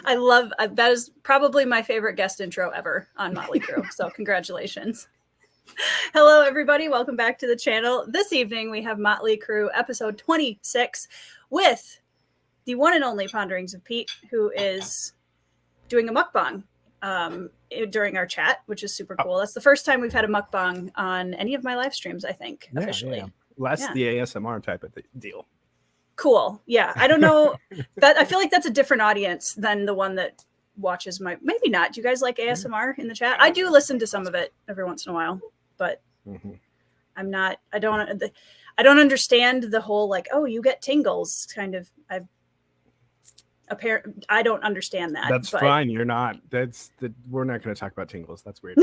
I love that is probably my favorite guest intro ever on Motley Crew. So congratulations. Hello, everybody. Welcome back to the channel. This evening, we have Motley Crew episode 26 with the one and only Ponderings of Pete, who is doing a mukbang during our chat, which is super cool. That's the first time we've had a mukbang on any of my live streams, I think, officially. Yeah. Less the ASMR type of deal. Cool. Yeah. I don't know that. I feel like that's a different audience than the one that watches my, maybe not. Do you guys like ASMR in the chat? I do listen to some of it every once in a while, but I don't understand the whole, like, oh, you get tingles kind of. I don't understand that. That's fine. You're not. We're not going to talk about tingles. That's weird.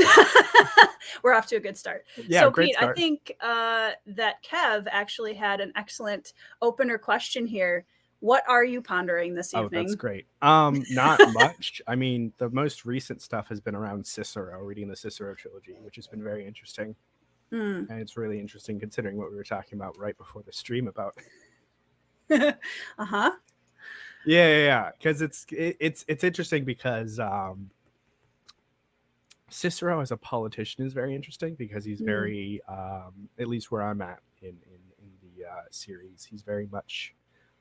We're off to a good start. Yeah, so, great Pete, start. I think that Kev actually had an excellent opener question here. What are you pondering this evening? Oh, that's great. Not much. I mean, the most recent stuff has been around Cicero, reading the Cicero trilogy, which has been very interesting. And it's really interesting considering what we were talking about right before the stream about. Yeah. Because it's interesting because Cicero as a politician is very interesting because he's very, at least where I'm at in the series, he's very much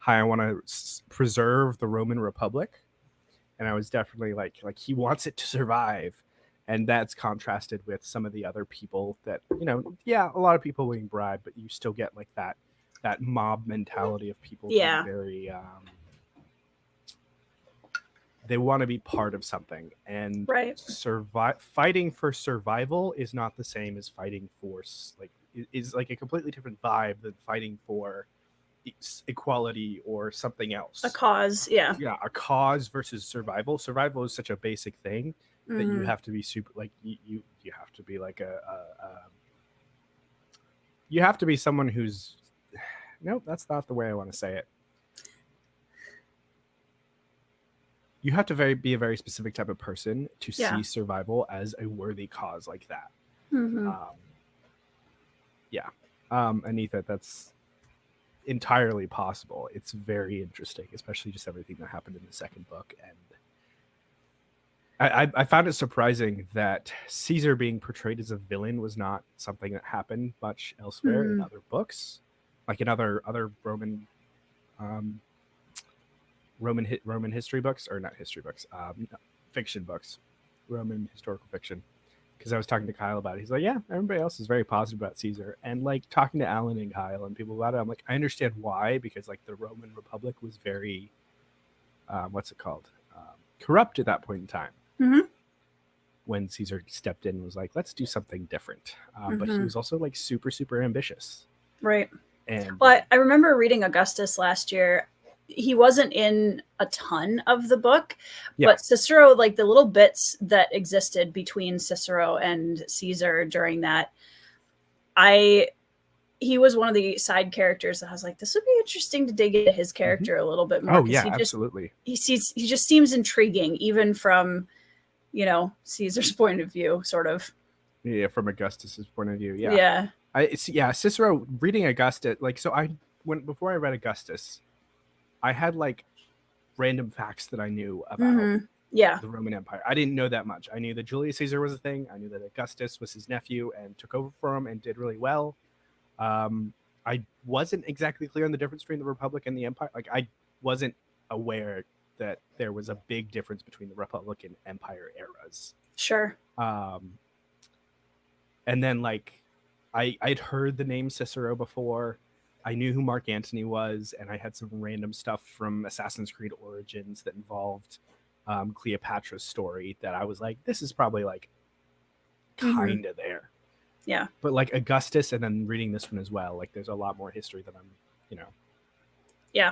I want to preserve the Roman Republic, and I was definitely like he wants it to survive, and that's contrasted with some of the other people that a lot of people being bribed, but you still get like that mob mentality of people being very they want to be part of something, and fighting for survival is not the same as fighting for is like a completely different vibe than fighting for equality or something else. A cause, a cause versus survival. Survival is such a basic thing that you have to be super like you have to be like you have to be someone who's nope, that's not the way I want to say it. You have to be a very specific type of person to see survival as a worthy cause like that. Anita, that's entirely possible. It's very interesting, especially just everything that happened in the second book. And I found it surprising that Caesar being portrayed as a villain was not something that happened much elsewhere in other books, like in other Roman history books, or not history books, fiction books, Roman historical fiction. Because I was talking to Kyle about it. He's like, yeah, everybody else is very positive about Caesar. And like talking to Alan and Kyle and people about it, I'm like, I understand why, because like the Roman Republic was very, corrupt at that point in time. When Caesar stepped in and was like, let's do something different. But he was also like super, super ambitious. Right. And well, I remember reading Augustus last year. He wasn't in a ton of the book, but Cicero, like the little bits that existed between Cicero and Caesar during that, he was one of the side characters that I was like, this would be interesting to dig into his character a little bit more. Oh yeah, absolutely. He just seems intriguing, even from, Caesar's point of view, sort of. Yeah, from Augustus's point of view. Yeah. Cicero, reading Augustus, like, so before I read Augustus, I had like random facts that I knew about the Roman Empire. I didn't know that much. I knew that Julius Caesar was a thing. I knew that Augustus was his nephew and took over for him and did really well. I wasn't exactly clear on the difference between the Republic and the Empire. Like, I wasn't aware that there was a big difference between the Republic and Empire eras. Sure. And then like I'd heard the name Cicero before. I knew who Mark Antony was, and I had some random stuff from Assassin's Creed Origins that involved Cleopatra's story that I was like, this is probably like kind of there. Yeah. But like Augustus, and then reading this one as well, like there's a lot more history that I'm,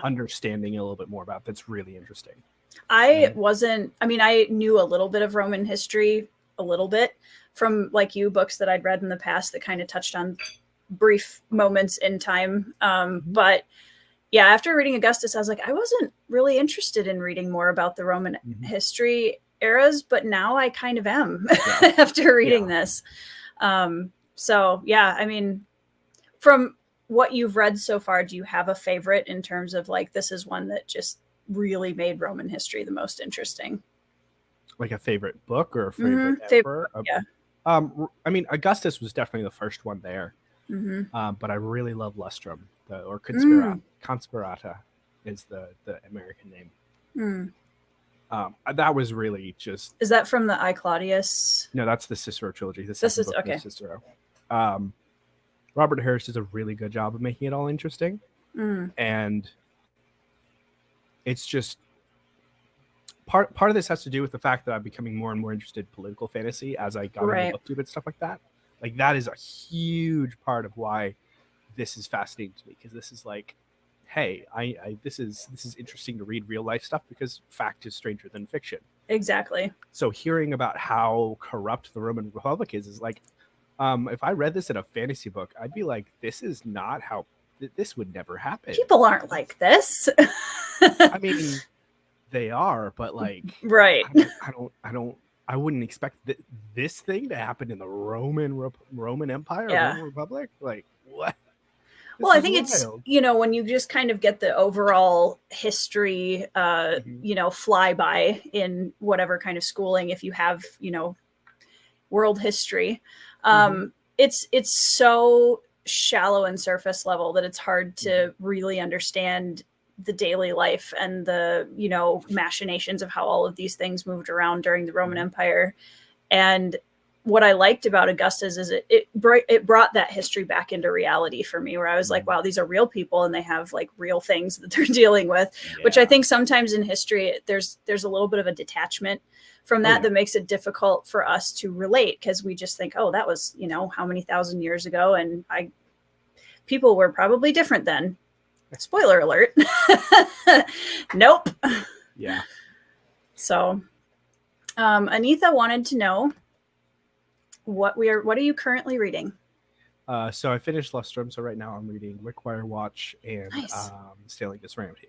understanding a little bit more about. That's really interesting. I knew a little bit of Roman history, a little bit from like books that I'd read in the past that kind of touched on brief moments in time. But yeah, after reading Augustus, I was like, I wasn't really interested in reading more about the Roman history eras, but now I kind of am after reading this. So yeah, I mean, from what you've read so far, do you have a favorite in terms of like, this is one that just really made Roman history the most interesting? Like a favorite book or a favorite emperor? Yeah. I mean, Augustus was definitely the first one there. Mm-hmm. But I really love Lustrum, or Conspirata is the American name. That was really just... Is that from the I Claudius? No, that's the Cicero trilogy. The second book of Cicero. Robert Harris does a really good job of making it all interesting. And it's just... Part of this has to do with the fact that I'm becoming more and more interested in political fantasy as I got into BookTube and stuff like that. Like, that is a huge part of why this is fascinating to me, because this is like, hey, this is interesting to read real life stuff, because fact is stranger than fiction. Exactly. So hearing about how corrupt the Roman Republic is like, if I read this in a fantasy book, I'd be like, this is not how... This would never happen. People aren't like this. I mean... They are, but like, right. I wouldn't expect this thing to happen in the Roman Empire, Roman Republic. Like, what? Well, I think it's, when you just kind of get the overall history, flyby in whatever kind of schooling, if you have, world history, it's so shallow and surface level that it's hard to really understand the daily life and the, machinations of how all of these things moved around during the Roman Empire. And what I liked about Augustus is it brought that history back into reality for me, where I was like, wow, these are real people and they have like real things that they're dealing with, which I think sometimes in history, there's a little bit of a detachment from that that makes it difficult for us to relate, because we just think, oh, that was, how many thousand years ago. And people were probably different then. Spoiler alert. Nope. Yeah. So, Anitha wanted to know what are you currently reading? So I finished Lustrum. So right now I'm reading Wickwire Watch and Sailing to Serenity.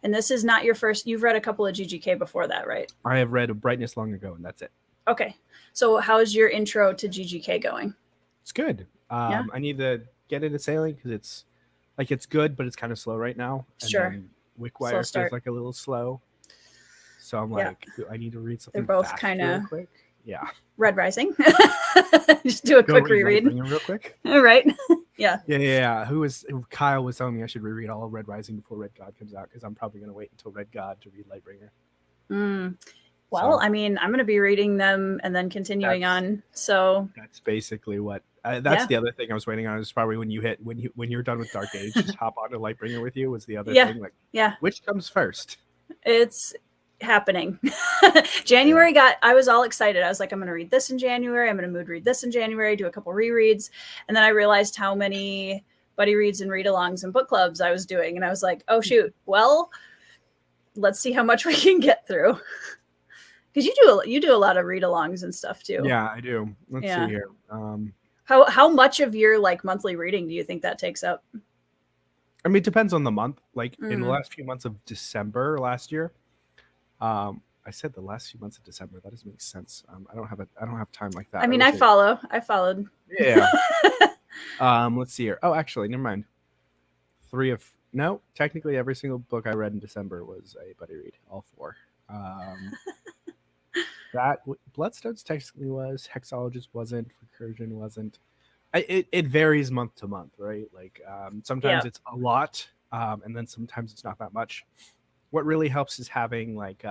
And this is not your first. You've read a couple of GGK before that, right? I have read Brightness long ago, and that's it. Okay. So how's your intro to GGK going? It's good. I need to get into sailing because it's good, but it's kind of slow right now. And then Wickwire feels like a little slow. So I'm like, I need to read something. They're both kind of quick. Yeah. Red Rising. Just do a quick reread. Real quick. All right. Yeah. Yeah. Kyle was telling me I should reread all of Red Rising before Red God comes out, because I'm probably going to wait until Red God to read Lightbringer. Well, I mean, I'm going to be reading them and then continuing on. So that's basically what. That's the other thing I was waiting on. Is probably when you're done with Dark Age, just hop on to Lightbringer with you. Was the other thing like which comes first? It's happening. January I was all excited. I was like, I'm going to read this in January. I'm going to mood read this in January. Do a couple rereads, and then I realized how many buddy reads and read-alongs and book clubs I was doing, and I was like, oh shoot. Well, let's see how much we can get through. Because you do a lot of read-alongs and stuff too. Yeah, I do. Let's see here. How much of your like monthly reading do you think that takes up? I mean, it depends on the month. Like in the last few months of December last year, I said the last few months of December. That doesn't make sense. I don't have time like that. I mean, I followed. Yeah. Let's see here. Oh, actually, never mind. Technically every single book I read in December was a buddy read. All 4. That Bloodstones technically was, Hexologist wasn't, Recursion wasn't. It varies month to month, right? Like sometimes it's a lot, and then sometimes it's not that much. What really helps is having like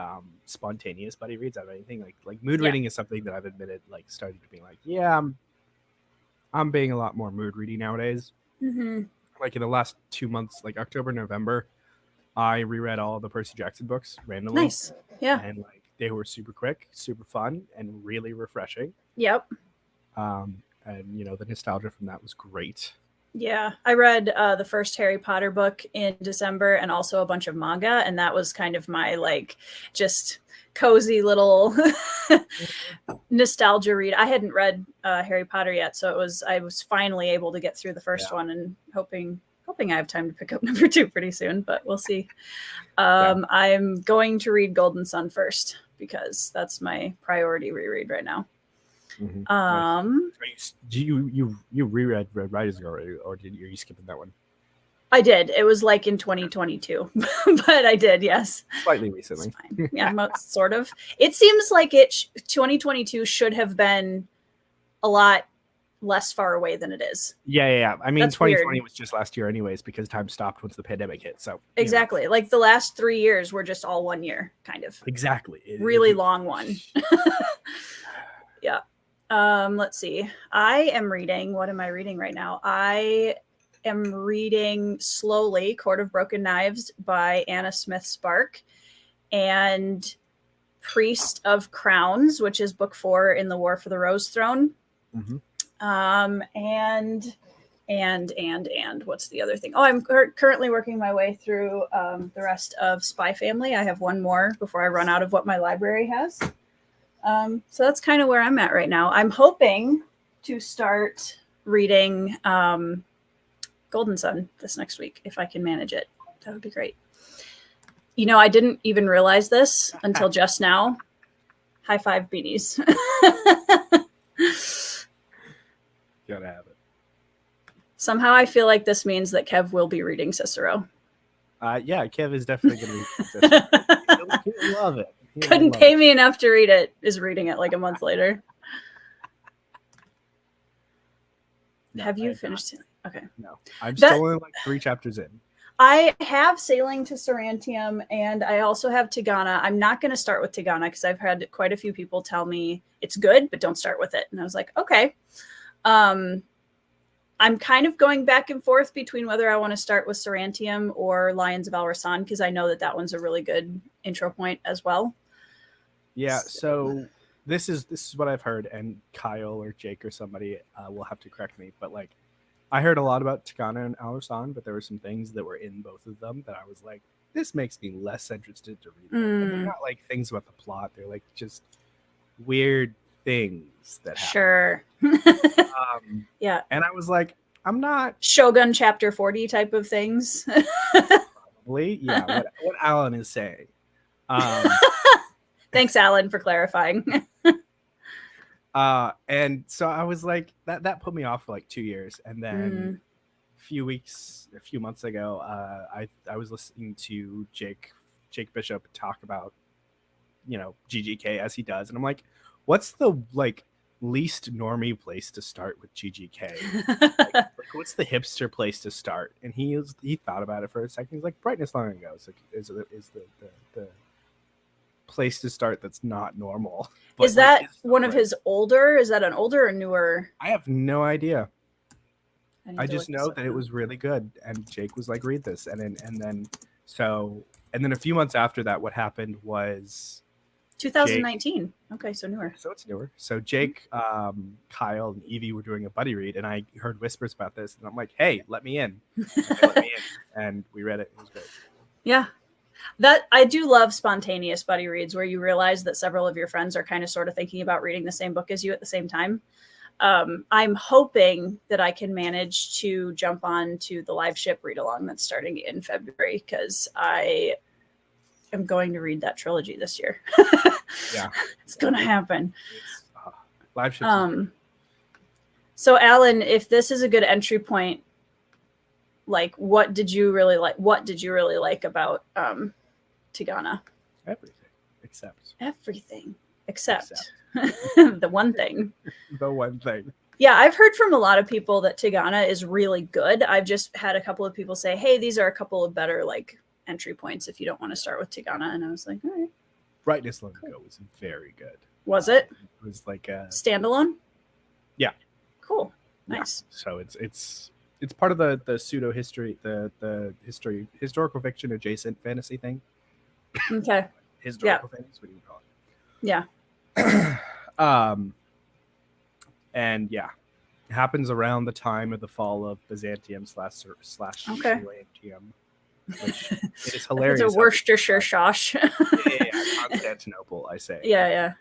spontaneous buddy reads out of anything. Like mood reading is something that I've admitted started to be like, I'm being a lot more mood reading nowadays. Like in the last 2 months, like October, November, I reread all of the Percy Jackson books randomly. Nice. Yeah. And like they were super quick, super fun, and really refreshing. Yep. And the nostalgia from that was great. Yeah, I read the first Harry Potter book in December, and also a bunch of manga, and that was kind of my like just cozy little nostalgia read. I hadn't read Harry Potter yet, so I was finally able to get through the first one, and hoping I have time to pick up number 2 pretty soon, but we'll see. I'm going to read Golden Sun first, because that's my priority reread right now. Mm-hmm. Do you reread Red Rising already, or are you skipping that one? I did. It was like in 2022, but I did, yes. Slightly recently. Yeah, sort of. It seems like 2022 should have been a lot less far away than it is. Yeah. I mean, That's 2020 weird. was just last year anyways, because time stopped once the pandemic hit. So exactly. Like the last 3 years were just all 1 year, kind of. Exactly. Really long one. Yeah. Let's see. I am reading. What am I reading right now? I am reading slowly Court of Broken Knives by Anna Smith Spark and Priest of Crowns, which is book 4 in the War for the Rose Throne. Mm-hmm. And what's the other thing? Oh, I'm currently working my way through the rest of Spy Family. I have one more before I run out of what my library has. So that's kind of where I'm at right now. I'm hoping to start reading Golden Sun this next week if I can manage it. That would be great. You know, I didn't even realize this until just now. High five, beanies. Gotta have it. Somehow I feel like this means that Kev will be reading Cicero. Yeah, Kev is definitely going to read Cicero. He'll love it. Couldn't pay me enough to read it, is reading it like a month later. No, have you finished? Okay. No, I'm still only like 3 chapters in. I have Sailing to Sarantium, and I also have Tigana. I'm not going to start with Tigana because I've had quite a few people tell me it's good, but don't start with it. And I was like, okay. I'm kind of going back and forth between whether I want to start with Sarantium or Lions of Al-Rasan, because I know that one's a really good intro point as well. Yeah, so this is what I've heard, and Kyle or Jake or somebody will have to correct me, but like I heard a lot about Tigana and Al-Rasan, but there were some things that were in both of them that I was like, this makes me less interested to read them. And they're not like things about the plot, they're like just weird things that happen. Sure. Yeah. And I was like, I'm not Shogun chapter 40 type of things. Probably. Yeah, what Alan is saying. Thanks, Alan, for clarifying. And so I was like, that put me off for like 2 years. And then a few months ago, I was listening to Jake Bishop talk about, GGK as he does. And I'm like, what's the like least normie place to start with GGK? like what's the hipster place to start? And he thought about it for a second. He's like, Brightness Long Ago is the place to start that's not normal. But is that one of his older? Is that an older or newer? I have no idea. I just know that it was really good, and Jake was like, read this, and then a few months after that, what happened was 2019. Jake, okay, so newer. So it's newer. So Jake, Kyle, and Evie were doing a buddy read, and I heard whispers about this, and I'm like, hey, let me in. And we read it. It was great. Yeah. That I do love spontaneous buddy reads where you realize that several of your friends are kind of sort of thinking about reading the same book as you at the same time. I'm hoping that I can manage to jump on to the live ship read along that's starting in February, because I am going to read that trilogy this year. Yeah, it's gonna happen. Live ship. So Alan, if this is a good entry point, like what did you really like about Tigana? Everything except the one thing. The one thing. Yeah, I've heard from a lot of people that Tigana is really good. I've just had a couple of people say, hey, these are a couple of better like entry points if you don't want to start with Tigana. And I was like, all right. Brightness Long Ago was very good. Was it? It was like a standalone? Yeah. Cool. Nice. Yeah. So it's part of the pseudo history, the historical fiction adjacent fantasy thing. Okay. Historical things, what do you call it? Yeah. And yeah, it happens around the time of the fall of Byzantium slash Byzantium. Which it is hilarious. It's a Worcestershire shosh. Yeah, Constantinople, I say. Yeah.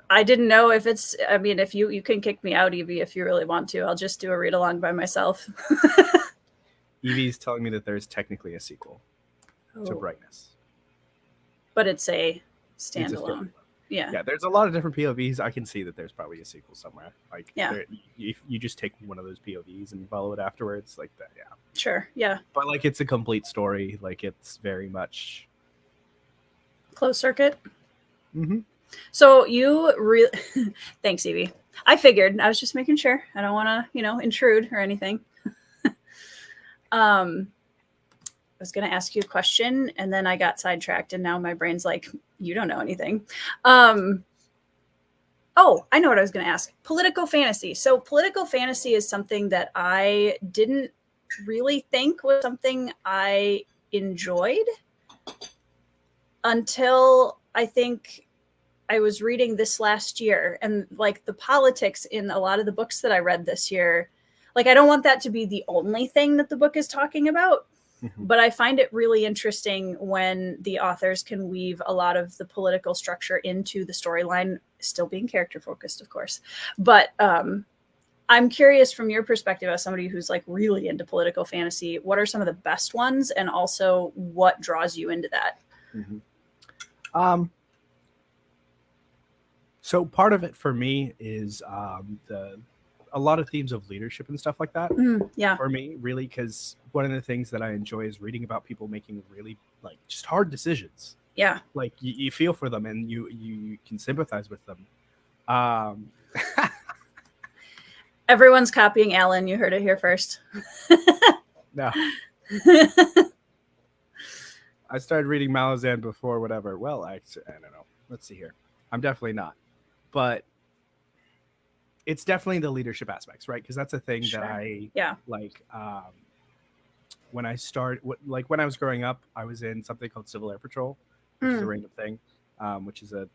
I didn't know if it's, I mean, if you can kick me out, Evie, if you really want to. I'll just do a read along by myself. Evie's telling me that there's technically a sequel to Brightness. But it's a standalone. there's a lot of different POVs. I can see that there's probably a sequel somewhere. Like, if you just take one of those POVs and follow it afterwards, like that, Sure, yeah. But like, it's a complete story. Like, it's very much closed circuit. Mm-hmm. So you really, thanks, Evie. I figured. I was just making sure. I don't want to, intrude or anything. I was going to ask you a question, and then I got sidetracked, and now my brain's like, you don't know anything. Oh, I know what I was going to ask. Political fantasy. So political fantasy is something that I didn't really think was something I enjoyed until I think I was reading this last year, and like the politics in a lot of the books that I read this year, like I don't want that to be the only thing that the book is talking about, but I find it really interesting when the authors can weave a lot of the political structure into the storyline, still being character focused, of course. But I'm curious from your perspective as somebody who's like really into political fantasy, what are some of the best ones, and also what draws you into that? So part of it for me is a lot of themes of leadership and stuff like that. For me, really, because one of the things that I enjoy is reading about people making really like just hard decisions. Yeah, like you feel for them and you can sympathize with them. Everyone's copying Alan. You heard it here first. No. I started reading Malazan before whatever. Well, I don't know. Let's see here. I'm definitely not. But it's definitely the leadership aspects, right? Because that's a thing that I like. When I was growing up, I was in something called Civil Air Patrol, which is a random thing, which is a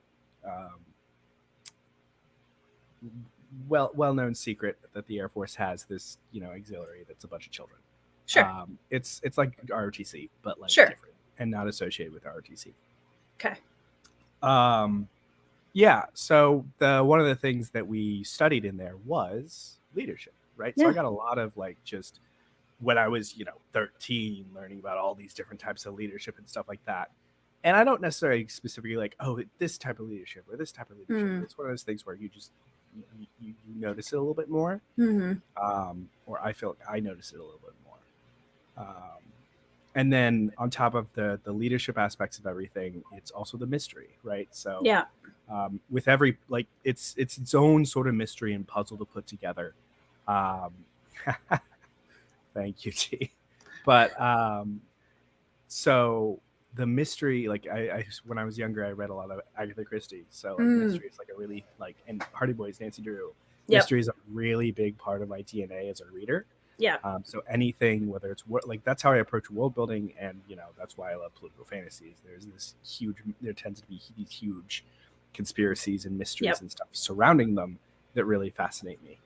well-known secret that the Air Force has this, auxiliary that's a bunch of children. Sure. It's like ROTC, but like different and not associated with ROTC. Okay. Yeah. So one of the things that we studied in there was leadership, right? So I got a lot of like just when I was, 13, learning about all these different types of leadership and stuff like that. And I don't necessarily specifically like, oh, this type of leadership or this type of leadership. It's one of those things where you just you notice it a little bit more, or I feel like I notice it a little bit more. And then on top of the leadership aspects of everything, it's also the mystery, right? So with every like it's its own sort of mystery and puzzle to put together. Thank you, T. But so the mystery, like I when I was younger, I read a lot of Agatha Christie. So like, mystery is like a really like, and Hardy Boys, Nancy Drew. Mystery is a really big part of my DNA as a reader. So anything, whether it's like, that's how I approach world building, and that's why I love political fantasies. There tends to be these huge conspiracies and mysteries and stuff surrounding them that really fascinate me.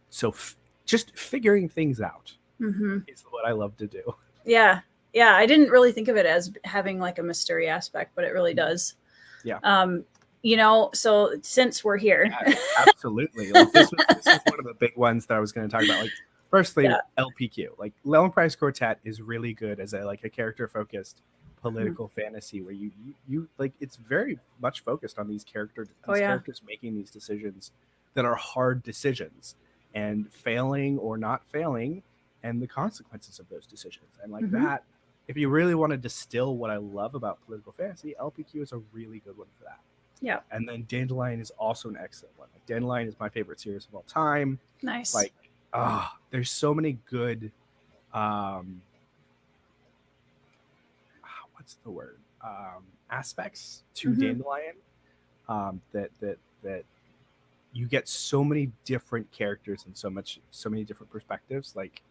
So just figuring things out is what I love to do. Yeah, I didn't really think of it as having like a mystery aspect, but it really does. So since we're here. Absolutely. Like this is one of the big ones that I was going to talk about. Like, firstly, LPQ. Like, Lellon Price Quartet is really good as a character-focused political fantasy where you like, it's very much focused on these characters making these decisions that are hard decisions and failing or not failing and the consequences of those decisions. And like that, if you really want to distill what I love about political fantasy, LPQ is a really good one for that. Yeah. And then Dandelion is also an excellent one. Like, Dandelion is my favorite series of all time. Nice. Like, there's so many good what's the word? Aspects to Dandelion that you get so many different characters and so many different perspectives, like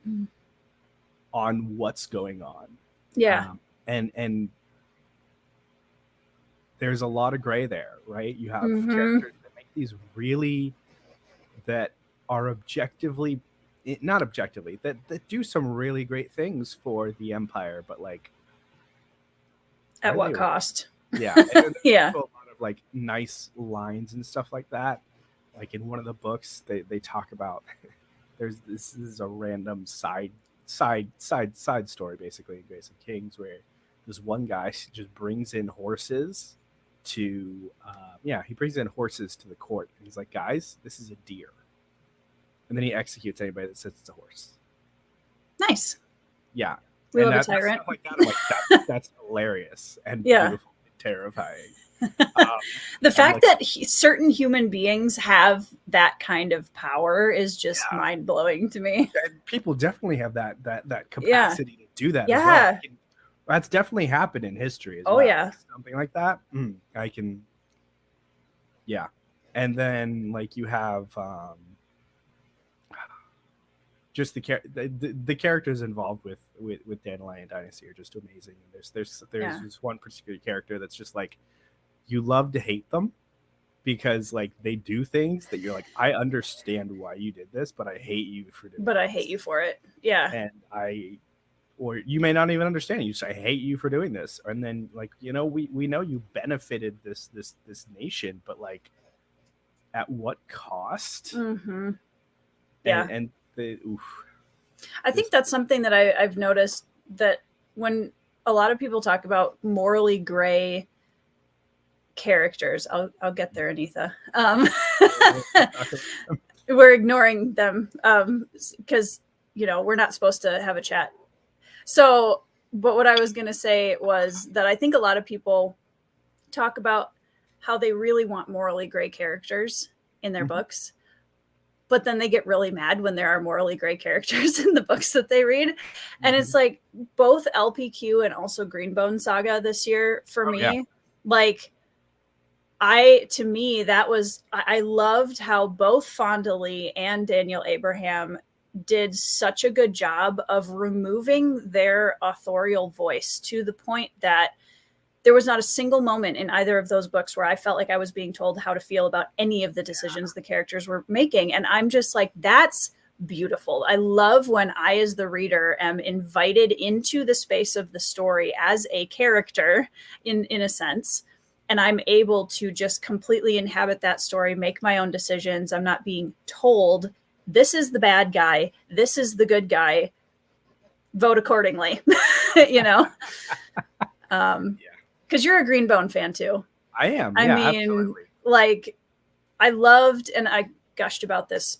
on what's going on. Yeah. And there's a lot of gray there, right? You have characters that make these really, that are objectively, not objectively, that do some really great things for the Empire, but like, at what cost? Yeah. And yeah. Also a lot of like nice lines and stuff like that. Like in one of the books, they talk about this is a random side story basically in Grace of Kings, where this one guy just brings in horses to he brings in horses to the court, and he's like, guys, this is a deer, and then he executes anybody that says it's a horse. Nice. Yeah. We love a tyrant. Stuff like that, I'm like, that's hilarious and beautiful and terrifying. The fact that certain human beings have that kind of power is just mind-blowing to me. And people definitely have that capacity to do that. Yeah. As well. That's definitely happened in history as well. Oh, yeah. Something like that. I can. Yeah. And then, like, you have just the characters involved with Dandelion Dynasty are just amazing. And there's this one particular character that's just like, you love to hate them because, like, they do things that you're like, I understand why you did this, but I hate you for doing I hate you for it. Yeah. And or you may not even understand. You say, I hate you for doing this. And then, like, you know, we know you benefited this nation, but, like, at what cost? Mm-hmm. Yeah. And I think that's something that I've noticed, that when a lot of people talk about morally gray characters, I'll get there, Anitha. We're ignoring them because, you know, we're not supposed to have a chat. So, but what I was going to say was that I think a lot of people talk about how they really want morally gray characters in their books, but then they get really mad when there are morally gray characters in the books that they read. And it's like both LPQ and also Greenbone Saga this year for me, like, to me, that was, I loved how both Fonda Lee and Daniel Abraham did such a good job of removing their authorial voice to the point that there was not a single moment in either of those books where I felt like I was being told how to feel about any of the decisions the characters were making. And I'm just like, that's beautiful. I love when I, as the reader, am invited into the space of the story as a character in a sense. And I'm able to just completely inhabit that story, make my own decisions. I'm not being told, this is the bad guy, this is the good guy, vote accordingly, you know? Because you're a Greenbone fan too. I am. I mean, absolutely. Like, I loved, and I gushed about this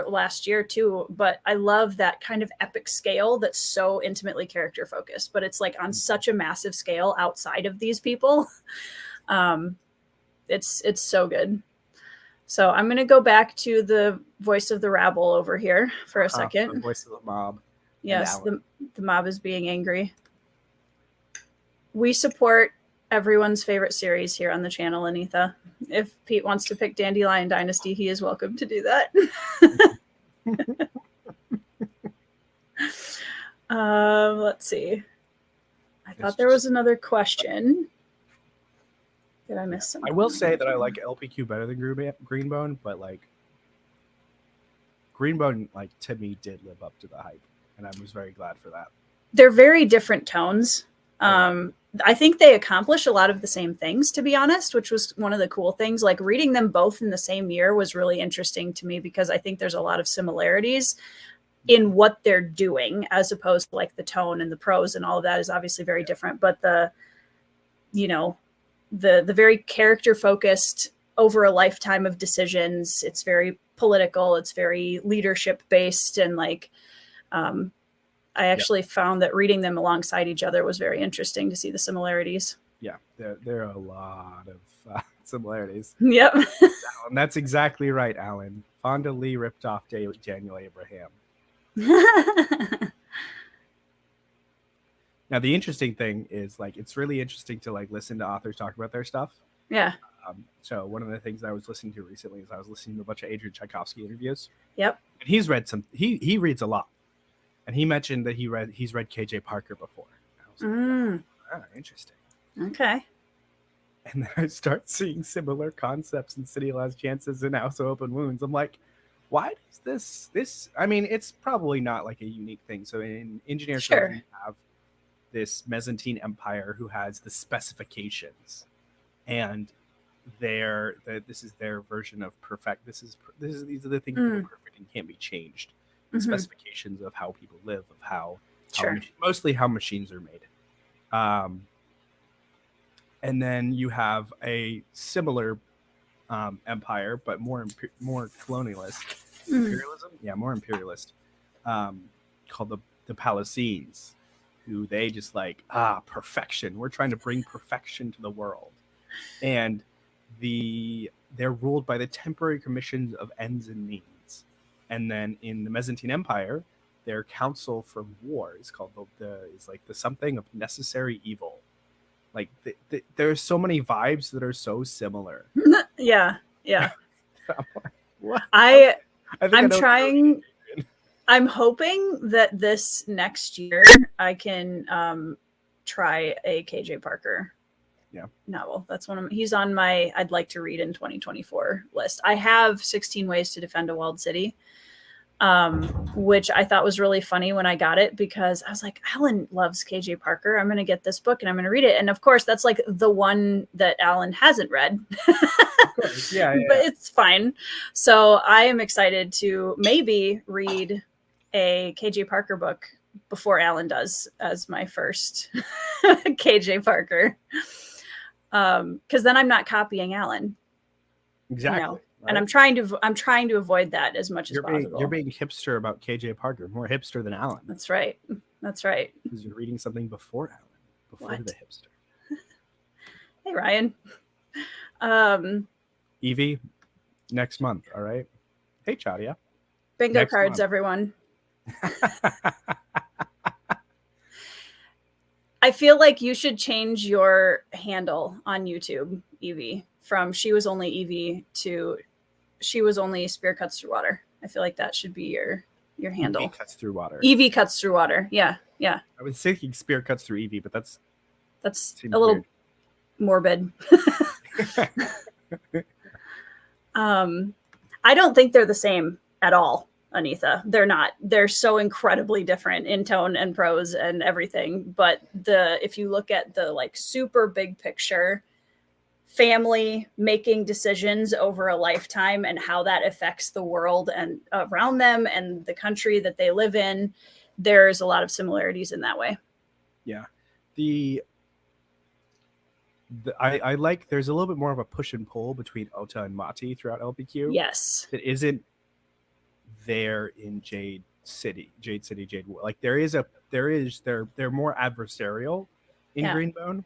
last year too, but I love that kind of epic scale that's so intimately character focused, but it's like on such a massive scale outside of these people. It's so good. So I'm going to go back to the voice of the rabble over here for a second. The voice of the mob. Yes, the mob is being angry. We support everyone's favorite series here on the channel, Anitha. If Pete wants to pick Dandelion Dynasty, he is welcome to do that. Let's see. I thought there was another question. Did I miss something? I will say that I like LPQ better than Greenbone, but, like, Greenbone, like, to me, did live up to the hype, and I was very glad for that. They're very different tones. I think they accomplish a lot of the same things, to be honest, which was one of the cool things. Like, reading them both in the same year was really interesting to me because I think there's a lot of similarities in what they're doing, as opposed to, like, the tone and the prose and all of that is obviously very different. But the very character focused over a lifetime of decisions, it's very political, it's very leadership based, and, like, I actually found that reading them alongside each other was very interesting to see the similarities. Yeah, there are a lot of similarities. Yep. And that's exactly right, Alan. Fonda Lee ripped off Daniel Abraham. Now, the interesting thing is, like, it's really interesting to, like, listen to authors talk about their stuff. Yeah. So one of the things I was listening to recently is I was listening to a bunch of Adrian Tchaikovsky interviews. Yep. And he's read he reads a lot. And he mentioned that he's read KJ Parker before. And I was like, interesting. Okay. And then I start seeing similar concepts in City Last Chances and House of Open Wounds. I'm like, why does this? I mean, it's probably not like a unique thing. So in Engineer Surgery, you have this Mezzantine Empire who has the specifications, and this is their version of perfect. These are the things that are perfect and can't be changed. Specifications of how people live, of how mostly how machines are made. And then you have a similar empire, but more colonialist. Imperialism? Yeah, more imperialist. Called the Palacenes, who they just like, perfection. We're trying to bring perfection to the world. And they're ruled by the temporary commissions of ends and means. And then in the Byzantine Empire, their council for war is called the something of necessary evil. Like there's so many vibes that are so similar. Yeah. What? I'm trying. I'm hoping that this next year I can try a KJ Parker novel. That's he's on my I'd like to read in 2024 list. I have 16 Ways to Defend a Walled City, which I thought was really funny when I got it, because I was like, Alan loves KJ Parker. I'm going to get this book and I'm going to read it. And of course, that's like the one that Alan hasn't read. Yeah. But it's fine. So I am excited to maybe read a KJ Parker book before Alan does, as my first KJ Parker. Because then I'm not copying Alan. Exactly. You know? Right? And I'm trying to avoid that as much as possible. You're being hipster about KJ Parker, more hipster than Alan. That's right. Because you're reading something before Alan, before the hipster. Hey, Ryan. Evie, next month, all right? Hey, Chadia. Bingo next cards, month. Everyone. I feel like you should change your handle on YouTube, Evie, from She Was Only Evie to She Was Only Spear Cuts Through Water. I feel like that should be your handle. Evie Cuts Through Water. Evie Cuts Through Water. Yeah. I was thinking Spear Cuts Through Evie, but that's a little weird. Morbid. I don't think they're the same at all, Anitha. They're not. They're so incredibly different in tone and prose and everything. But if you look at the like super big picture, family making decisions over a lifetime and how that affects the world and around them and the country that they live in, there's a lot of similarities in that way. Yeah. I like there's a little bit more of a push and pull between Ota and Mati throughout LPQ. Yes. It isn't there in Jade City. Like they're more adversarial in Greenbone.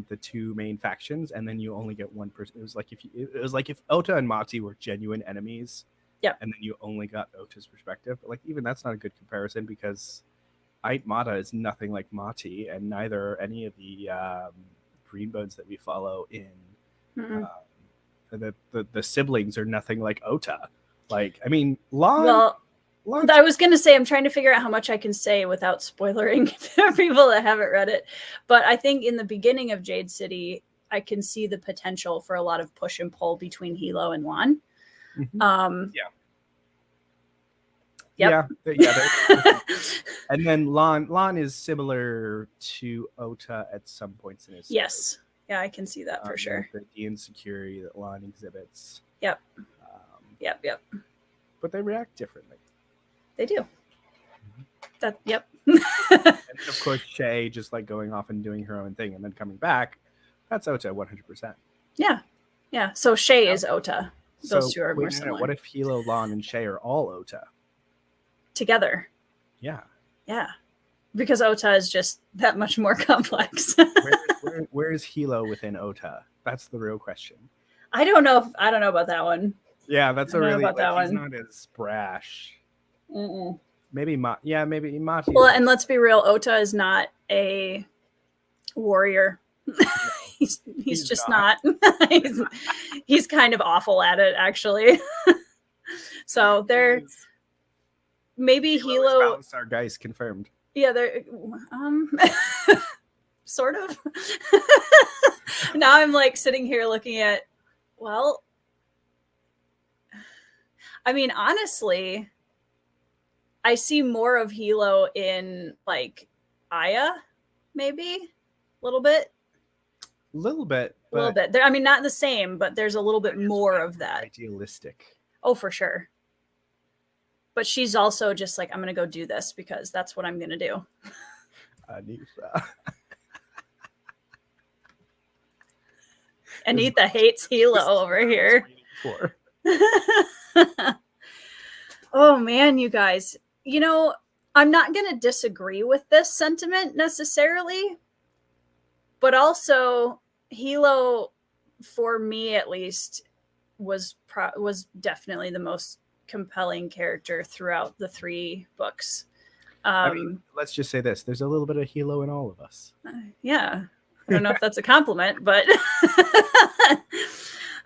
The two main factions, and then you only get one person. It was like if Ota and Mati were genuine enemies. Yep. And then you only got Ota's perspective. But like even that's not a good comparison, because Ait Mata is nothing like Mati, and neither any of the Greenbones that we follow in the siblings are nothing like Ota. Like, I mean, Lon, I was going to say, I'm trying to figure out how much I can say without spoilering for people that haven't read it. But I think in the beginning of Jade City, I can see the potential for a lot of push and pull between Hilo and Lon. Mm-hmm. Yeah. And then Lon is similar to Ota at some points in his story. Yes. Yeah, I can see that for sure. The insecurity that Lon exhibits. Yep. But they react differently. They do. Yep. And of course, Shay just like going off and doing her own thing and then coming back. That's Ota 100%. Yeah. So Shay is Ota. Those two are more similar. What if Hilo, Lon, and Shay are all Ota? Together. Yeah. Because Ota is just that much more complex. where is Hilo within Ota? That's the real question. I don't know about that one. Yeah, that's he's not as brash. Mm-mm. Maybe Mati. Well, and let's be real, Ota is not a warrior. he's just not. he's kind of awful at it, actually. So they're maybe Hilo. Our guys confirmed. Yeah, they're sort of. Now I'm like sitting here looking at. Well, I mean, honestly, I see more of Hilo in like Aya, maybe a little bit. I mean, not the same, but there's a little bit more of that. Idealistic. Oh, for sure. But she's also just like, I'm going to go do this because that's what I'm going to do. Anissa. Anita hates Hilo over here. Oh man, you guys. You know, I'm not going to disagree with this sentiment necessarily, but also Hilo, for me at least, was definitely the most compelling character throughout the 3 books. I mean, let's just say this: there's a little bit of Hilo in all of us. Yeah, I don't know if that's a compliment, but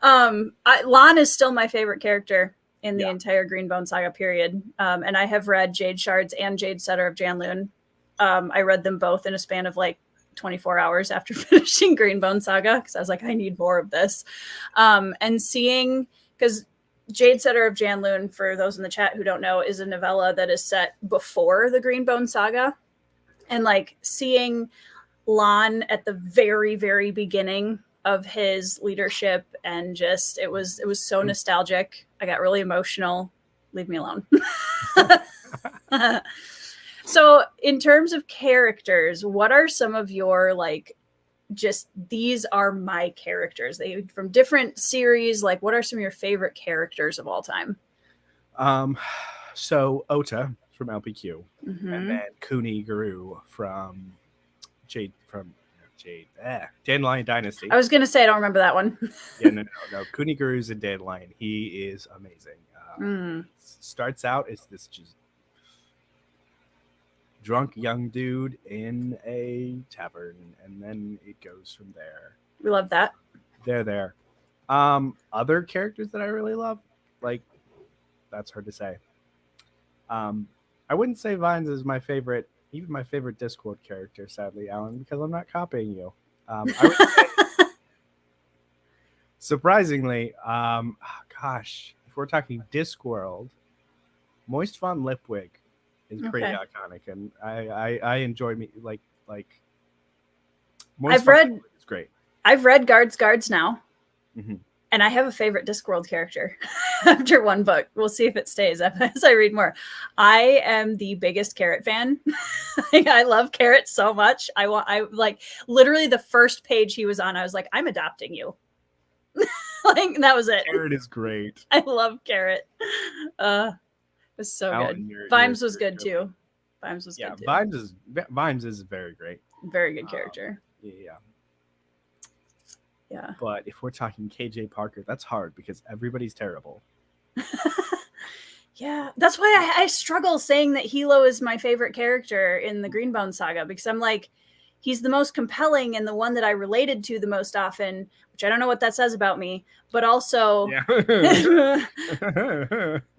Lon is still my favorite character in the entire Greenbone Saga period. And I have read Jade Shards and Jade Setter of Janloon. I read them both in a span of like 24 hours after finishing Greenbone Saga, because I was like, I need more of this. And seeing, because Jade Setter of Janloon, for those in the chat who don't know, is a novella that is set before the Greenbone Saga. And like seeing Lon at the very, very beginning of his leadership, and just it was so nostalgic. I got really emotional. Leave me alone. So in terms of characters, what are some of your like, just these are my characters? They from different series. Like, what are some of your favorite characters of all time? So Ota from LPQ, and then Kuni Guru from Dandelion Dynasty. I was gonna say I don't remember that one. No. Kuni Guru's in Dandelion. He is amazing. Starts out as this just drunk young dude in a tavern, and then it goes from there. We love that. They're there. Other characters that I really love, like, that's hard to say. I wouldn't say Vines is my favorite, even my favorite Discworld character, sadly, Alan, because I'm not copying you. I would say, surprisingly, gosh, if we're talking Discworld, Moist Von Lipwig is pretty iconic, and I enjoy me like Moist I've read. It's great. I've read Guards now, and I have a favorite Discworld character after one book. We'll see if it stays as I read more. I am the biggest Carrot fan. I love Carrot so much. I like literally the first page he was on, I was like, I'm adopting you. Like that was it. Carrot is great. I love Carrot. It was so Alan, good. Vimes was good too. Vimes was good too. Vimes is very great. Very good character. Yeah. But if we're talking KJ Parker, that's hard because everybody's terrible. Yeah, that's why I struggle saying that Hilo is my favorite character in the Greenbone Saga, because I'm like, he's the most compelling and the one that I related to the most often, which I don't know what that says about me, but also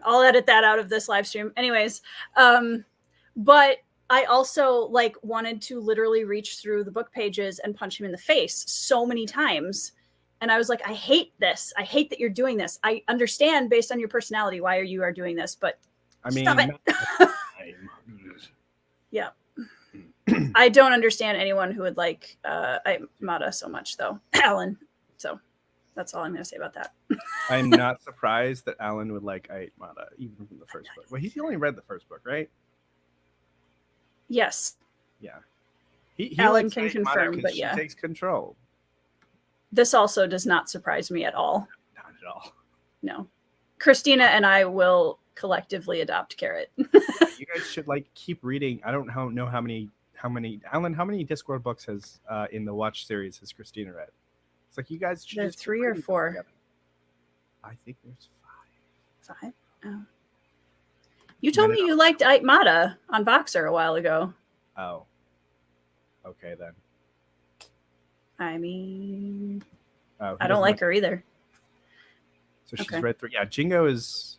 I'll edit that out of this live stream. Anyways, but I also like wanted to literally reach through the book pages and punch him in the face so many times. And I was like, I hate this. I hate that you're doing this. I understand based on your personality why you are doing this, but I mean, stop it. Yeah. I don't understand anyone who would like Mata so much, though. Alan. So that's all I'm going to say about that. I'm not surprised that Alan would like Mata, even from the first book. Well, he's only read the first book, right? Yes. Yeah. He Alan can confirm, but yeah. She takes control. This also does not surprise me at all. Not at all. No. Christina and I will collectively adopt Carrot. Yeah, you guys should like keep reading. I don't know how many Alan, how many Discworld books has in the Watch series has Christina read? It's like you guys should. There's 3 or 4. I think there's 5. 5? Oh. You told me you liked Mata on Voxer a while ago. Oh. Okay then. I mean, I don't like her either. So she's read 3. Yeah, Jingo is...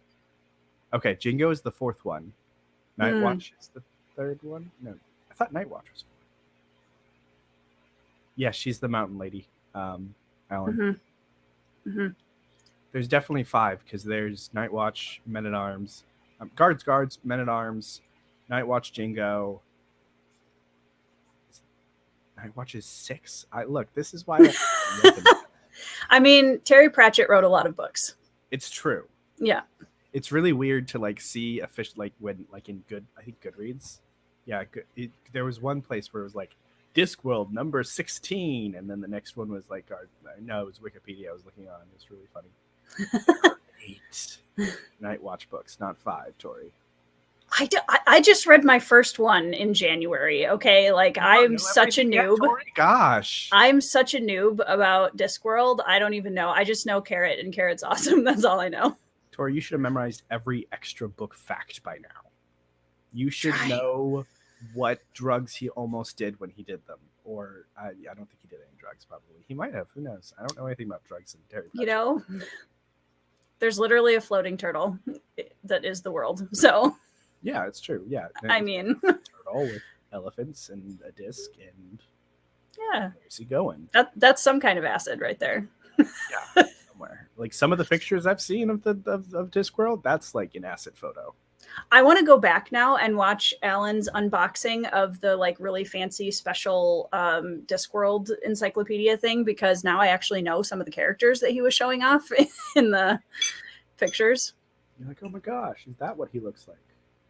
Okay, Jingo is the 4th one. Night Watch is the 3rd one? No, I thought Night Watch was 4th. Yeah, she's the mountain lady, Alan. There's definitely 5, because there's Night Watch, Men-at-Arms, Guards, Men-at-Arms, Night Watch, Jingo... Night Watch is 6. Look, this is why. I mean, Terry Pratchett wrote a lot of books. It's true. Yeah. It's really weird to like see like when like in I think Goodreads. Yeah, there was one place where it was like Discworld number 16, and then the next one was like no, it was Wikipedia I was looking on. It's really funny. 8 Night Watch books, not 5, Tori. I just read my first one in January. Okay, like I'm such a noob. Gosh, I'm such a noob about Discworld. I don't even know. I just know Carrot, and Carrot's awesome. That's all I know. Tori, you should have memorized every extra book fact by now. You should know what drugs he almost did when he did them. Or I don't think he did any drugs. Probably he might have. Who knows? I don't know anything about drugs in Terry Pratchett. You know, there's literally a floating turtle that is the world. So. Yeah, it's true. Yeah. I mean, turtle with elephants and a disc, and where's he going? That's some kind of acid right there. Yeah, somewhere. Like some of the pictures I've seen of Discworld, that's like an acid photo. I want to go back now and watch Alan's unboxing of the like really fancy special Discworld encyclopedia thing, because now I actually know some of the characters that he was showing off in the pictures. You're like, oh my gosh, is that what he looks like?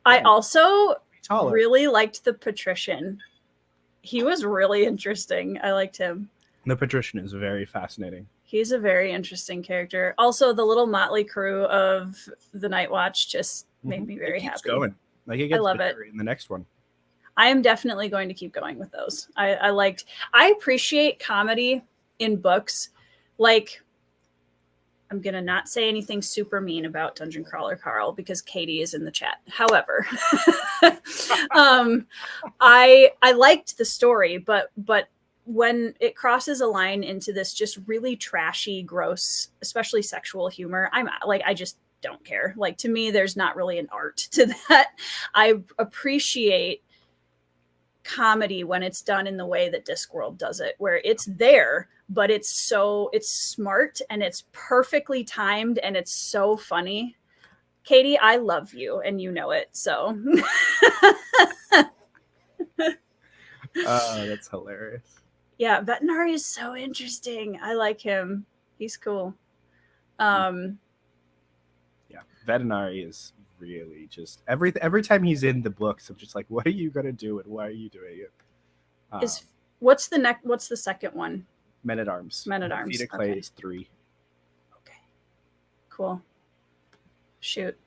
I also really liked the patrician. He was really interesting. I liked him. The patrician is very fascinating. He's a very interesting character. Also, the little Motley Crew of the Night Watch just made me very happy. Going. Like it gets I love it. In the next one. I am definitely going to keep going with those. I appreciate comedy in books. Like, I'm going to not say anything super mean about Dungeon Crawler Carl because Katie is in the chat. However, I liked the story, but when it crosses a line into this just really trashy, gross, especially sexual humor, I just don't care. Like, to me, there's not really an art to that. I appreciate comedy when it's done in the way that Discworld does it, where it's there, but it's smart and it's perfectly timed and it's so funny. Katie, I love you and you know it. So that's hilarious. Yeah, Veterinary is so interesting. I like him. He's cool. Yeah, Veterinary is really just every time he's in the books, I'm just like, what are you gonna do and why are you doing it? What's the second one? Men at Arms. Vita Clay is 3. Okay. Cool. Shoot.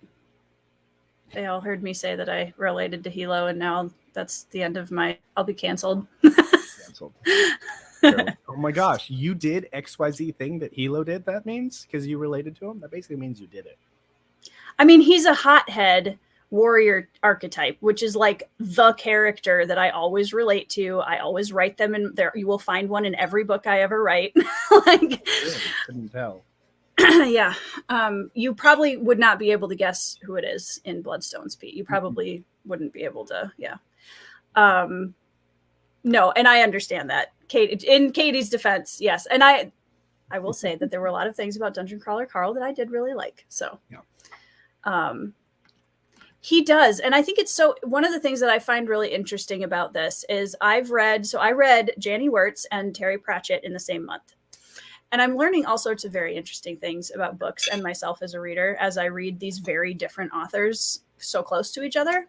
They all heard me say that I related to Hilo, and now that's the end of I'll be canceled. Canceled. Oh my gosh, you did XYZ thing that Hilo did, that means? Because you related to him? That basically means you did it. I mean, he's a hothead warrior archetype, which is like the character that I always relate to. I always write them in there. You will find one in every book I ever write. Like, couldn't tell. Yeah. You probably would not be able to guess who it is in Bloodstones, Pete. You probably wouldn't be able to. Yeah. No, and I understand that. In Katie's defense, yes. And I will say that there were a lot of things about Dungeon Crawler Carl that I did really like. So, yeah. He does. And I think it's one of the things that I find really interesting about this is I read Janny Wirtz and Terry Pratchett in the same month. And I'm learning all sorts of very interesting things about books and myself as a reader as I read these very different authors so close to each other.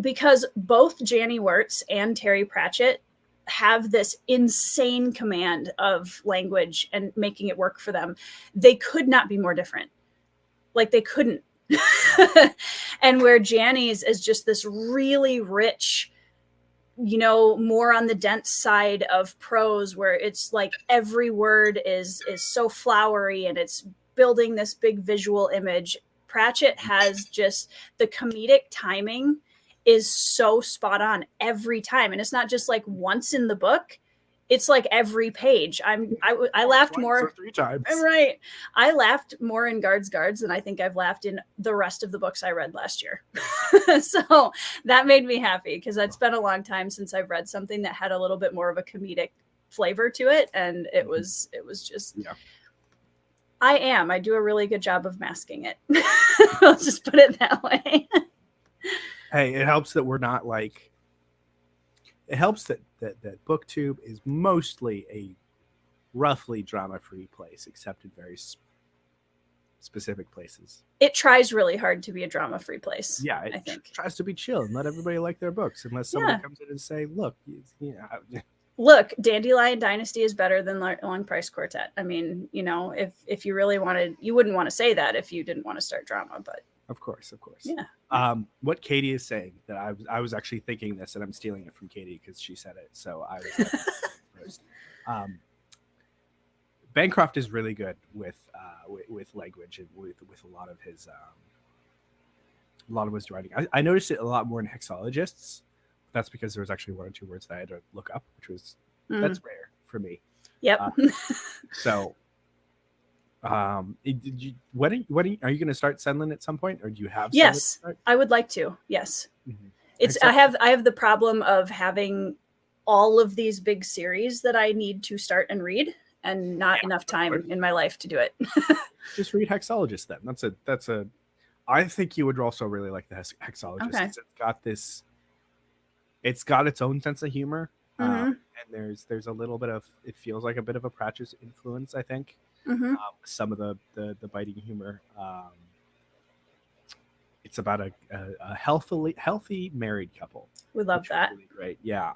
Because both Janny Wirtz and Terry Pratchett have this insane command of language and making it work for them. They could not be more different. Like, they couldn't. And where Janny's is just this really rich, more on the dense side of prose, where it's like every word is so flowery and it's building this big visual image. Pratchett has just the comedic timing is so spot on every time. And it's not just like once in the book. It's like every page. I laughed more 3 times. Right. I laughed more in Guards than I think I've laughed in the rest of the books I read last year. So that made me happy because it's been a long time since I've read something that had a little bit more of a comedic flavor to it. And it was just, yeah. I do a really good job of masking it. I'll just put it that way. Hey, it helps that we're not like, it helps that BookTube is mostly a roughly drama-free place, except in very specific places. It tries really hard to be a drama-free place. Yeah, I think tries to be chill and let everybody like their books, unless somebody comes in and say, "Look, look, Dandelion Dynasty is better than Long Price Quartet." I mean, if you really wanted, you wouldn't want to say that if you didn't want to start drama, but of course. Yeah. What Katie is saying, that I was actually thinking this, and I'm stealing it from Katie because she said it. So I was first. Bancroft is really good with language and with a lot of his writing. I noticed it a lot more in Hexologists. That's because there was actually 1 or 2 words that I had to look up, which was that's rare for me. Yep. So, are you going to start Senlin at some point, or do you have? Yes, I would like to. Yes, I have the problem of having all of these big series that I need to start and read, and not enough time in my life to do it. Just read Hexologist then. That's a. I think you would also really like the Hexologist. Okay. It's got its own sense of humor, and there's a little bit of, it feels like a bit of a Pratchett influence, I think. Some of the biting humor. It's about a healthy married couple. We love that. Really great. Yeah.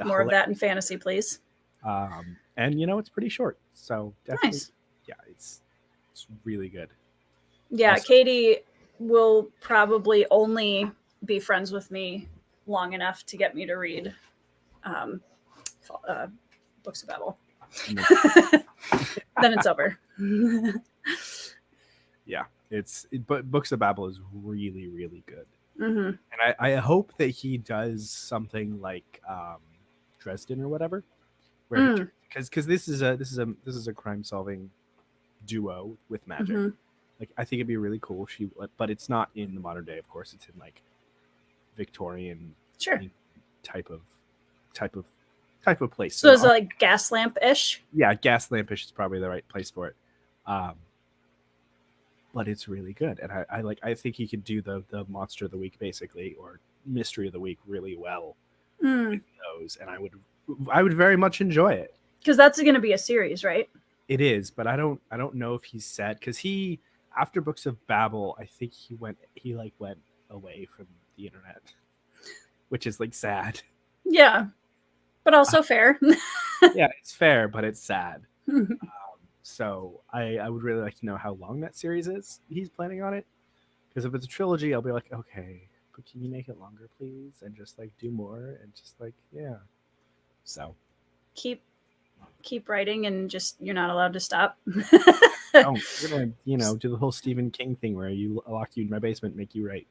More of that in fantasy, please. And it's pretty short, so definitely. Nice. Yeah, it's really good. Yeah, also, Katie will probably only be friends with me long enough to get me to read Books of Babel. Then it's over. Yeah, but Books of Babel is really, really good. And I hope that he does something like Dresden or whatever, where because this is a crime solving duo with magic. Like, I think it'd be really cool if but it's not in the modern day, of course. It's in like Victorian type of place. So is it like gas lamp-ish? Yeah, gas lamp-ish is probably the right place for it. But it's really good, and I think he could do the monster of the week basically, or mystery of the week really well with those, and I would very much enjoy it. Because that's going to be a series, right? It is, but I don't know if he's said, because he, after Books of Babel, I think he went away from the internet, which is like sad. Yeah, but also fair. Yeah, it's fair, but it's sad. So I would really like to know how long that series is. He's planning on it, because if it's a trilogy, I'll be like, okay, but can you make it longer, please, and just like do more, and just like, yeah. So keep writing, and just, you're not allowed to stop. Oh, you're gonna, do the whole Stephen King thing where you lock you in my basement, make you write.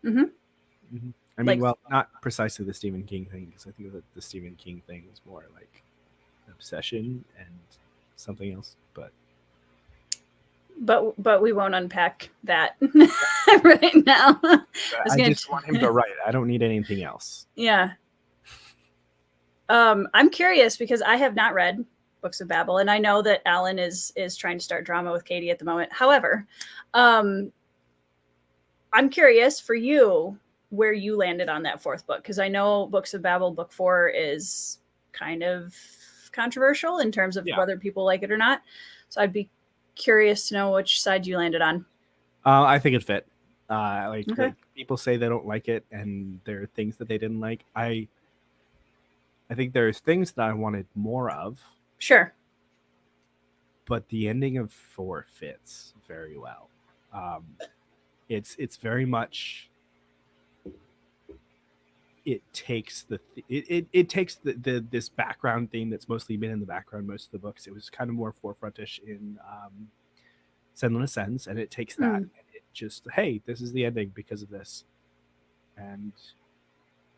I mean, well, not precisely the Stephen King thing, because I think that the Stephen King thing was more like obsession and something else, but we won't unpack that right now. I just want him to write. I don't need anything else. Yeah. I'm curious, because I have not read Books of Babel, and I know that Alan is trying to start drama with Katie at the moment. However, I'm curious for you where you landed on that 4th book, because I know Books of Babel book 4 is kind of controversial in terms of whether people like it or not. So I'd be curious to know which side you landed on. I think it fit. Like people say they don't like it, and there are things that they didn't like. I think there's things that I wanted more of. Sure. But the ending of 4 fits very well. It's very much. It takes it takes this background theme that's mostly been in the background most of the books. It was kind of more forefrontish in Senlin Ascends, and it takes that and it just, hey, this is the ending because of this, and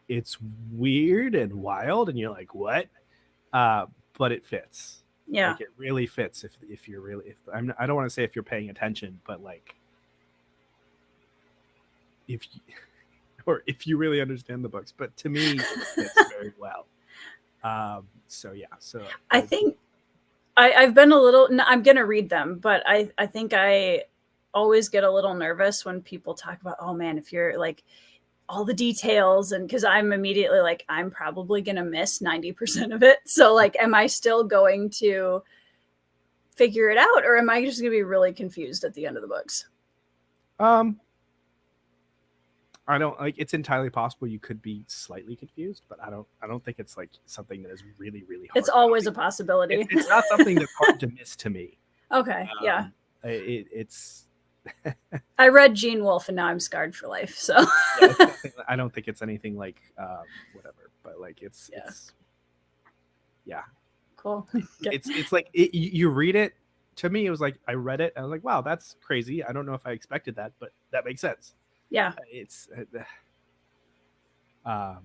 it's weird and wild, and you're like, what? But it fits. Yeah, like, it really fits if you're really. I don't want to say if you're paying attention, but like if you really understand the books, but to me it fits very well. So I think I've been a little, I'm gonna read them, but I think I always get a little nervous when people talk about, oh man, if you're like all the details, and because I'm immediately like, I'm probably gonna miss 90% of it. So like, am I still going to figure it out, or am I just going to be really confused at the end of the books? I don't like. It's entirely possible you could be slightly confused, but I don't think it's like something that is really, really hard. It's always a possibility. It's not something that's hard to miss to me. Okay, yeah. It's. I read Gene Wolfe and now I'm scarred for life. So yeah, I don't think it's anything like whatever, but like it's yeah. Cool. It's like you read it. To me, it was like I read it and I was like, wow, that's crazy. I don't know if I expected that, but that makes sense. Yeah. It's yeah.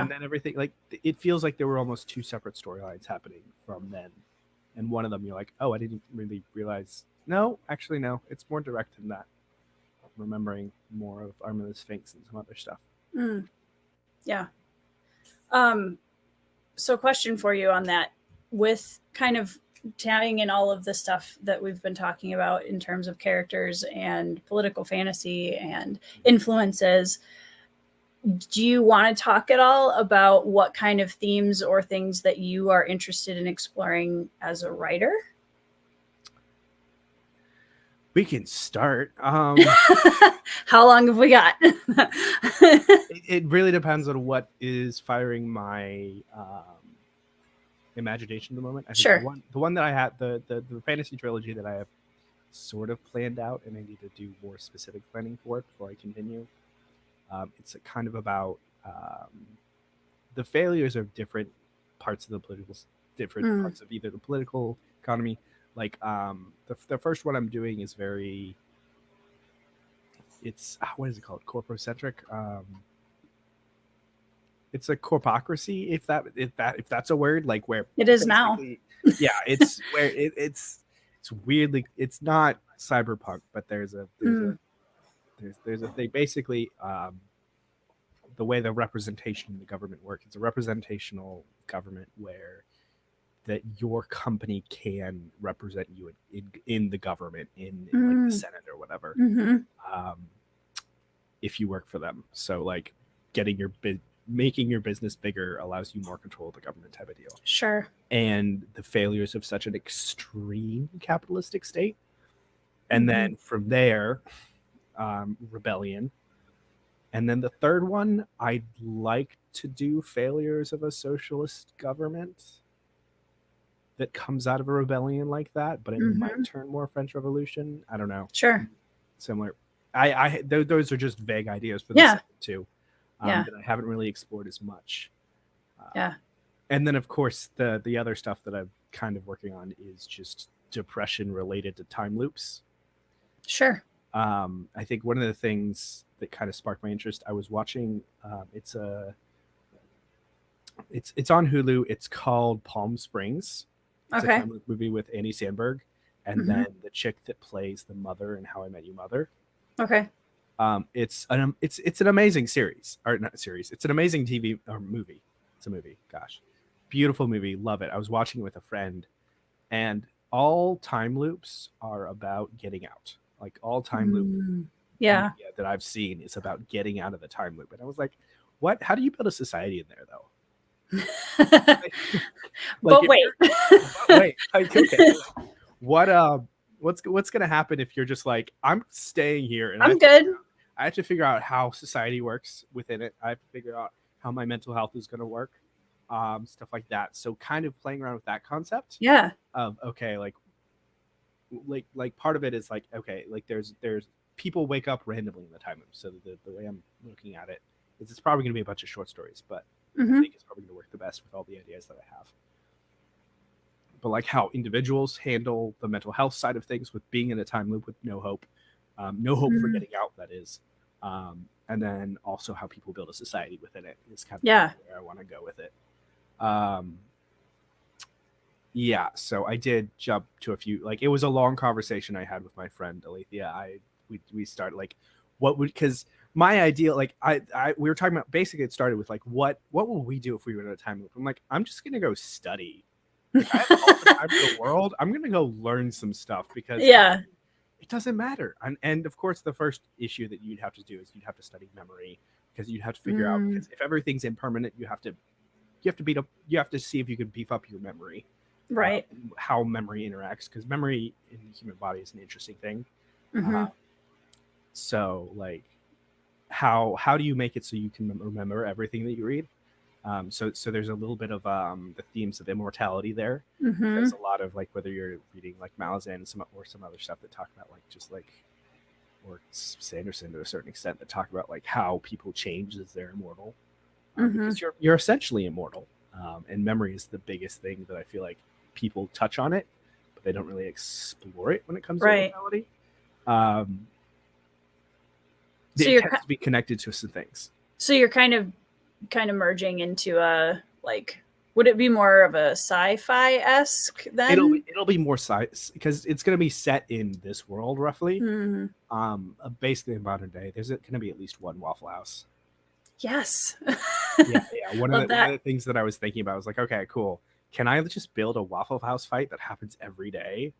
And then everything, like, it feels like there were almost two separate storylines happening from then. And one of them, you're like, oh, I didn't really realize. No, actually, no. It's more direct than that. Remembering more of Arm of the Sphinx and some other stuff. Yeah. So question for you on that, with kind of tying in all of the stuff that we've been talking about in terms of characters and political fantasy and influences, do you want to talk at all about what kind of themes or things that you are interested in exploring as a writer? We can start. How long have we got? It really depends on what is firing my imagination at the moment. I think sure. The one that I had, the fantasy trilogy that I have sort of planned out, and I need to do more specific planning for it before I continue. It's kind of about the failures of different parts of the political, parts of either the political economy. Like the first one I'm doing is very, it's what is it called? Corpocentric. It's a corpocracy, if that's a word, like where it is now. Yeah, it's where it's weirdly, it's not cyberpunk, but there's a thing basically. The way the representation in the government works, it's a representational government where that your company can represent you in the government, in like the Senate or whatever, if you work for them. So like making your business bigger allows you more control of the government type of deal. Sure. And the failures of such an extreme capitalistic state. And then from there, rebellion. And then the third one, I'd like to do failures of a socialist government that comes out of a rebellion like that, but it might turn more French Revolution. I don't know. Sure. Similar. Those are just vague ideas for the second two that I haven't really explored as much. And then, of course, the other stuff that I'm kind of working on is just depression related to time loops. Sure. I think one of the things that kind of sparked my interest, I was watching, it's on Hulu. It's called Palm Springs. It's a time loop movie with Andy Samberg, and then the chick that plays the mother in How I Met Your Mother. Okay. It's an amazing series, or not series. It's an amazing TV or movie. It's a movie. Gosh, beautiful movie. Love it. I was watching it with a friend, and all time loops are about getting out. Like all time loop that I've seen is about getting out of the time loop. And I was like, what? How do you build a society in there though? But wait. Wait. Okay. What's gonna happen if you're just like, I'm staying here and I'm good. I have to figure out how society works within it. I have to figure out how my mental health is gonna work. Stuff like that. So kind of playing around with that concept. Yeah. Of okay, like part of it is like, okay, like there's people wake up randomly in the time loop. So the way I'm looking at it is it's probably going to be a bunch of short stories, but I think it's probably going to work the best with all the ideas that I have. But like how individuals handle the mental health side of things with being in a time loop with no hope for getting out, that is. And then also how people build a society within it is kind of where I want to go with it. Yeah, so I did jump to a few, like it was a long conversation I had with my friend Alethea. We started like because my ideal, like we were talking about, basically it started with like what will we do if we were in a time loop? I'm like, I'm just gonna go study. Like, I have all the time in the world. I'm gonna go learn some stuff because it doesn't matter. And of course the first issue that you'd have to do is you'd have to study memory, because you'd have to figure out, because if everything's impermanent, you have to see if you can beef up your memory. right? How memory interacts, because memory in the human body is an interesting thing. So like, how do you make it so you can remember everything that you read? So there's a little bit of the themes of immortality there. There's a lot of like, whether you're reading like Malazan and some other stuff that talk about like just like, or Sanderson to a certain extent, that talk about like how people change as they're immortal, because you're essentially immortal, and memory is the biggest thing that I feel like people touch on it, but they don't really explore it when it comes to immortality. So it tends to be connected to some things. So you're kind of merging into a, like, would it be more of a sci-fi-esque then? It'll be more because it's going to be set in this world roughly. Basically in modern day, there's going to be at least one Waffle House. Yes. yeah. One of the things that I was thinking about was like, okay, cool. Can I just build a Waffle House fight that happens every day?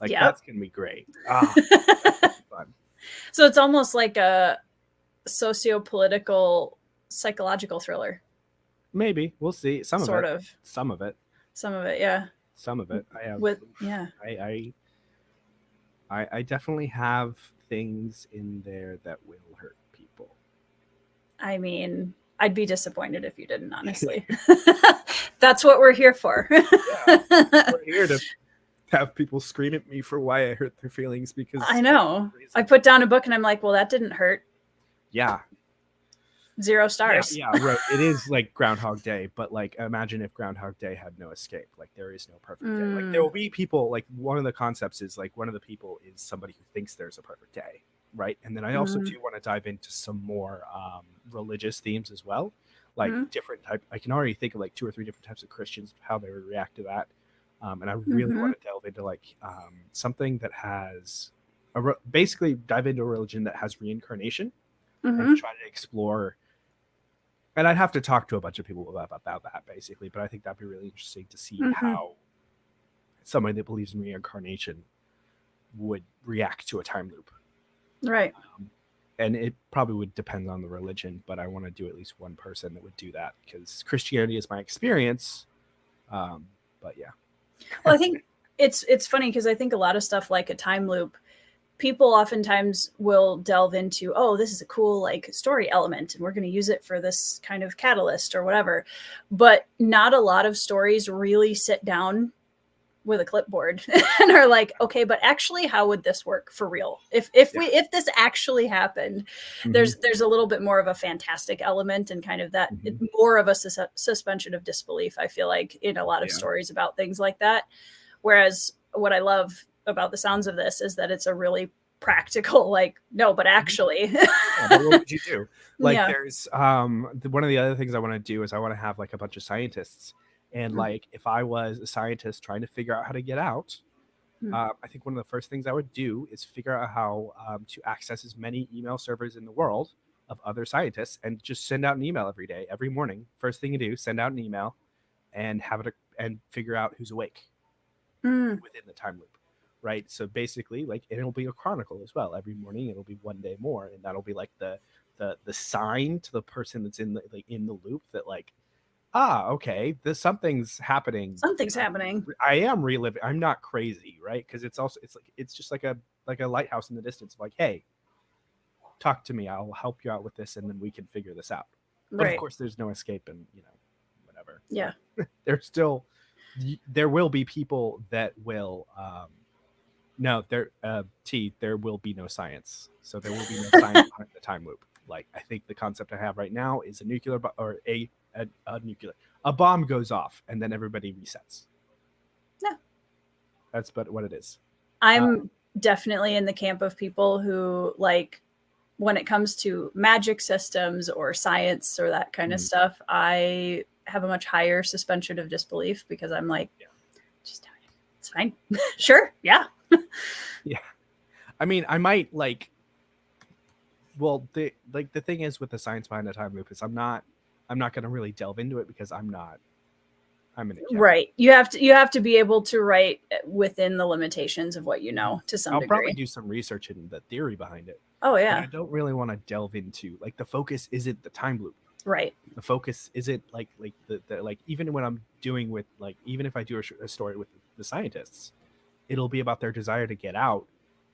Like, that's going to be great. That's fun. So it's almost like a socio-political psychological thriller. Maybe we'll see. Some of it. Yeah. Some of it. I have. I definitely have things in there that will hurt people. I mean, I'd be disappointed if you didn't, honestly. That's what we're here for. We're here to have people scream at me for why I hurt their feelings, because I know. I put down a book and I'm like, well, that didn't hurt. Yeah. 0 stars. Yeah, right. It is like Groundhog Day, but like, imagine if Groundhog Day had no escape. Like, there is no perfect day. Like, there will be people, like, one of the concepts is like, one of the people is somebody who thinks there's a perfect day, right? And then I also do want to dive into some more religious themes as well, like different type. I can already think of like 2 or 3 different types of Christians, how they would react to that. And I really want to delve into like something that has basically dive into a religion that has reincarnation and try to explore. And I'd have to talk to a bunch of people about that basically, but I think that'd be really interesting to see how somebody that believes in reincarnation would react to a time loop. Right. And it probably would depend on the religion, but I want to do at least one person that would do that, because Christianity is my experience. But yeah. Well, I think it's funny because I think a lot of stuff like a time loop, people oftentimes will delve into, oh, this is a cool like story element and we're going to use it for this kind of catalyst or whatever. But not a lot of stories really sit down with a clipboard and are like, okay, but actually, how would this work for real? If this actually happened, there's a little bit more of a fantastic element and kind of that more of a suspension of disbelief, I feel like, in a lot of stories about things like that. Whereas what I love about the sounds of this is that it's a really practical, like, no, but actually. But what would you do? Like, there's one of the other things I want to do is I want to have like a bunch of scientists. And like, if I was a scientist trying to figure out how to get out, I think one of the first things I would do is figure out how to access as many email servers in the world of other scientists, and just send out an email every day, every morning. First thing you do, send out an email and have it and figure out who's awake within the time loop. Right. So basically, like, it'll be a chronicle as well. Every morning it'll be one day more. And that'll be like the sign to the person that's in the loop that like, okay, something's happening. Something's happening. I am reliving. I'm not crazy, right? Because it's just like a lighthouse in the distance. Like, hey, talk to me. I'll help you out with this, and then we can figure this out. But of course, there's no escape, and whatever. Yeah. There will be people that will. There will be no science. So there will be no science behind the time loop. Like, I think the concept I have right now is a bomb goes off and then everybody resets. Yeah. That's what it is. I'm definitely in the camp of people who, like, when it comes to magic systems or science or that kind of stuff, I have a much higher suspension of disbelief, because I'm like, just doing it. It's fine. Sure. Yeah. Yeah. I mean, I might like, well, the thing is with the science behind the time loop is I'm not going to really delve into it, because I'm an accountant. Right. You have to be able to write within the limitations of what you know to some degree. I'll probably do some research in the theory behind it. Oh yeah. But I don't really want to delve into, like, the focus isn't the time loop. Right. The focus isn't like the like, even when I'm doing with like, even if I do a story with the scientists, it'll be about their desire to get out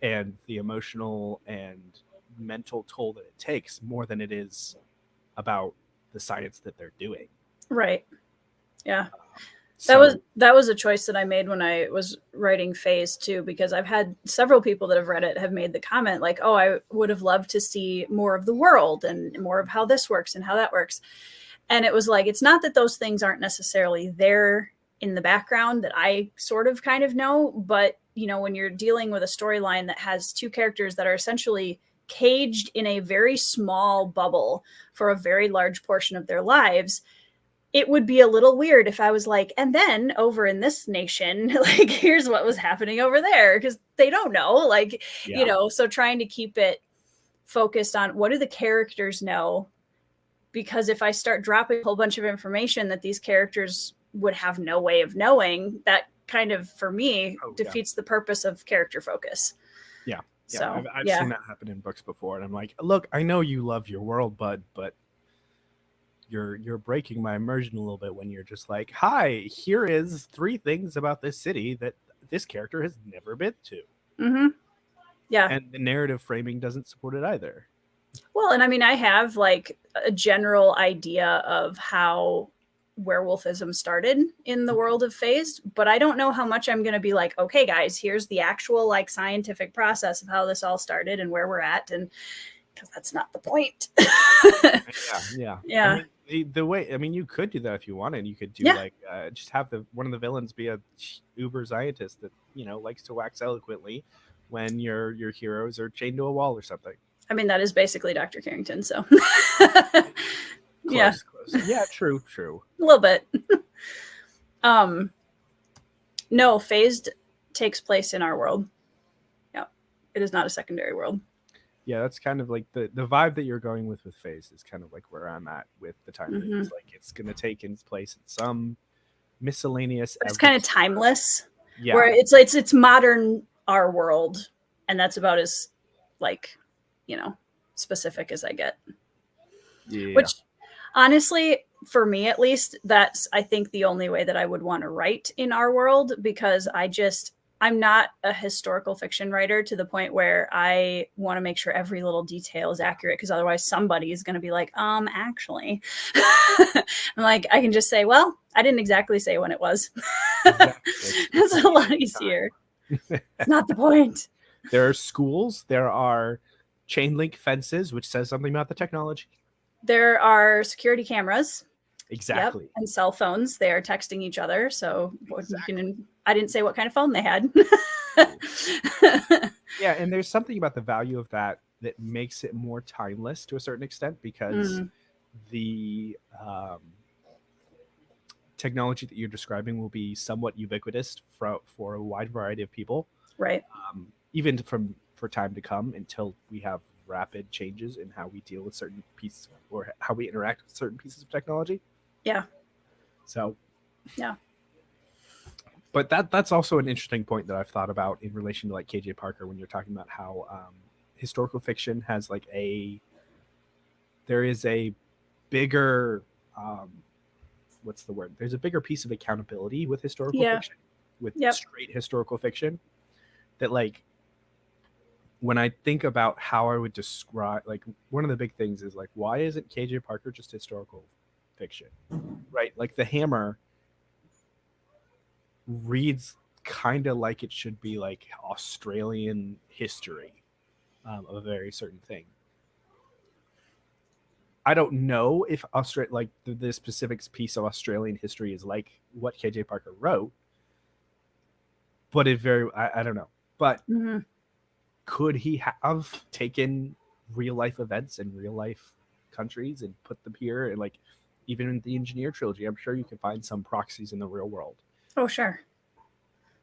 and the emotional and mental toll that it takes more than it is about the science that they're doing. Right. Yeah. So that was a choice that I made when I was writing Phase 2, because I've had several people that have read it have made the comment like, oh, I would have loved to see more of the world and more of how this works and how that works. And it was like, it's not that those things aren't necessarily there in the background that I sort of kind of know, but you know, when you're dealing with a storyline that has two characters that are essentially caged in a very small bubble for a very large portion of their lives, it would be a little weird if I was like, and then over in this nation, like, here's what was happening over there, because they don't know, like, you know, so trying to keep it focused on what do the characters know, because if I start dropping a whole bunch of information that these characters would have no way of knowing, that kind of, for me, defeats the purpose of character focus. Yeah. So I've seen that happen in books before, and I'm like, look, I know you love your world, bud, but you're breaking my immersion a little bit when you're just like, hi, here is 3 things about this city that this character has never been to. Mm-hmm. Yeah. And the narrative framing doesn't support it either. Well, and I mean, I have like a general idea of how werewolfism started in the world of Phased, but I don't know how much I'm going to be like, okay, guys, here's the actual like scientific process of how this all started and where we're at. And because that's not the point. Yeah. Yeah. I mean, the way, I mean, you could do that if you wanted. You could do like just have one of the villains be a uber scientist that, you know, likes to wax eloquently when your heroes are chained to a wall or something. I mean, that is basically Dr. Carrington. So close. Yeah, true. A little bit. No, Phased takes place in our world. Yeah, it is not a secondary world. Yeah, that's kind of like the vibe that you're going with Phase is kind of like where I'm at with the time. Mm-hmm. It's like it's going to take its place in some miscellaneous. It's kind of timeless. Yeah, where it's modern our world, and that's about as like, you know, specific as I get. Yeah. Which honestly, for me at least, that's I think the only way that I would want to write in our world, because I'm not a historical fiction writer to the point where I want to make sure every little detail is accurate, because otherwise somebody is going to be like, actually. I'm like, I can just say, well, I didn't exactly say when it was. Exactly. It's a lot easier. It's not the point. There are schools. There are chain link fences, which says something about the technology. There are security cameras. Exactly. Yep. And cell phones. They are texting each other. So I didn't say what kind of phone they had. Yeah, and there's something about the value of that makes it more timeless to a certain extent, because the technology that you're describing will be somewhat ubiquitous for a wide variety of people. Right. Even for time to come, until we have rapid changes in how we deal with certain pieces or how we interact with certain pieces of technology. Yeah. So, yeah. But that's also an interesting point that I've thought about in relation to like KJ Parker, when you're talking about how historical fiction has like there is a bigger, what's the word? There's a bigger piece of accountability with historical fiction, with straight historical fiction, that like, when I think about how I would describe, like, one of the big things is like, why isn't KJ Parker just historical fiction, right? Like The Hammer reads kind of like it should be like Australian history of a very certain thing. I don't know if like the specific piece of Australian history is like what KJ Parker wrote, but I don't know. But could he have taken real life events and real life countries and put them here? And like, even in the Engineer trilogy, I'm sure you can find some proxies in the real world. Oh, sure.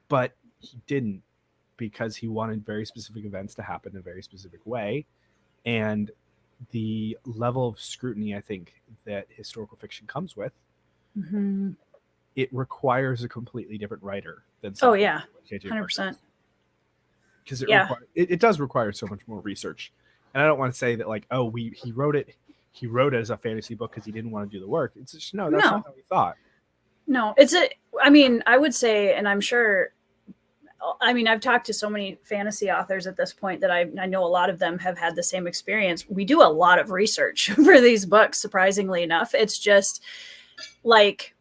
But he didn't, because he wanted very specific events to happen in a very specific way. And the level of scrutiny, I think, that historical fiction comes with, it requires a completely different writer than KJ 100%. Because it does require so much more research. And I don't want to say that like, he wrote it he wrote it as a fantasy book because he didn't want to do the work. It's just, no, that's not how he thought. No, I would say, and I'm sure, I've talked to so many fantasy authors at this point that I know a lot of them have had the same experience. We do a lot of research for these books, surprisingly enough. It's just like,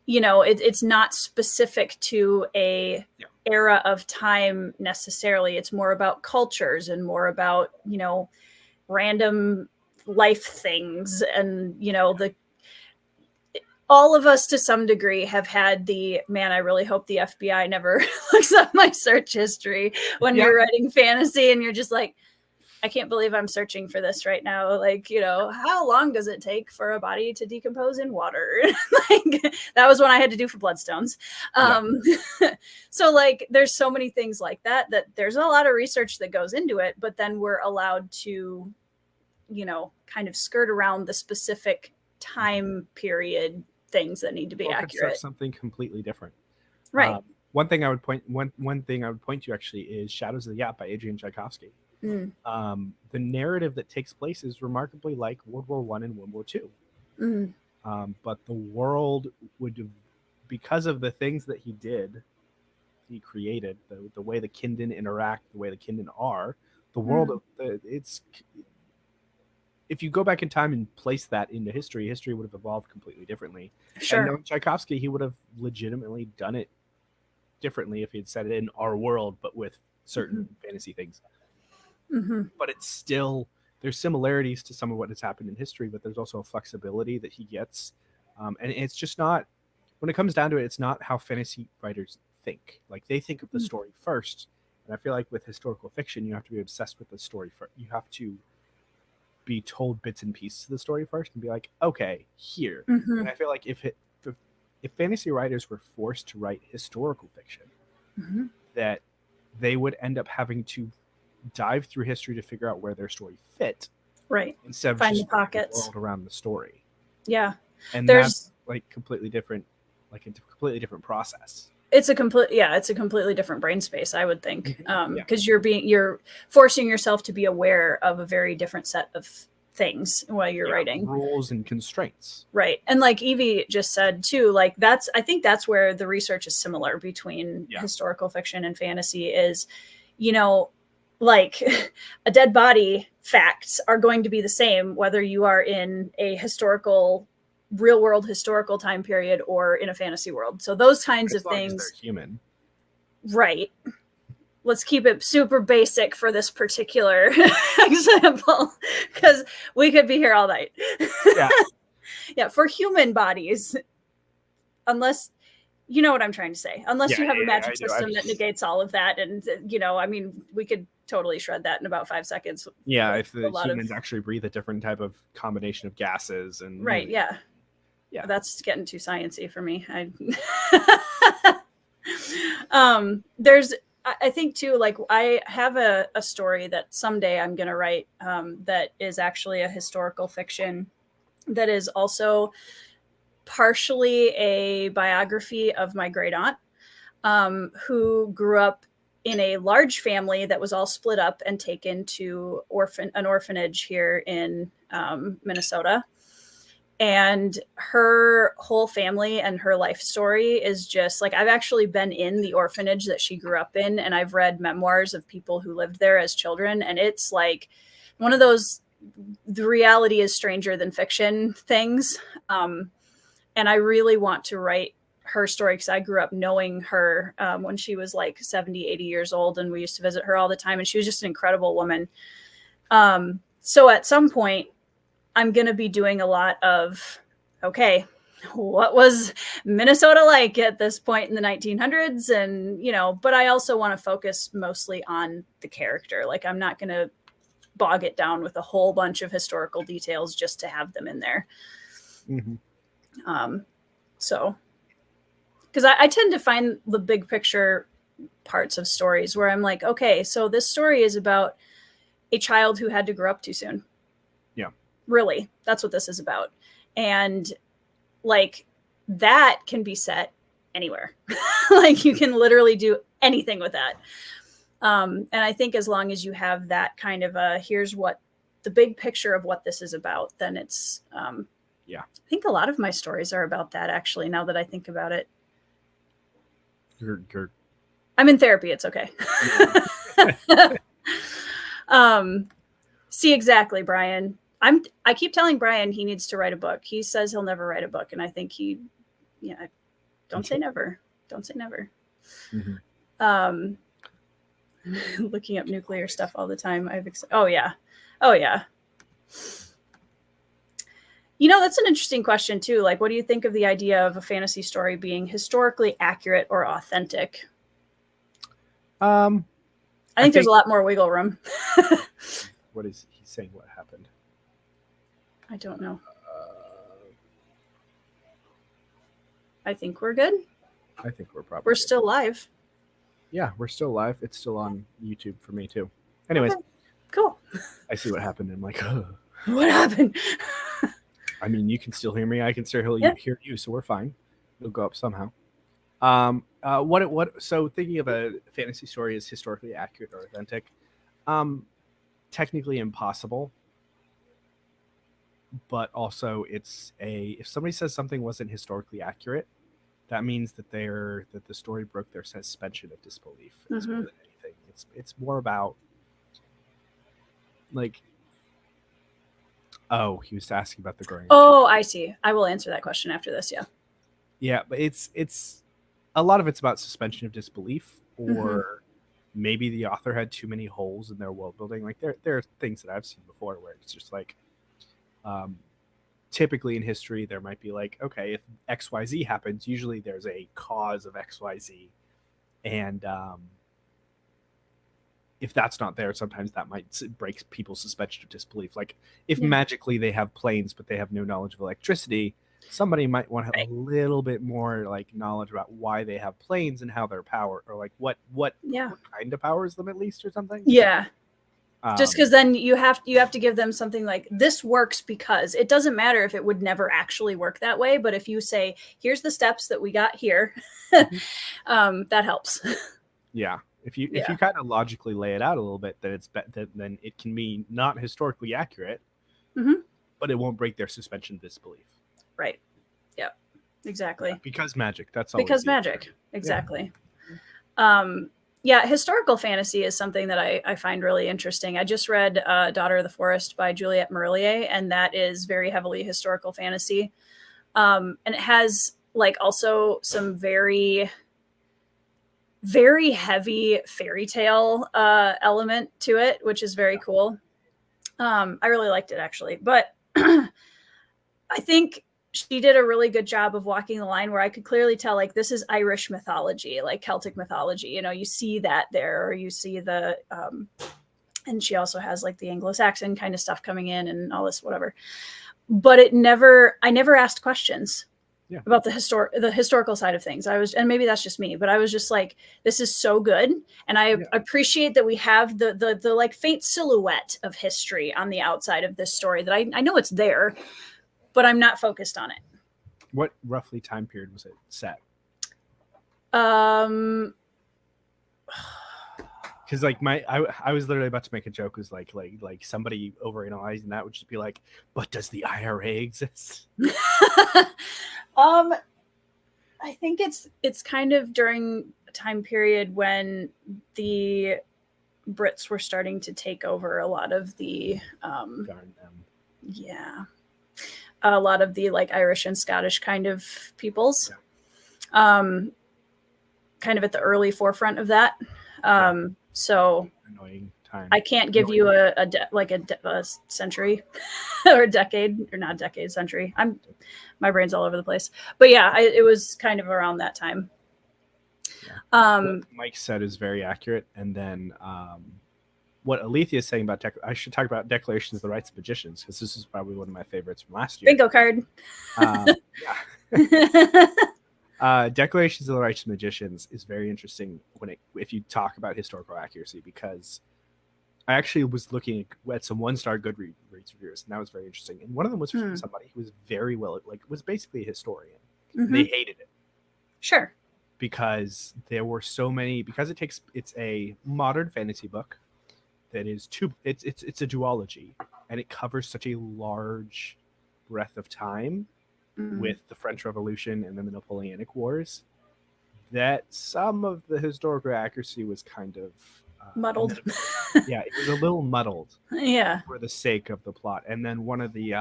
it's not specific to a era of time necessarily. It's more about cultures and more about, random life things. And, all of us to some degree have had I really hope the FBI never looks up my search history when you're writing fantasy and you're just like, I can't believe I'm searching for this right now. Like, how long does it take for a body to decompose in water? Like, that was what I had to do for Bloodstones. So like, there's so many things like that there's a lot of research that goes into it, but then we're allowed to, kind of skirt around the specific time period things that need to be accurate. Something completely different. Right. One thing I would point to actually is Shadows of the Yap by Adrian Tchaikovsky. The narrative that takes place is remarkably like World War I and World War II. But the world would, because of the things that he created, the way the Kindin interact, the way the Kindin are, the world if you go back in time and place that into history would have evolved completely differently. Sure. And knowing Tchaikovsky, he would have legitimately done it differently if he had said it in our world, but with certain fantasy things. But it's still, there's similarities to some of what has happened in history, but there's also a flexibility that he gets. And it's just not, when it comes down to it, it's not how fantasy writers think. Like, they think of the story first. And I feel like with historical fiction, you have to be obsessed with the story first. You have to be told bits and pieces of the story first and be like, okay, here. And I feel like if fantasy writers were forced to write historical fiction, that they would end up having to dive through history to figure out where their story fit, right? Instead of find just the pockets the world around the story. And that's like completely different, like a completely different process. It's a completely different brain space, I would think, because you're forcing yourself to be aware of a very different set of things while you're writing, rules and constraints, right? And like Evie just said too, like I think that's where the research is similar between historical fiction and fantasy is, like a dead body facts are going to be the same whether you are in a real world historical time period or in a fantasy world. So those kinds of things, as they're human, right? Let's keep it super basic for this particular example, because we could be here all night. For human bodies, unless you know what I'm trying to say, unless you have a magic system that negates all of that, and we could totally shred that in about 5 seconds. If the humans actually breathe a different type of combination of gases and that's getting too sciencey for me. I think too, like I have a story that someday I'm going to write that is actually a historical fiction that is also partially a biography of my great aunt, who grew up in a large family that was all split up and taken to an orphanage here in Minnesota. And her whole family and her life story is just like, I've actually been in the orphanage that she grew up in, and I've read memoirs of people who lived there as children. And it's like one of those, the reality is stranger than fiction things. And I really want to write her story because I grew up knowing her when she was like 70, 80 years old, and we used to visit her all the time. And she was just an incredible woman. So at some point, I'm going to be doing a lot of, okay, what was Minnesota like at this point in the 1900s? And, but I also want to focus mostly on the character. Like, I'm not going to bog it down with a whole bunch of historical details just to have them in there. So, because I tend to find the big picture parts of stories where I'm like, okay, so this story is about a child who had to grow up too soon. Really, that's what this is about. And like, that can be set anywhere. Like, you can literally do anything with that. And I think as long as you have that kind of here's what the big picture of what this is about, then it's yeah. I think a lot of my stories are about that, actually, now that I think about it. I'm in therapy, it's okay. See, exactly, Brian. I keep telling Brian he needs to write a book. He says he'll never write a book, and I think don't say never. Don't say never. Mm-hmm. Looking up nuclear stuff all the time. Oh yeah. That's an interesting question too. Like, what do you think of the idea of a fantasy story being historically accurate or authentic? I think there's a lot more wiggle room. What is he saying? What happened? I don't know. I think we're good. I think we're still live. Yeah, we're still live. It's still on YouTube for me too. Anyways, okay. Cool. I see what happened. I'm like, oh. What happened? I mean, you can still hear me. I can still hear you, so we're fine. It'll go up somehow. So thinking of a fantasy story as historically accurate or authentic, technically impossible. But also, if somebody says something wasn't historically accurate, that means that the story broke their suspension of disbelief. It's more than anything. It's more about like. Oh, he was asking about the growing. Oh, I see. I will answer that question after this. Yeah. Yeah, but it's a lot of it's about suspension of disbelief, or maybe the author had too many holes in their world building. Like there are things that I've seen before where it's just like, typically in history there might be like, okay, if XYZ happens, usually there's a cause of XYZ, and if that's not there, sometimes that might break people's suspension of disbelief. Like if magically they have planes but they have no knowledge of electricity, somebody might want to have a little bit more like knowledge about why they have planes and how they're powered, or like what kind of powers them at least, or something. Yeah. Just because then you have to give them something like, this works because it doesn't matter if it would never actually work that way. But if you say, here's the steps that we got here, that helps. Yeah. If you kind of logically lay it out a little bit, then it can be not historically accurate, but it won't break their suspension of disbelief. Right. Yeah. Exactly. Yeah, because magic. That's all. Because magic. Exactly. Historical fantasy is something that I find really interesting. I just read Daughter of the Forest by Juliette Marillier, and that is very heavily historical fantasy. And it has like also some very, very heavy fairy tale element to it, which is very cool. I really liked it, actually. But I think she did a really good job of walking the line where I could clearly tell, like, this is Irish mythology, like Celtic mythology. You see that there, or you see the, and she also has like the Anglo-Saxon kind of stuff coming in and all this, whatever. But I never asked questions about the historical side of things. And maybe that's just me, but I was just like, this is so good. And I appreciate that we have the like faint silhouette of history on the outside of this story that I know it's there, but I'm not focused on it. What roughly time period was it set? Because like I was literally about to make a joke, was like somebody overanalyzing that would just be like, but does the IRA exist? I think it's kind of during a time period when the Brits were starting to take over a lot of the a lot of the like Irish and Scottish kind of peoples, kind of at the early forefront of that. So annoying time. I can't give you a century or a decade, or not decade, century. My brain's all over the place, but it was kind of around that time. What Mike said is very accurate. And then what Alethea is saying about I should talk about Declarations of the Rights of Magicians, because this is probably one of my favorites from last year. Bingo card. Declarations of the Rights of Magicians is very interesting if you talk about historical accuracy, because I actually was looking at some 1-star Goodreads reviewers, and that was very interesting. And one of them was from somebody who was very well, was basically a historian. They hated it. Sure. Because there were so many, because it's a modern fantasy book, that is it's a duology, and it covers such a large breadth of time with the French Revolution and then the Napoleonic Wars that some of the historical accuracy was kind of muddled. Yeah, it was a little muddled. Yeah, for the sake of the plot. And then one of the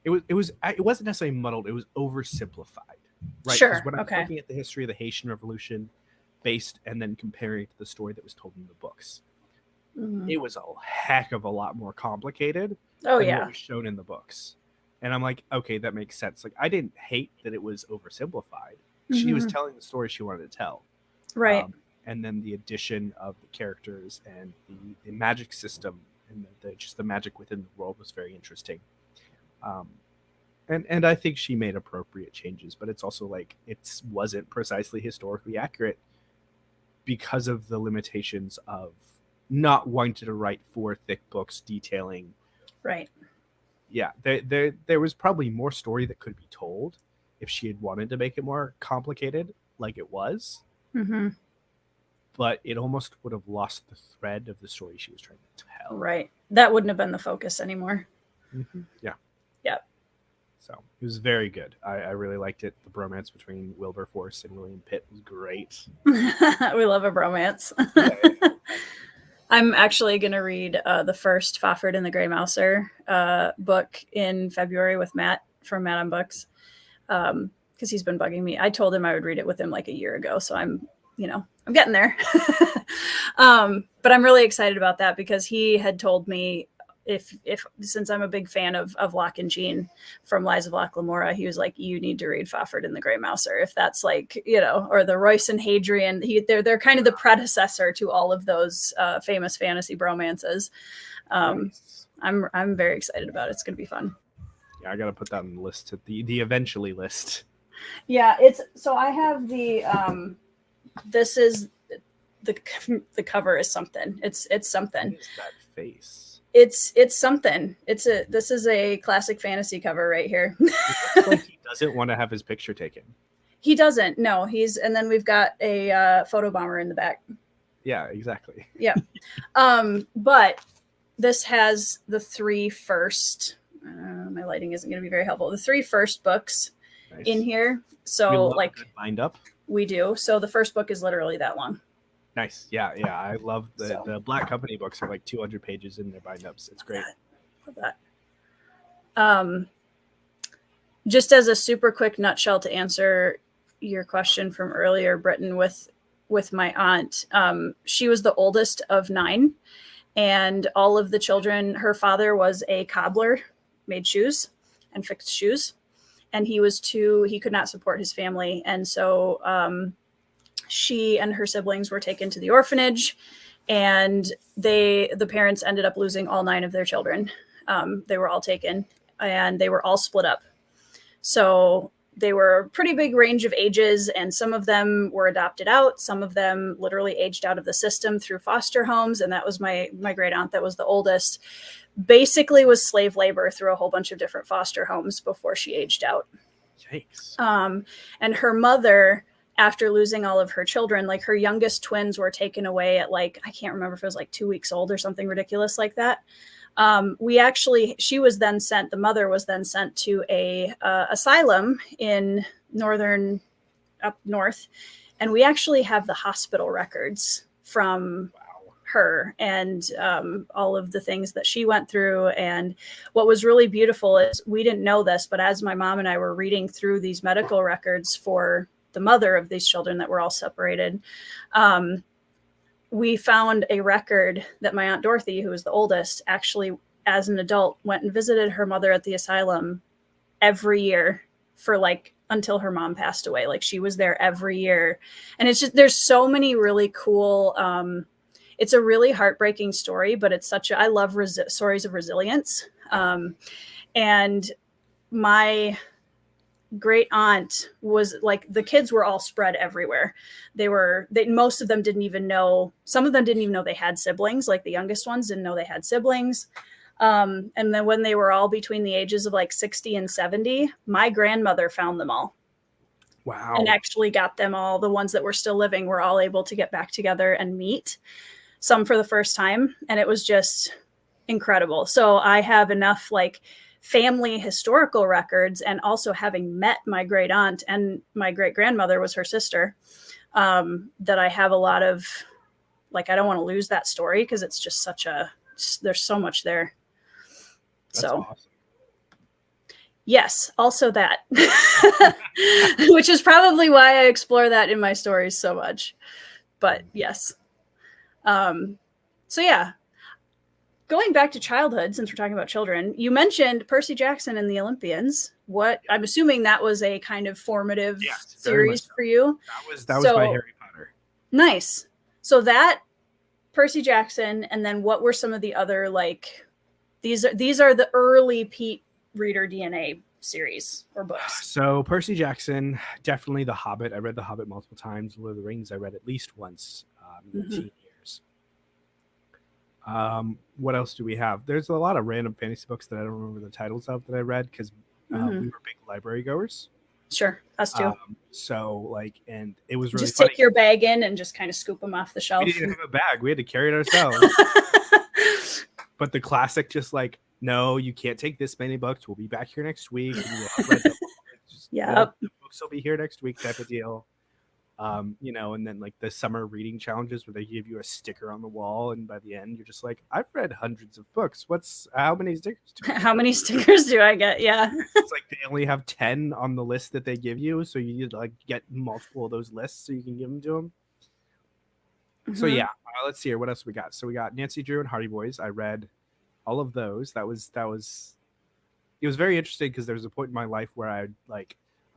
it wasn't necessarily muddled, it was oversimplified, right? Sure. When I'm looking at the history of the Haitian Revolution based and then comparing it to the story that was told in the books, it was a heck of a lot more complicated than what was shown in the books. And I'm like, okay, that makes sense. Like, I didn't hate that it was oversimplified. She was telling the story she wanted to tell, right? And then the addition of the characters and the magic system and just the magic within the world was very interesting. And I think she made appropriate changes, but it's also like it wasn't precisely historically accurate because of the limitations of not wanting to write 4 thick books detailing. Right. Yeah, there was probably more story that could be told if she had wanted to make it more complicated, like it was. But it almost would have lost the thread of the story she was trying to tell. Right. That wouldn't have been the focus anymore. Yeah. Yeah. So it was very good. I really liked it. The bromance between Wilberforce and William Pitt was great. We love a bromance. I'm actually going to read the first Fafhrd and the Grey Mouser book in February with Matt from Matt on Books, because he's been bugging me. I told him I would read it with him like a year ago, so I'm getting there. But I'm really excited about that because he had told me if since I'm a big fan of Locke and Jean from Lies of Locke Lamora, he was like, you need to read Fafhrd and the Grey Mouser, if that's like, or the Royce and Hadrian. They're kind of the predecessor to all of those famous fantasy bromances. Nice. I'm very excited about it. It's going to be fun. Yeah, I got to put that on the list, the eventually list. Yeah, so I have the this is the cover is something. It's something. What is that face? It's something. This is a classic fantasy cover right here. It looks like he doesn't want to have his picture taken. He doesn't. No, and then we've got a photo bomber in the back. Yeah, exactly. Yeah. But this has the 3 first. My lighting isn't going to be very helpful. The 3 first books in here. So like bind up. We do. So the first book is literally that long. Nice. Yeah. I love the Black Company books are like 200 pages in their bind-ups. It's great. Love that. Just as a super quick nutshell to answer your question from earlier, Britton, with my aunt, she was the oldest of 9, and all of the children, her father was a cobbler, made shoes and fixed shoes, and he could not support his family. And so, she and her siblings were taken to the orphanage, and the parents ended up losing all 9 of their children. They were all taken, and they were all split up. So they were a pretty big range of ages, and some of them were adopted out. Some of them literally aged out of the system through foster homes. And that was my great aunt that was the oldest, basically was slave labor through a whole bunch of different foster homes before she aged out. Yikes. And her mother, after losing all of her children, like her youngest twins were taken away at like, I can't remember if it was like 2 weeks old or something ridiculous like that. She was then sent, the mother was then sent to a asylum in up north. And we actually have the hospital records from her and all of the things that she went through. And what was really beautiful is, we didn't know this, but as my mom and I were reading through these medical records for the mother of these children that were all separated, we found a record that my Aunt Dorothy, who was the oldest, actually as an adult went and visited her mother at the asylum every year for like until her mom passed away. Like she was there every year. And it's just, there's so many really cool, it's a really heartbreaking story, but it's I love stories of resilience. And my great aunt was like, the kids were all spread everywhere. Most of them didn't even know, some of them didn't even know they had siblings. Like the youngest ones didn't know they had siblings. And then when they were all between the ages of like 60 and 70, my grandmother found them all. Wow. And actually got them all, the ones that were still living, were all able to get back together and meet, some for the first time. And it was just incredible. So I have enough like family historical records, and also having met my great aunt, and my great grandmother was her sister, that I have a lot of, like, I don't want to lose that story, because it's just there's so much there. That's awesome. Yes, also that, which is probably why I explore that in my stories so much. But yes. So yeah, going back to childhood, since we're talking about children, you mentioned Percy Jackson and the Olympians. What, I'm assuming that was a kind of formative series for you. That was my Harry Potter. Nice. So that, Percy Jackson, and then what were some of the other, like, these are the early Pete Reader DNA series or books? So Percy Jackson, definitely The Hobbit. I read The Hobbit multiple times. Lord of the Rings I read at least once in the teen years. What else do we have? There's a lot of random fantasy books that I don't remember the titles of that I read, because we were big library goers. Sure, us too. So like, and it was really just funny. Take your bag in and just kind of scoop them off the shelf. We didn't have a bag. We had to carry it ourselves. But the classic, just like, no, you can't take this many books. We'll be back here next week. Yeah, the books will be here next week type of deal. You know, and then like the summer reading challenges where they give you a sticker on the wall, and by the end you're just like, I've read hundreds of books. How many stickers do I get? Yeah. It's like they only have 10 on the list that they give you, so you need to like get multiple of those lists so you can give them to them. So yeah, let's see here. What else we got? So we got Nancy Drew and Hardy Boys. I read all of those. It was very interesting, because there was a point in my life where I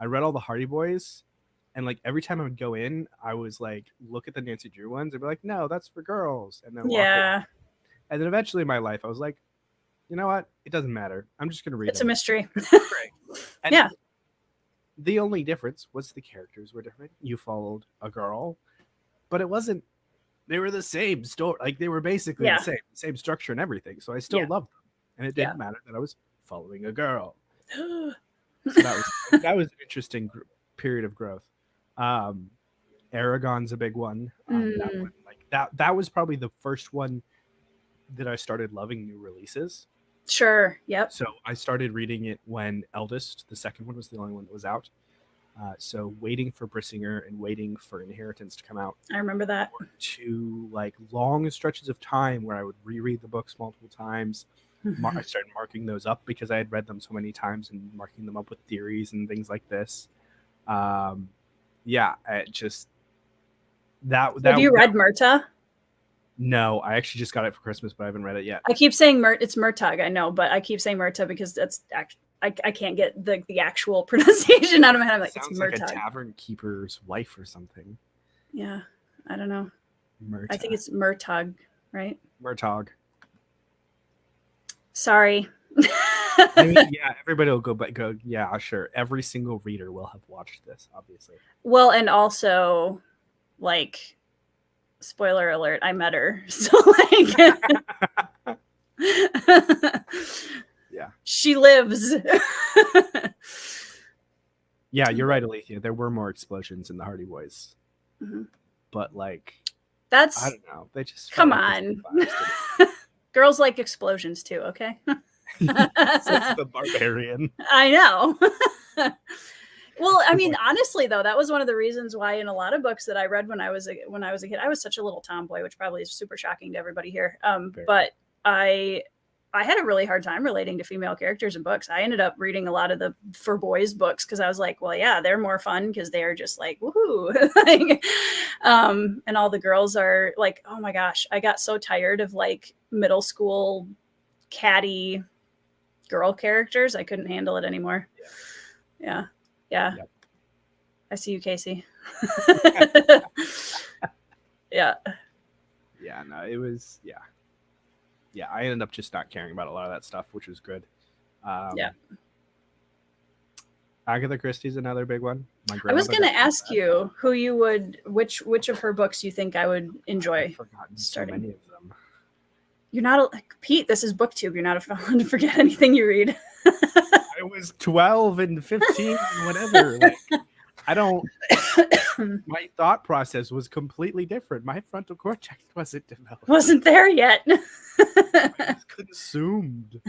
read all the Hardy Boys, and like every time I would go in, I was like, look at the Nancy Drew ones, and be like, no, that's for girls, and then walk away. And then eventually in my life I was like, you know what, it doesn't matter, I'm just gonna read it's a mystery. And yeah, the only difference was the characters were different. You followed a girl, but it wasn't, they were the same story. Like they were basically the same structure and everything. So I still loved them, and it didn't matter that I was following a girl. So that was an interesting period of growth. Aragon's a big one. That one, like that was probably the first one that I started loving new releases. Sure. Yep. So I started reading it when Eldest, the second one, was the only one that was out. So waiting for Brissinger and waiting for Inheritance to come out. I remember that. To like long stretches of time where I would reread the books multiple times. I started marking those up because I had read them so many times, and marking them up with theories and things like this. It just that. Have you read Murta? No, I actually just got it for Christmas, but I haven't read it yet. I keep saying it's Murtagh, I know, but I keep saying Murta because that's I can't get the actual pronunciation out of my head. I'm like, sounds it's like Murtagh. a tavern keeper's wife or something. Yeah, I don't know. Murtagh. I think it's Murtagh, right? Murtagh. Sorry. I mean, yeah, everybody will go. Yeah, sure. Every single reader will have watched this, obviously. Well, and also, like, spoiler alert, I met her. So, like, yeah, she lives. Yeah, you're right, Alethea. There were more explosions in the Hardy Boys, but like, that's, I don't know. They just come on. Girls like explosions too. Okay. Says the barbarian. I know. Well, I mean, honestly, though, that was one of the reasons why in a lot of books that I read when I was a kid, I was such a little tomboy, which probably is super shocking to everybody here. But I had a really hard time relating to female characters in books. I ended up reading a lot of the for boys books because I was like, well, yeah, they're more fun because they're just like, woohoo. Like, and all the girls are like, oh my gosh, I got so tired of like middle school catty girl characters. I couldn't handle it anymore. Yeah. Yep. I see you, Casey. Yeah. Yeah, no, it was, yeah, I ended up just not caring about a lot of that stuff, which was good. Agatha Christie's another big one. I was going to ask you who you would, which of her books you think I would enjoy. I've forgotten starting. So many of them. You're not Pete. This is BookTube. You're not a felon to forget anything you read. I was 12 and 15, whatever. Like, I don't. My thought process was completely different. My frontal cortex wasn't developed. Wasn't there yet. I was consumed.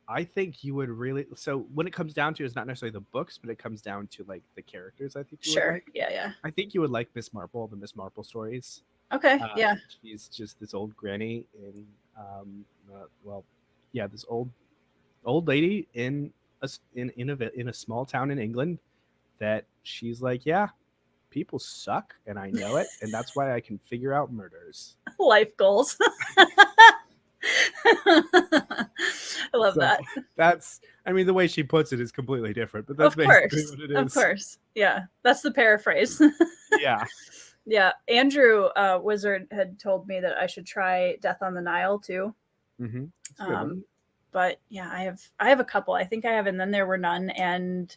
I think you would really. So when it comes down to, it's not necessarily the books, but it comes down to like the characters. I think you would like. Yeah. I think you would like Miss Marple, the Miss Marple stories. Okay. Yeah. She's just this old granny in, this old lady in a small town in England that she's like, yeah, people suck and I know it, and that's why I can figure out murders. Life goals. I love that. That's, I mean, the way she puts it is completely different, but that's basically what it is. Of course. Yeah. That's the paraphrase. Yeah. Yeah. Andrew Wizard had told me that I should try Death on the Nile too. Mm-hmm. But yeah, I have a couple. I think I have And Then There Were None and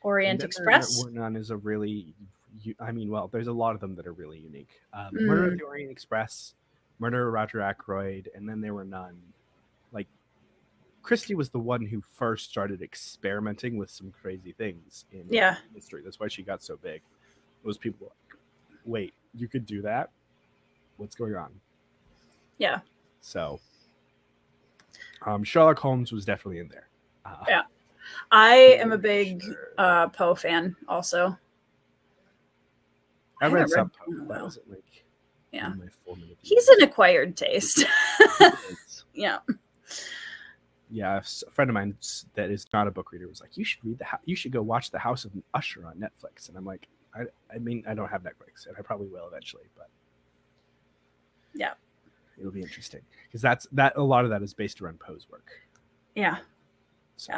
Orient Express. There Were None is a really, there's a lot of them that are really unique. Murder of the Orient Express, Murder of Roger Ackroyd, And Then There Were None. Like, Christie was the one who first started experimenting with some crazy things in history. That's why she got so big. Those people were like, wait, you could do that? What's going on? Yeah. So, Sherlock Holmes was definitely in there. Yeah. I am a big Poe fan also. I read some Poe. That wasn't like my formative He's an acquired taste. Yeah. Yeah, a friend of mine that is not a book reader was like, you should go watch The House of Usher on Netflix. And I'm like, I mean, I don't have Netflix, and I probably will eventually, but yeah, it'll be interesting because that a lot of that is based around Poe's work. Yeah. So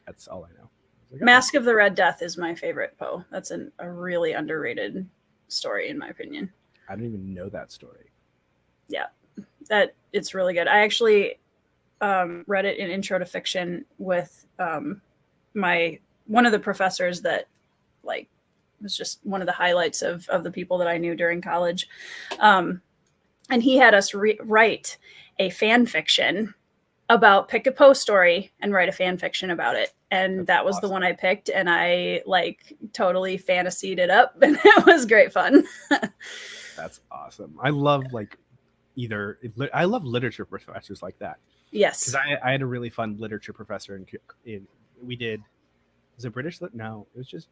that's all I know. Like, Mask of the Red Death is my favorite Poe. That's a really underrated story, in my opinion. I don't even know that story. Yeah, it's really good. I actually read it in Intro to Fiction with one of the professors that like was just one of the highlights of the people that I knew during college. And he had us write a fan fiction about, pick a Poe story and write a fan fiction about it. And that was awesome. The one I picked, and I like totally fantasied it up, and it was great fun. That's awesome. I love I love literature professors like that. Yes. Because I had a really fun literature professor we did, was it British? No, it was just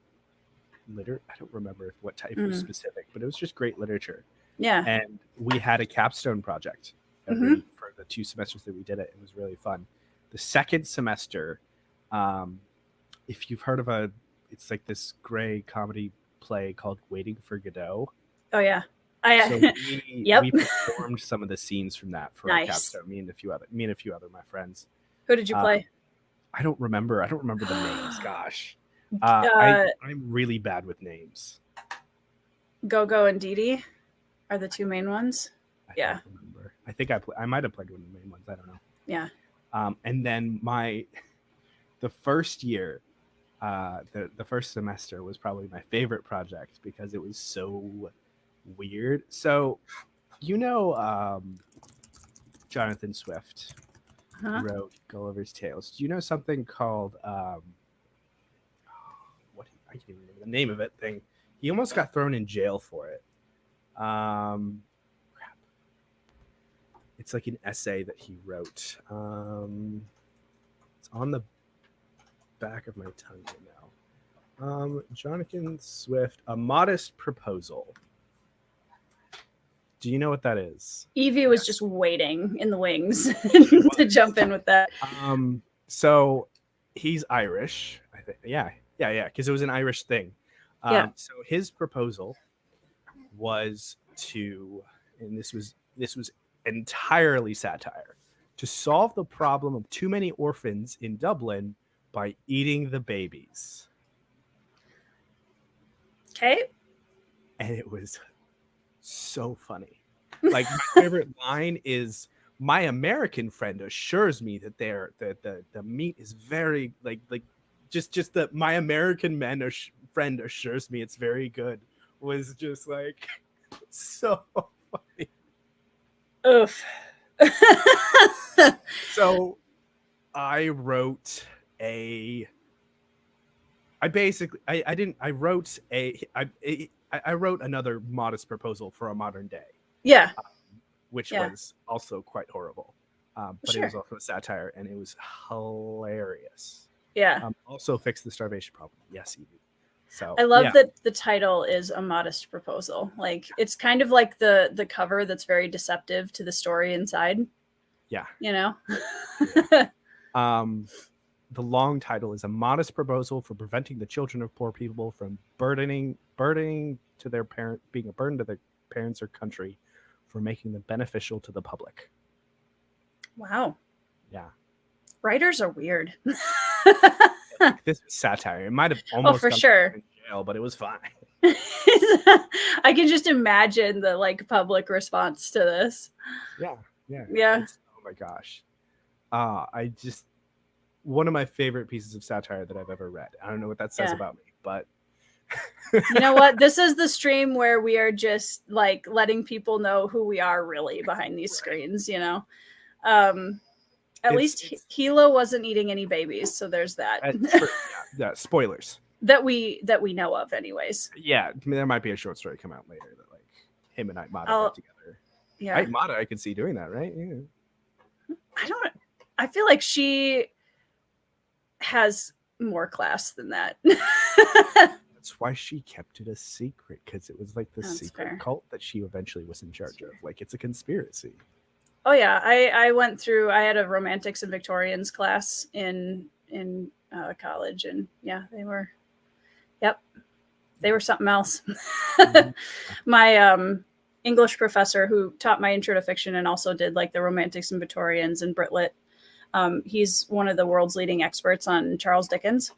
I don't remember what type was specific, but it was just great literature. Yeah. And we had a capstone project for the 2 semesters that we did it. It was really fun. The second semester, if you've heard of it's like this gray comedy play called Waiting for Godot. Oh yeah. We performed some of the scenes from that for a capstone. Me and a few other my friends. Who did you play? I don't remember the names. Gosh, I'm really bad with names. Go-Go and Dee Dee are the 2 main ones. I don't remember. I think I might have played one of the main ones. I don't know. Yeah. And then the first year, the first semester was probably my favorite project because it was so weird. So, Jonathan Swift wrote Gulliver's Tales. Do you know something called I can't even remember the name of it. He almost got thrown in jail for it. Crap. It's like an essay that he wrote. It's on the back of my tongue right now. Jonathan Swift, A Modest Proposal. Do you know what that is? Evie was just waiting in the wings to jump in with that. So he's Irish, I think. Yeah, because it was an Irish thing. So his proposal was and this was entirely satire, to solve the problem of too many orphans in Dublin by eating the babies. Okay. And it was so funny. Like, my favorite line is, my American friend assures me that the meat is very just that my American friend assures me it's very good, was just like so funny. Oof. So I wrote a I wrote another modest proposal for a modern day. Yeah. Which was also quite horrible. But it was also a satire, and it was hilarious. Yeah. Also fix the starvation problem. Yes, Evie. So I love that the title is A Modest Proposal. Like, it's kind of like the cover that's very deceptive to the story inside. Yeah. You know? Yeah. The long title is A Modest Proposal for Preventing the Children of Poor People from burdening to their being a burden to their parents or country, for making them beneficial to the public. Wow. Yeah. Writers are weird. This is satire. It might have almost for sure in jail, but it was fine. I can just imagine the like public response to this. Yeah. Oh my gosh. One of my favorite pieces of satire that I've ever read. I don't know what that says about me, but you know what? This is the stream where we are just like letting people know who we are really behind these screens, you know. At least Hilo wasn't eating any babies, so there's that. Yeah, spoilers. That we know of, anyways. Yeah, I mean, there might be a short story come out later that like him and Mata got together. Yeah, Mata, I could see doing that, right? Yeah. I feel like she has more class than that. That's why she kept it a secret, because it was like the secret cult that she eventually was in charge of. Like, it's a conspiracy. Oh yeah, I had a romantics and Victorians class in college, and yeah, they were something else. My English professor, who taught my intro to fiction and also did like the romantics and Victorians and Brit Lit, he's one of the world's leading experts on Charles Dickens,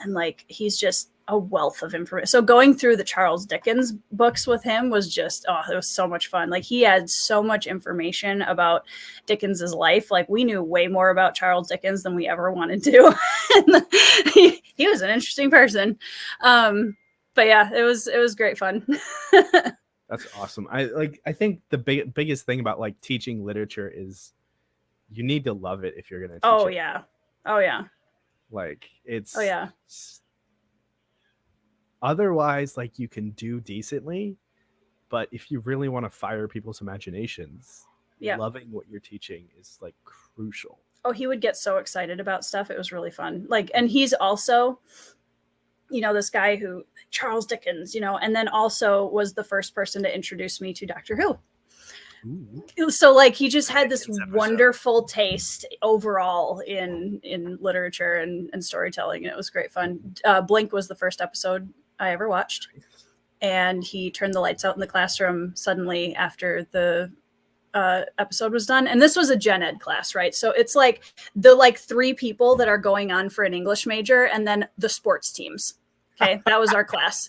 and like he's just a wealth of information. So going through the Charles Dickens books with him was just, it was so much fun. Like, he had so much information about Dickens's life. Like, we knew way more about Charles Dickens than we ever wanted to. he was an interesting person. But yeah, it was great fun. That's awesome. I think the biggest thing about like teaching literature is you need to love it if you're going to teach it. Oh yeah. Like, it's otherwise, like, you can do decently, but if you really want to fire people's imaginations, loving what you're teaching is like crucial. Oh, he would get so excited about stuff. It was really fun. Like, and he's also, you know, this guy who, Charles Dickens, you know, and then also was the first person to introduce me to Doctor Who. Ooh. So like, he just had this wonderful taste overall in literature and storytelling, and it was great fun. Blink was the first episode I ever watched, and he turned the lights out in the classroom suddenly after the episode was done. And this was a gen ed class, right? So it's like the 3 people that are going on for an English major, and then the sports teams. Okay, that was our class.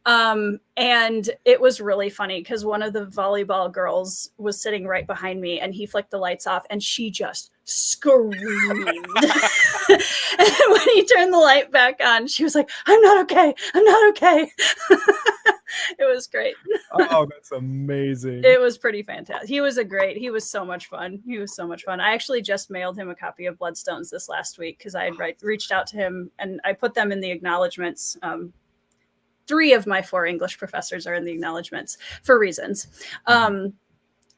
And it was really funny because one of the volleyball girls was sitting right behind me, and he flicked the lights off, and she just screamed. And when he turned the light back on, she was like, I'm not okay. It was great. Oh, that's amazing. It was pretty fantastic. He was so much fun. I actually just mailed him a copy of Bloodstones this last week because I had reached out to him, and I put them in the acknowledgements. 3 of my 4 English professors are in the acknowledgements for reasons.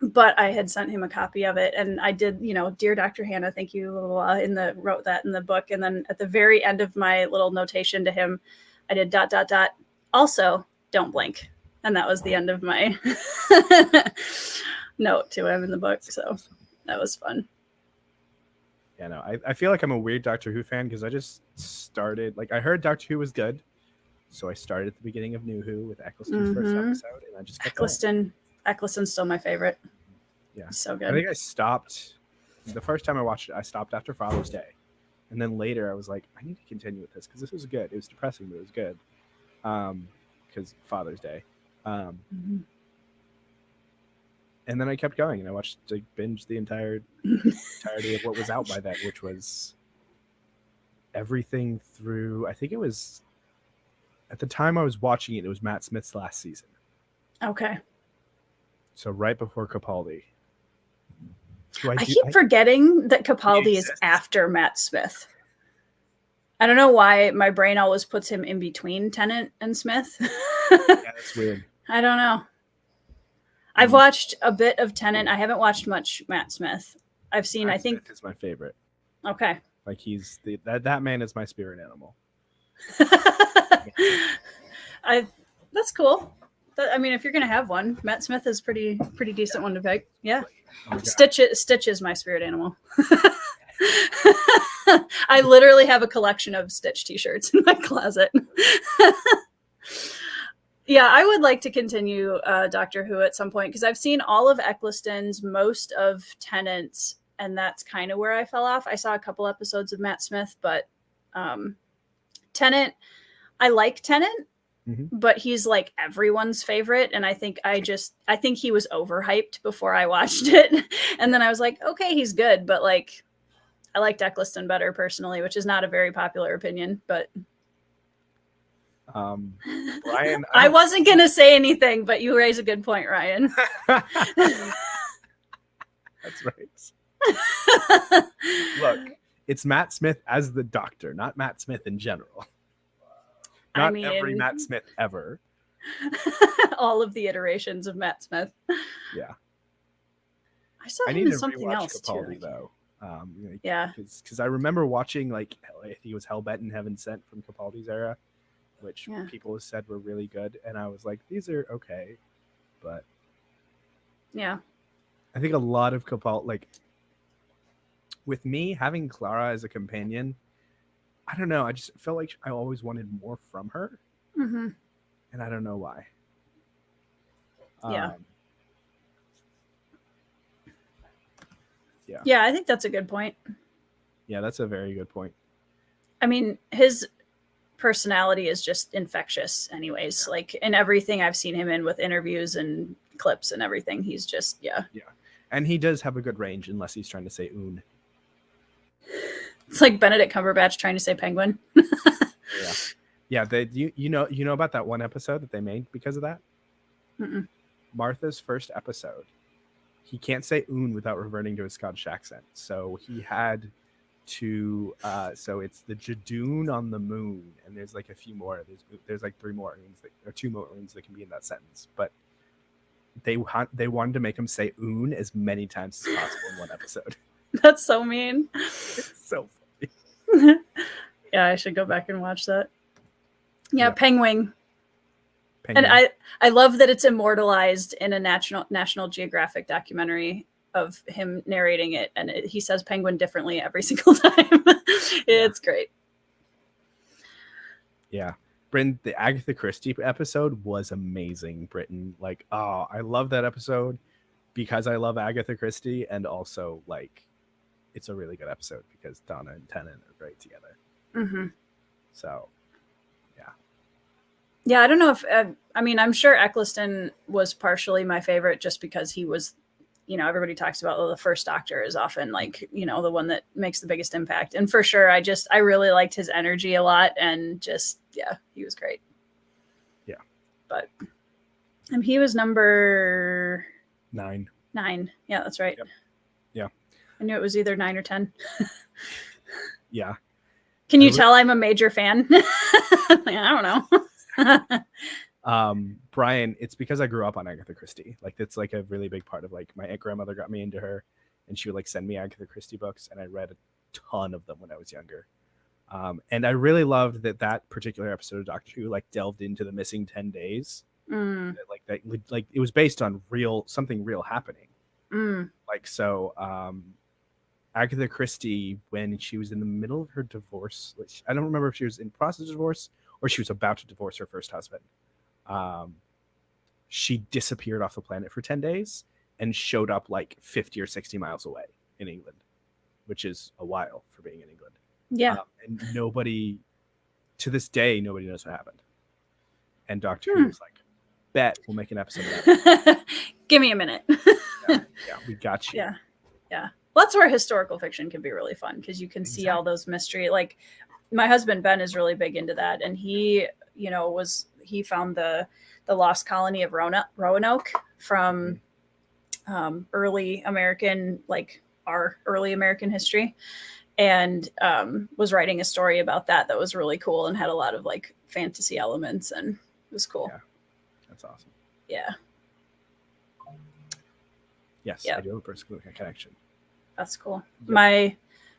But I had sent him a copy of it, and I did, you know, Dear Dr. Hannah, thank you, wrote that in the book. And then at the very end of my little notation to him, I did ... Also, don't blink. And that was the end of my note to him in the book. So that was fun. Yeah, no, I feel like I'm a weird Doctor Who fan because I just started, like, I heard Doctor Who was good. So I started at the beginning of New Who with Eccleston's first episode, and I just kept going. Eccleston's still my favorite. Yeah. He's so good. I think I stopped, the first time I watched it, I stopped after Father's Day. And then later I was like, I need to continue with this because this was good. It was depressing, but it was good. Because Father's Day. And then I kept going, and I watched, like, binged the entirety of what was out by then, which was everything through, I think it was, at the time I was watching it, it was Matt Smith's last season. Okay. So right before Capaldi. I keep forgetting that Capaldi is after Matt Smith. I don't know why my brain always puts him in between Tennant and Smith. Yeah, that's weird. I don't know. I've watched a bit of Tennant. I haven't watched much Matt Smith. I've seen, Matt I think. Smith is my favorite. Okay. Like he's that man is my spirit animal. That's cool. I mean, if you're gonna have one, Matt Smith is pretty decent one to pick. Yeah. Oh, Stitch is my spirit animal. I literally have a collection of Stitch t-shirts in my closet. Yeah, I would like to continue Doctor Who at some point because I've seen all of Eccleston's, most of Tennant's, and that's kind of where I fell off. I saw a couple episodes of Matt Smith, but Tennant, I like Tennant, but he's like everyone's favorite, and I think he was overhyped before I watched it, and then I was like, okay, he's good, but like I liked Eccleston better personally, which is not a very popular opinion, but Ryan, I wasn't gonna say anything, but you raise a good point, Ryan. That's right. Look, it's Matt Smith as the Doctor, not Matt Smith in general. Not every Matt Smith ever. All of the iterations of Matt Smith. Yeah. I saw him in something else Capaldi, too. Though. Yeah. Because I remember watching, like, I think it was Hellbent and Heaven Sent from Capaldi's era, which people have said were really good. And I was like, these are okay. But yeah. I think a lot of Capaldi, like, with me having Clara as a companion, I don't know. I just felt like I always wanted more from her. And I don't know why. Yeah. Yeah, I think that's a good point. Yeah, that's a very good point. I mean, his personality is just infectious anyways. Yeah. Like in everything I've seen him in with interviews and clips and everything, he's just, yeah. And he does have a good range unless he's trying to say oon. It's like Benedict Cumberbatch trying to say penguin. Yeah. You know about that one episode that they made because of that? Martha's first episode. He can't say oon without reverting to his Scottish accent. So he had to so it's the Jadoon on the moon, and there's like a few more. There's like 3 more oons or 2 more oons that can be in that sentence. But they wanted to make him say oon as many times as possible in one episode. That's so mean. It's so funny. Yeah, I should go back and watch that. Yeah, Penguin. And I love that it's immortalized in a National Geographic documentary of him narrating it, and he says penguin differently every single time. It's great. Yeah. Britton, the Agatha Christie episode was amazing, Britton. Like, oh, I love that episode because I love Agatha Christie, and also, like, it's a really good episode because Donna and Tennant are great together. So, yeah, I don't know if I mean, I'm sure Eccleston was partially my favorite just because he was, everybody talks about the first Doctor is often like, the one that makes the biggest impact. And for sure, I really liked his energy a lot, and just, he was great. Yeah. But he was number 9. Yeah, that's right. Yep. Yeah. I knew it was either 9 or 10. Yeah. Can you tell I'm a major fan? I don't know. Brian, it's because I grew up on Agatha Christie. Like, that's like a really big part of, like, my aunt grandmother got me into her, and she would like send me Agatha Christie books, and I read a ton of them when I was younger. And I really loved that particular episode of Doctor Who like delved into the missing 10 days. Like it was based on something real happening. Like, so Agatha Christie, when she was in the middle of her divorce, which I don't remember if she was in process of divorce or she was about to divorce her first husband, she disappeared off the planet for 10 days and showed up like 50 or 60 miles away in England, which is a while for being in England. Yeah. And to this day, nobody knows what happened. And Doctor Who was like, bet we'll make an episode of that. Give me a minute. Yeah, we got you. Yeah. Well, that's where historical fiction can be really fun because you can see all those mystery. Like, my husband Ben is really big into that, and he found the lost colony of Roanoke from early American, like our early American history, and was writing a story about that was really cool and had a lot of like fantasy elements, and it was cool. Yeah, that's awesome. Yeah. Yes, I do have a personal connection. That's cool. Yep. My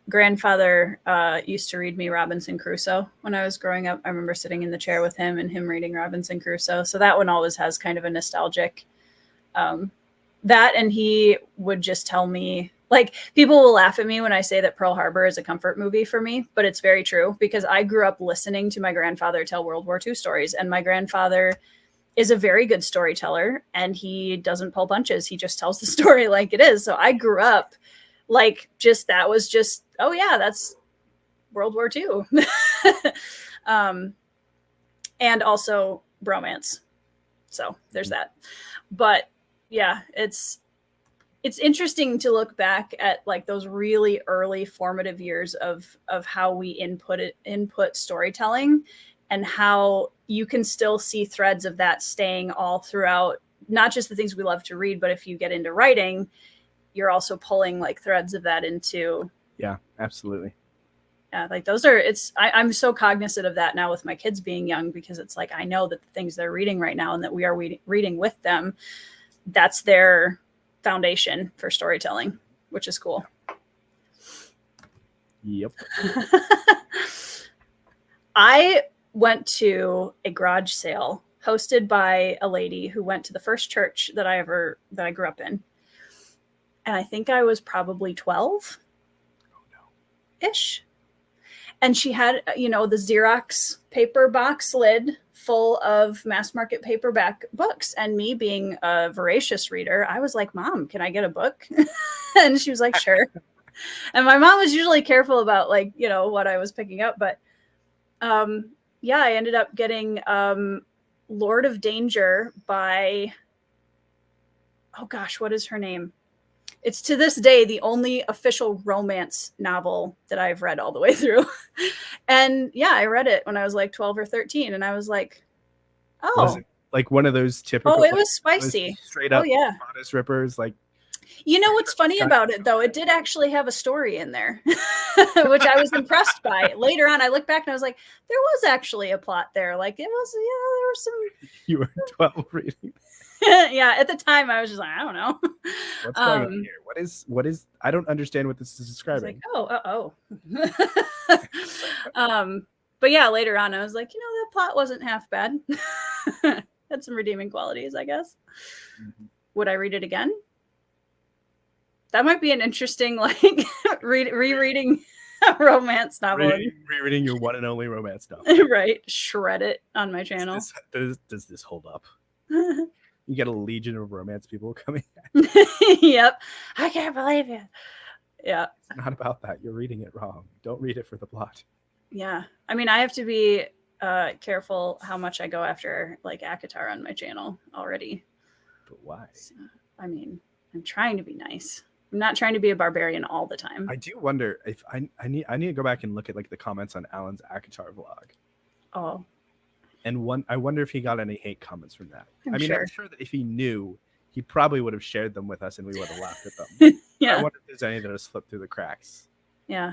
grandfather used to read me Robinson Crusoe when I was growing up. I remember sitting in the chair with him and him reading Robinson Crusoe. So that one always has kind of a nostalgic that. And he would just tell me, like, people will laugh at me when I say that Pearl Harbor is a comfort movie for me, but it's very true because I grew up listening to my grandfather tell World War II stories, and my grandfather is a very good storyteller, and he doesn't pull punches. He just tells the story like it is. So I grew up like that was just, oh yeah, that's World War II. And also bromance. So there's that. But yeah, it's interesting to look back at like those really early formative years of how we input storytelling, and how you can still see threads of that staying all throughout, not just the things we love to read, but if you get into writing, you're also pulling like threads of that into. Yeah, absolutely. Yeah, like those are, I'm so cognizant of that now with my kids being young, because it's like, I know that the things they're reading right now and that we are reading with them, that's their foundation for storytelling, which is cool. Yep. I went to a garage sale hosted by a lady who went to the first church that I grew up in. And I think I was probably 12 ish. And she had, the Xerox paper box lid full of mass market paperback books. And me being a voracious reader, I was like, Mom, can I get a book? And she was like, sure. And my mom was usually careful about like, what I was picking up. But I ended up getting Lord of Danger by, oh gosh, what is her name? It's to this day the only official romance novel that I've read all the way through. And yeah, I read it when I was like 12 or 13, and I was like, oh. Was it like one of those typical? Oh, it was spicy. Straight up. Oh, yeah. Bodice rippers, like. You know what's funny about it, though? It did actually have a story in there, which I was impressed by. Later on, I looked back and I was like, there was actually a plot there. Like, it was, there was some. You were 12 reading. Yeah, at the time, I was just like, I don't know. What's going on here? What is, I don't understand what this is describing. Like, but yeah, later on, I was like, that plot wasn't half bad. Had some redeeming qualities, I guess. Mm-hmm. Would I read it again? That might be an interesting, like, rereading a romance novel. Rereading your one and only romance novel. Right. Shred it on my channel. Does this hold up? You get a legion of romance people coming at you. Yep. I can't believe it. Yeah. It's not about that. You're reading it wrong. Don't read it for the plot. Yeah. I mean, I have to be careful how much I go after, like, ACOTAR on my channel already. But why? So, I mean, I'm trying to be nice. I'm not trying to be a barbarian all the time. I do wonder if I need to go back and look at like the comments on Alan's ACOTAR vlog. Oh. And I wonder if he got any hate comments from that. I'm sure that if he knew, he probably would have shared them with us and we would have laughed at them. Yeah. I wonder if there's any that have slipped through the cracks. Yeah.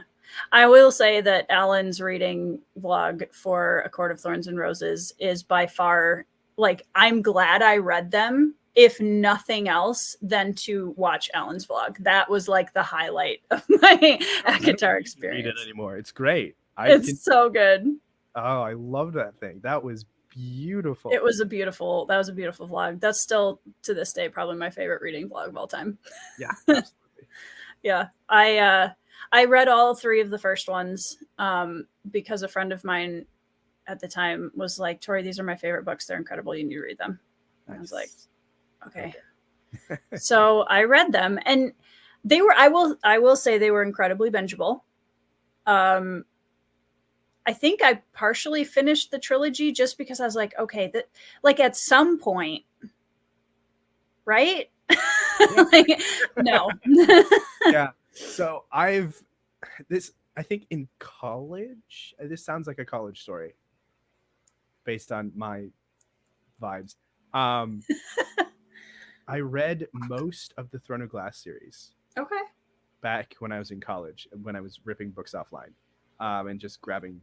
I will say that Alan's reading vlog for A Court of Thorns and Roses is by far, like, I'm glad I read them, if nothing else, than to watch Alan's vlog. That was like the highlight of my ACOTAR experience. Read it anymore. It's great. It's so good. Oh, I love that thing. That was beautiful. That was a beautiful vlog. That's still to this day probably my favorite reading vlog of all time. Yeah, absolutely. Yeah. I read all 3 of the first ones because a friend of mine at the time was like, Tori, these are my favorite books. They're incredible. You need to read them. Nice. And I was like, okay. So I read them, and they were, I will say they were incredibly bingeable. I think I partially finished the trilogy just because I was like, okay, that, like, at some point, right? Like, no. Yeah. So I think in college, this sounds like a college story based on my vibes. I read most of the Throne of Glass series. Okay. back when I was in college, when I was ripping books offline, and just grabbing,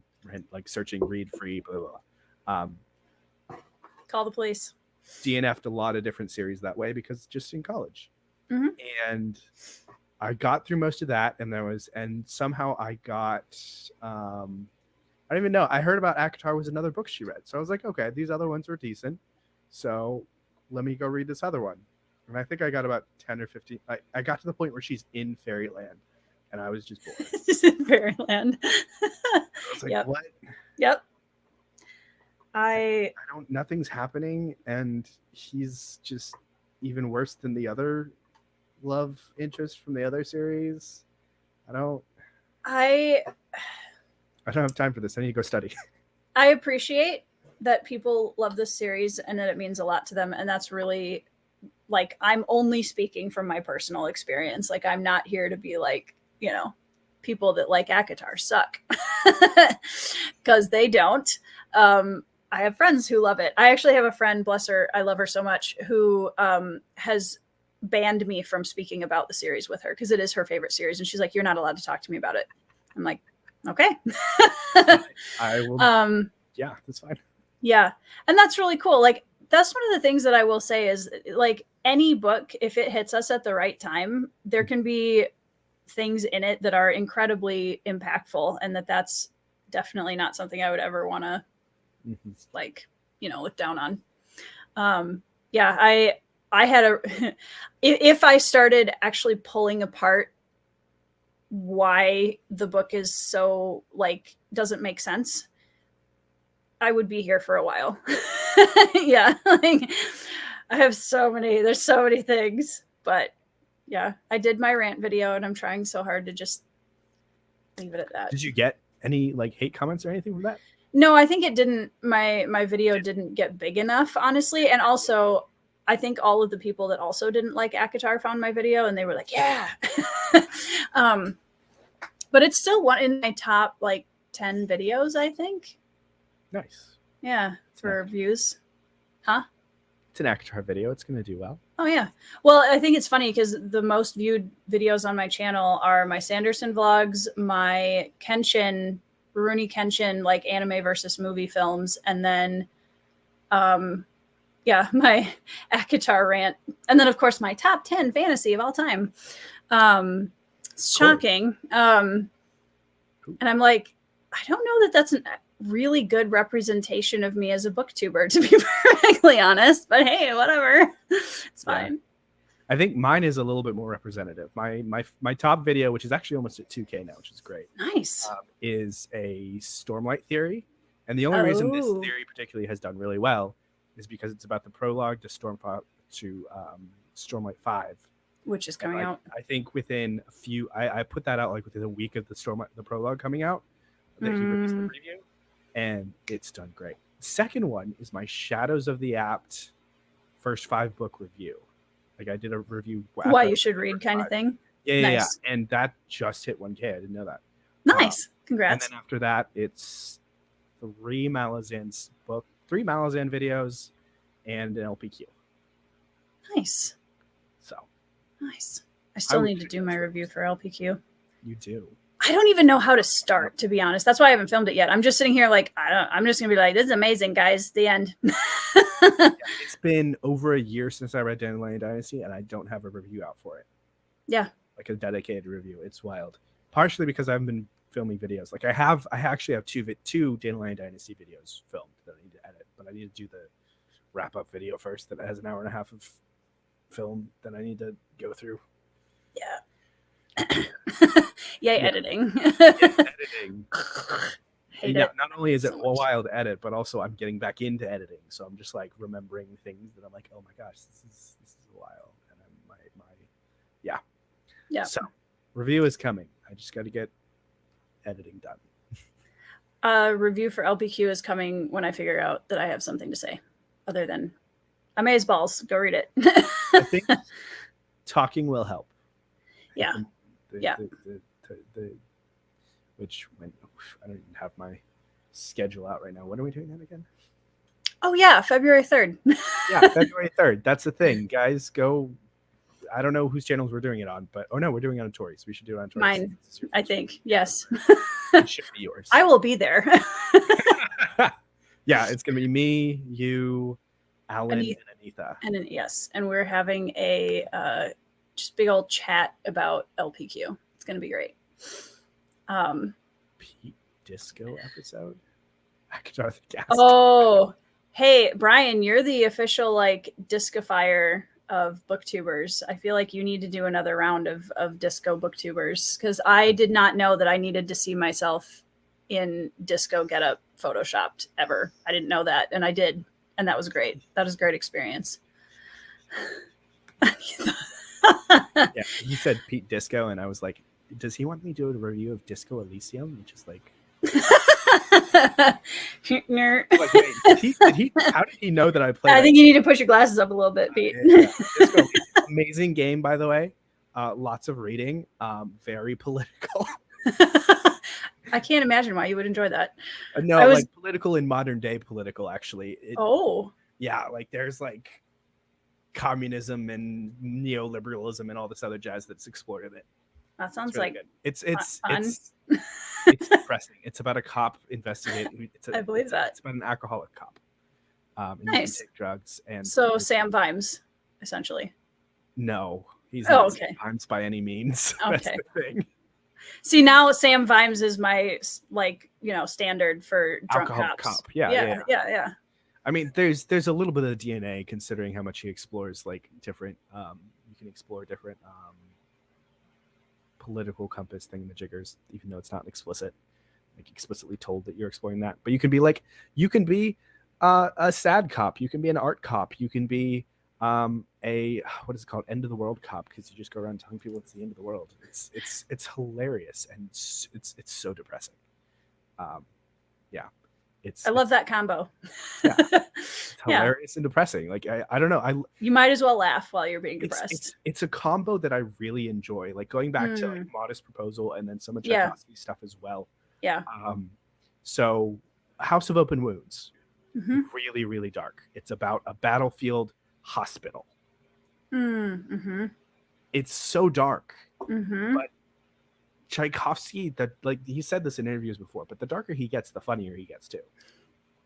like searching, read free, blah, blah, blah. Call the police. DNF'd a lot of different series that way because just in college. Mm-hmm. And I got through most of that, and somehow I got, I don't even know. I heard about ACOTAR was another book she read. So I was like, okay, these other ones are decent. So let me go read this other one. And I think I got about 10 or 15. I got to the point where she's in Fairyland, and I was just bored. She's in Fairyland. I was like, Yep. what? Yep. I don't, nothing's happening, and he's just even worse than the other love interest from the other series. I don't have time for this. I need to go study. I appreciate that people love this series and that it means a lot to them, and that's really, like, I'm only speaking from my personal experience. Like, I'm not here to be like, you know, people that like ACOTAR suck, because they don't. I have friends who love it. I actually have a friend, bless her, I love her so much, who has banned me from speaking about the series with her because it is her favorite series. And she's like, you're not allowed to talk to me about it. I'm like, okay. I will. Yeah, that's fine. Yeah. And that's really cool. Like, that's one of the things that I will say is, like, any book, if it hits us at the right time, there can be things in it that are incredibly impactful, and that's definitely not something I would ever want to like, you know, look down on. Yeah, I had if I started actually pulling apart why the book is so, like, doesn't make sense, I would be here for a while. Yeah, like, there's so many things, but yeah, I did my rant video, and I'm trying so hard to just leave it at that. Did you get any, like, hate comments or anything from that? No, I think it didn't. My video didn't get big enough, honestly. And also, I think all of the people that also didn't like ACOTAR found my video, and they were like, yeah. But it's still one in my top, like, 10 videos, I think. Nice. Yeah, for views. Huh? It's an ACOTAR video. It's going to do well. Oh, yeah. Well, I think it's funny because the most viewed videos on my channel are my Sanderson vlogs, my Rurouni Kenshin, like, anime versus movie films, and then, yeah, my ACOTAR rant, and then, of course, my top 10 fantasy of all time. It's shocking. And I'm like, I don't know that that's a really good representation of me as a booktuber, to be perfectly honest, but hey, whatever. It's fine. Yeah. I think mine is a little bit more representative. My top video, which is actually almost at 2K now, which is great. Nice. Is a Stormlight theory. And the only reason this theory particularly has done really well is because it's about the prologue to Stormlight 5. Which is coming out. I think within a few, I put that out like within a week of the prologue coming out, that he released the preview, and it's done great. The second one is my Shadows of the Apt first 5 book review. Like, I did a review. Why you should read kind of thing. Yeah, nice. Yeah. And that just hit 1K. I didn't know that. Nice. Congrats. And then after that, it's 3 Malazan videos and an LPQ. Nice. So. Nice. I still need to do my review for LPQ. You do. I don't even know how to start, to be honest. That's why I haven't filmed it yet. I'm just sitting here like, I'm just going to be like, this is amazing, guys. The end. It's been over a year since I read Dandelion Dynasty, and I don't have a review out for it. Yeah. Like a dedicated review. It's wild. Partially because I've been filming videos. Like, I actually have two Dandelion Dynasty videos filmed that I need to edit, but I need to do the wrap-up video first that has an hour and a half of film that I need to go through. Yeah. Yay, editing. Editing. Hate it. Not only is it wild to edit, but also I'm getting back into editing. So I'm just like remembering things that I'm like, oh my gosh, this is a while. And I'm yeah. So review is coming. I just got to get editing done. Review for LPQ is coming when I figure out that I have something to say other than amazeballs. Go read it. I think talking will help. Yeah. Which when I don't even have my schedule out right now. When are we doing that again? Oh yeah, February 3rd. Yeah, February 3rd. That's the thing, guys. Go I don't know whose channels we're doing it on, but no, we're doing it on Tori's. We should do it on Tori's. Mine, I think. Yes. It should be yours. I will be there. Yeah, it's gonna be me, you, Alan, and Anitha. And yes, and we're having a just big old chat about LPQ. It's gonna be great. Pete Disco episode. Darth Gas. Oh, hey Brian, you're the official like discofier of booktubers. I feel like you need to do another round of disco booktubers, because I did not know that I needed to see myself in disco getup photoshopped ever. I didn't know that, and I did, and that was great. That was a great experience. Yeah, he said Pete Disco, and I was like, does he want me to do a review of Disco Elysium? Which is like, like wait, did he? How did he know that I played? I think you need to push your glasses up a little bit, Pete. Yeah. Disco, amazing game, by the way. Lots of reading. Very political. I can't imagine why you would enjoy that. No, like political in modern day political, actually. Yeah, like there's like communism and neoliberalism and all this other jazz that's explored in it. That sounds really like good. It's depressing. It's about a cop investigating. I believe that. It's about an alcoholic cop. And nice. You can take drugs and so Sam Vimes, essentially. No, he's not okay. Sam Vimes by any means. Okay. That's the thing. See, now Sam Vimes is my standard for drunk alcoholic cops. Cop. Yeah. I mean, there's a little bit of DNA considering how much he explores like different. You can explore different political compass thingamajiggers, even though it's not explicitly told that you're exploring that. But you can be a sad cop. You can be an art cop. You can be a what is it called, end of the world cop, because you just go around telling people it's the end of the world. It's hilarious, and it's so depressing. I love that combo. Yeah, it's hilarious and depressing. Like I don't know. You might as well laugh while you're being depressed. It's a combo that I really enjoy. Like going back to like Modest Proposal and then some of Tchaikovsky's stuff as well. Yeah. So House of Open Wounds, really, really dark. It's about a battlefield hospital. It's so dark, but Tchaikovsky, that like he said this in interviews before, but the darker he gets, the funnier he gets too.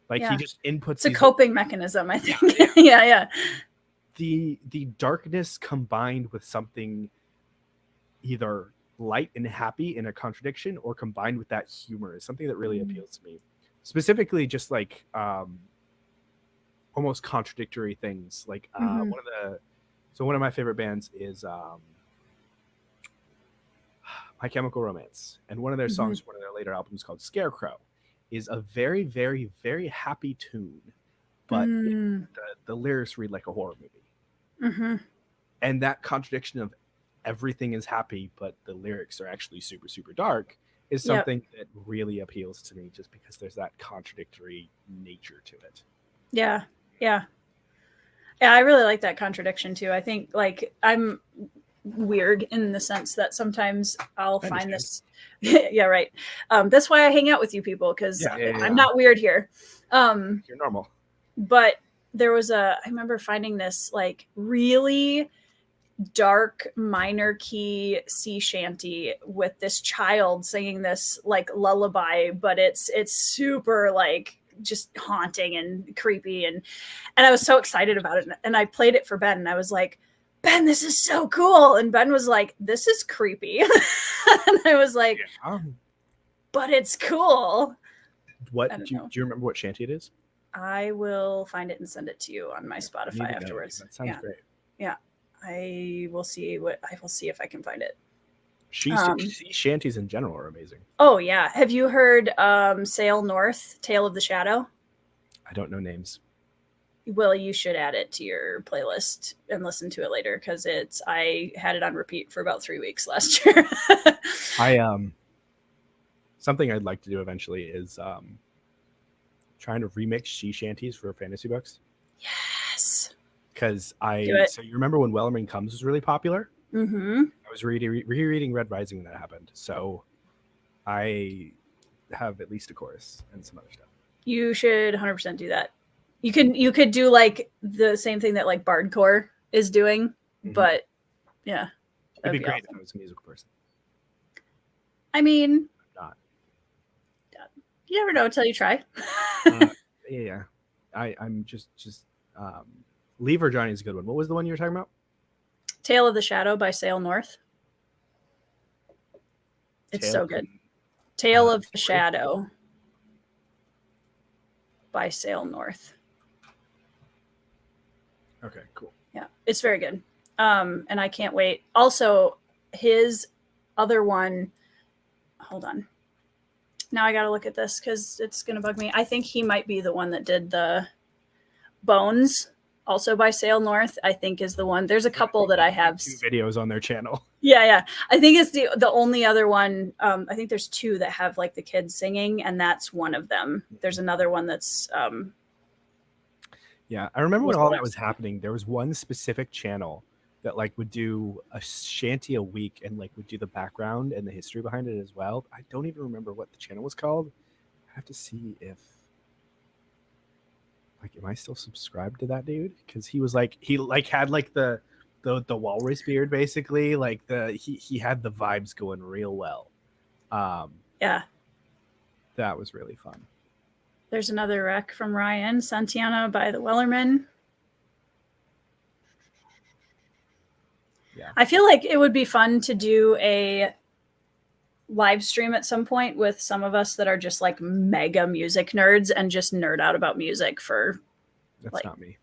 Like he just inputs. It's a coping mechanism, I think. Yeah. The darkness combined with something either light and happy in a contradiction, or combined with that humor, is something that really appeals to me. Specifically, just like almost contradictory things. Like one of my favorite bands is My Chemical Romance, and one of their songs, one of their later albums called Scarecrow, is a very, very, very happy tune, but the lyrics read like a horror movie. And that contradiction of everything is happy, but the lyrics are actually super, super dark, is something that really appeals to me, just because there's that contradictory nature to it. Yeah, I really like that contradiction too. I think like I'm weird in the sense that sometimes I'll find this. Yeah, right. That's why I hang out with you people, because I'm not weird here. You're normal. But there was I remember finding this like really dark minor key sea shanty with this child singing this like lullaby, but it's super like just haunting and creepy, and I was so excited about it, and I played it for Ben, and I was like, Ben, this is so cool. And Ben was like, this is creepy. And I was like, but it's cool. What do you remember what shanty it is? I will find it and send it to you on my Spotify afterwards. That sounds great. Yeah. I will see if I can find it. Sea shanties in general are amazing. Oh yeah. Have you heard Sail North, Tale of the Shadow? I don't know names. Well, you should add it to your playlist and listen to it later, because I had it on repeat for about 3 weeks last year. Something I'd like to do eventually is trying to remix sea shanties for fantasy books. Yes. Because so you remember when Wellerman Comes was really popular? I was rereading Red Rising when that happened. So I have at least a chorus and some other stuff. You should 100% do that. You could do like the same thing that like Bardcore is doing, but Yeah. It'd be great if I was a musical person. I mean, I'm not. You never know until you try. Yeah. I'm just Lever Johnny is a good one. What was the one you were talking about? Tale of the Shadow by Sail North. It's so good. Tale of the Shadow by Sail North. Okay, cool. Yeah, it's very good. And I can't wait. Also, his other one, hold on. Now I got to look at this because it's going to bug me. I think he might be the one that did the Bones, also by Sail North, I think is the one. There's a couple that I have. 2 videos on their channel. Yeah. I think it's the only other one. I think there's 2 that have like the kids singing, and that's one of them. There's another one that's... Yeah, I remember when all that was happening, there was one specific channel that like would do a shanty a week and like would do the background and the history behind it as well. I don't even remember what the channel was called. I have to see if like, am I still subscribed to that dude? Because he was like, he like had like the walrus beard basically, like he had the vibes going real well. Yeah, that was really fun. There's another rec from Ryan, Santiana by the Wellerman. Yeah. I feel like it would be fun to do a live stream at some point with some of us that are just like mega music nerds and just nerd out about music for... That's like... not me.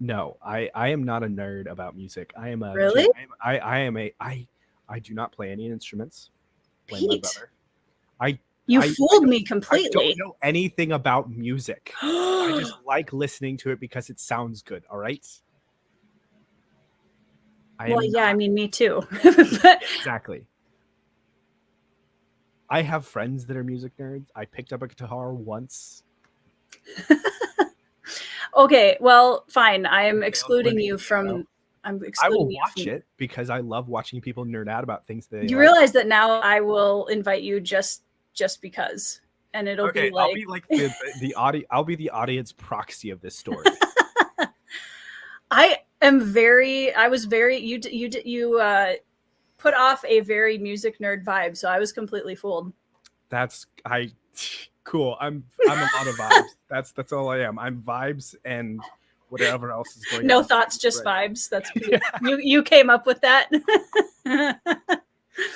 No, I am not a nerd about music. I am a... Really? I do not play any instruments. Pete. My brother. You fooled me completely. I don't know anything about music. I just like listening to it because it sounds good. All right. I mean, me too. Exactly. I have friends that are music nerds. I picked up a guitar once. Okay, well, fine. I am excluding you from... I will watch it because I love watching people nerd out about things that you realize that now I will invite you just because, and it'll be like... I'll be like I'll be the audience proxy of this story. I was very... You put off a very music nerd vibe, so I was completely fooled. Cool. I'm a lot of vibes. That's all I am. I'm vibes and whatever else is going on. No thoughts, just vibes. That's you came up with that.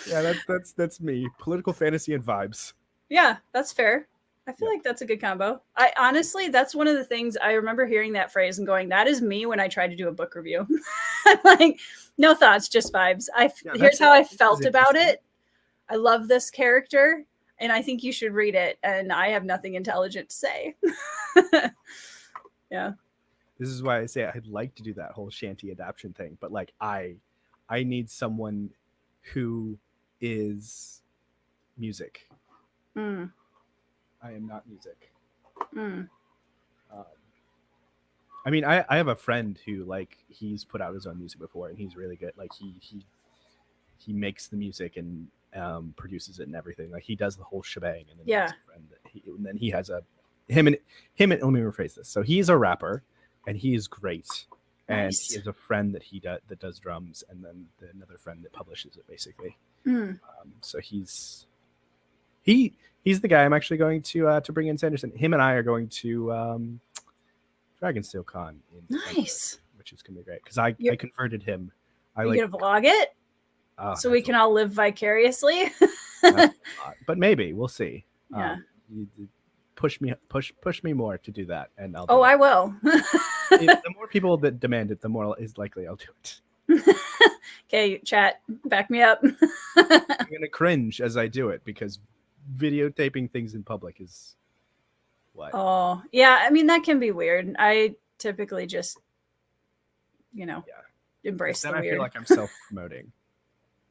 Yeah, that's me. Political fantasy and vibes. Yeah, that's fair. I feel like that's a good combo. I honestly, that's one of the things I remember hearing that phrase and going, that is me when I tried to do a book review. I'm like, no thoughts, just vibes. Here's how I felt about it. I love this character and I think you should read it. And I have nothing intelligent to say. Yeah. This is why I say I'd like to do that whole shanty adaptation thing. But like, I need someone who is music. I am not music. I mean, I have a friend who like he's put out his own music before, and he's really good. Like he makes the music and produces it and everything. Like he does the whole shebang. And then he has a friend that he has him and let me rephrase this. So he's a rapper, and he is great. And he has a friend that does drums, and then another friend that publishes it basically. So he's the guy I'm actually going to bring in Sanderson. Him and I are going to Dragonsteel Con in nice, which is gonna be great because I converted him. Are you gonna vlog it? So we can all live vicariously. But maybe we'll see. Yeah. Push me more to do that, and I'll. I will. The more people that demand it, the more is likely I'll do it. Okay, chat, back me up. I'm gonna cringe as I do it because videotaping things in public is what. Oh yeah, I mean that can be weird. I typically just, embrace the weird. I feel like I'm self-promoting,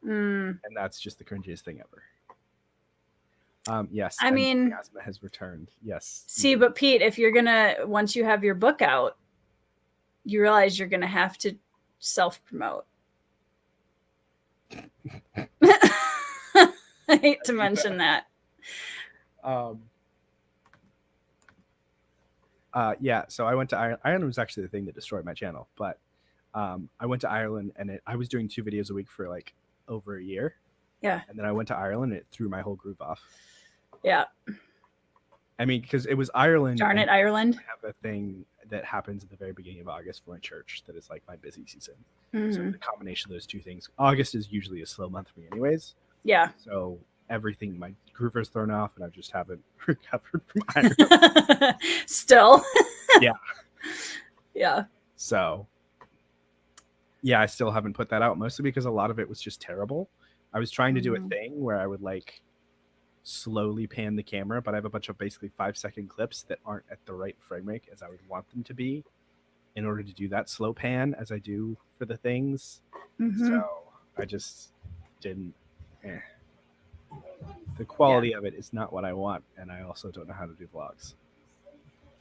and that's just the cringiest thing ever. Yes. I mean, asthma has returned. Yes. See, but Pete, if you're once you have your book out, you realize you're gonna have to self-promote. I hate to mention that. Yeah. So I went to Ireland. Ireland was actually the thing that destroyed my channel, but I went to Ireland, and I was doing 2 videos a week for like over a year. Yeah. And then I went to Ireland, and it threw my whole groove off. Yeah. I mean, because it was Ireland. Darn it, Ireland. I have a thing that happens at the very beginning of August for my church that is like my busy season. Mm-hmm. So the combination of those 2 things. August is usually a slow month for me anyways. Yeah. So everything, my groove is thrown off, and I just haven't recovered from Ireland. Still. Yeah. Yeah. So yeah, I still haven't put that out, mostly because a lot of it was just terrible. I was trying to do a thing where I would like slowly pan the camera, but I have a bunch of basically 5-second clips that aren't at the right frame rate as I would want them to be in order to do that slow pan as I do for the things. So I just didn't. The quality of it is not what I want, and I also don't know how to do vlogs.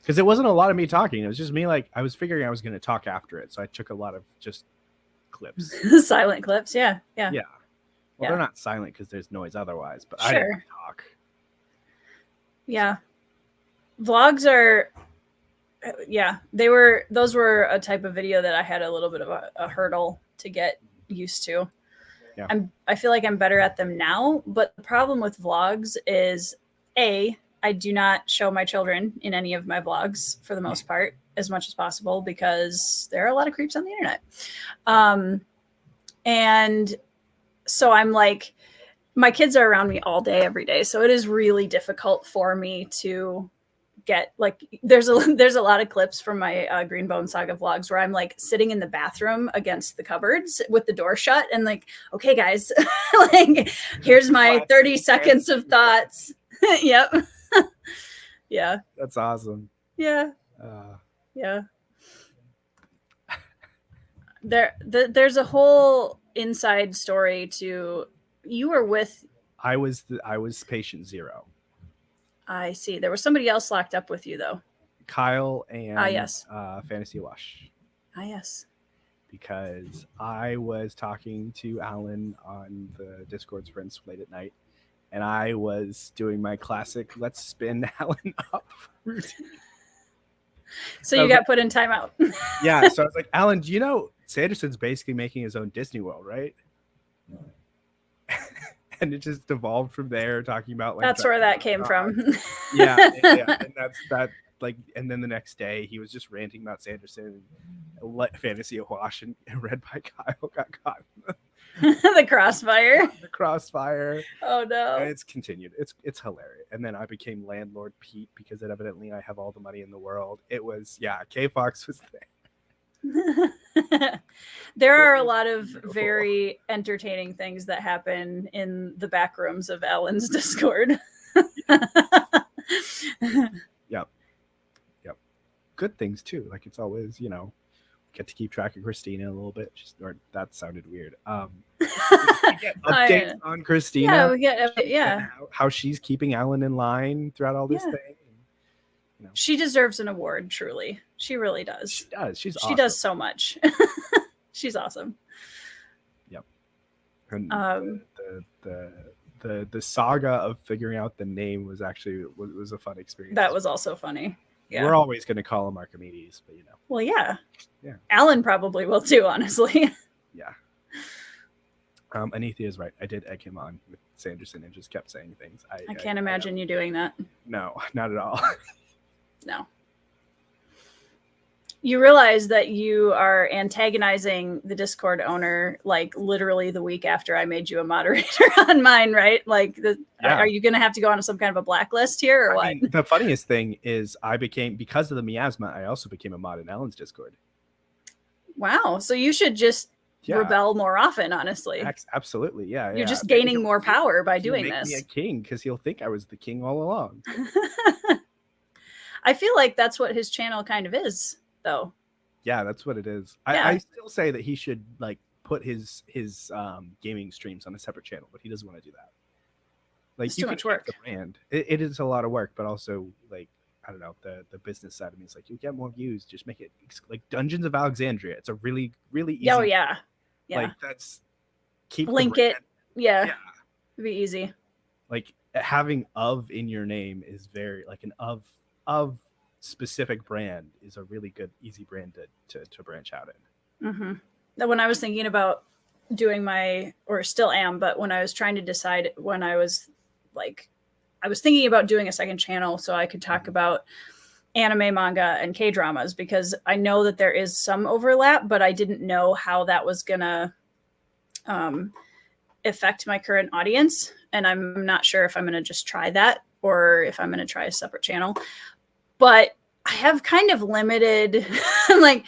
Because it wasn't a lot of me talking. It was just me, like, I was figuring I was going to talk after it, so I took a lot of just clips. Silent clips, yeah. Well, they're not silent because there's noise otherwise, but sure. I didn't talk. Yeah. Vlogs are, those were a type of video that I had a little bit of a hurdle to get used to. Yeah. I feel like I'm better at them now, but the problem with vlogs is I do not show my children in any of my vlogs for the most part, as much as possible, because there are a lot of creeps on the internet. And so I'm like, my kids are around me all day, every day. So it is really difficult for me to get like, there's a lot of clips from my Greenbone Saga vlogs where I'm like sitting in the bathroom against the cupboards with the door shut and like, okay, guys, like, here's my 30 seconds of thoughts. Yep. Yeah. That's awesome. Yeah. Yeah. There's a whole inside story to, you were with. I was patient 0. I see. There was somebody else locked up with you though. Kyle and yes. Fantasy Wash. Yes. Because I was talking to Alan on the Discord sprints late at night, and I was doing my classic "let's spin Alan up" routine. So you got put in timeout. Yeah. So I was like, Alan, do you know Sanderson's basically making his own Disney World, right? And it just evolved from there, talking about like that's where that came from. Yeah, and that's that. Like, and then the next day he was just ranting about Sanderson and let Fantasy Wash and read by Kyle got caught. The crossfire. The crossfire. Oh no! And it's continued. It's hilarious. And then I became Landlord Pete because evidently I have all the money in the world. It was K Fox was there. There are a lot of very entertaining things that happen in the back rooms of Alan's Discord. Yep. Good things too. Like, it's always, get to keep track of Christina a little bit. That sounded weird. We get updates on Christina. Yeah, we get how she's keeping Alan in line throughout all this thing. She deserves an award, truly. She really does. She does. She does so much. She's awesome. Yep. And the saga of figuring out the name was actually was a fun experience. That was also funny. Yeah. We're always going to call him Archimedes, but Well, yeah. Yeah. Alan probably will too, honestly. Yeah. Anithia is right. I did egg him on with Sanderson and just kept saying things. I can't imagine you doing that. No, not at all. No. You realize that you are antagonizing the Discord owner, like literally the week after I made you a moderator on mine, right? Like, are you going to have to go on some kind of a blacklist here or what? Mean, the funniest thing is because of the miasma, I also became a mod in Alan's Discord. Wow. So you should just rebel more often, honestly. Absolutely. Yeah. You're just gaining more power by doing this. Make me a king because he'll think I was the king all along. I feel like that's what his channel kind of is, though. Yeah, that's what it is. I still say that he should like put his gaming streams on a separate channel, but he doesn't want to do that. Like, it's too much work. The brand. It is a lot of work, but also like, I don't know, the business side of me is like, you get more views, just make it like Dungeons of Alexandria. It's a really, really easy. Oh yeah. Like, that's link it. Yeah. It'd be easy. Like, having of in your name is very like an of specific brand is a really good, easy brand to branch out in. When I was thinking about doing or still am, but when I was trying to decide, when I was thinking about doing a second channel so I could talk about anime, manga, and K-dramas, because I know that there is some overlap, but I didn't know how that was gonna affect my current audience. And I'm not sure if I'm gonna just try that or if I'm gonna try a separate channel. But I have kind of limited, like,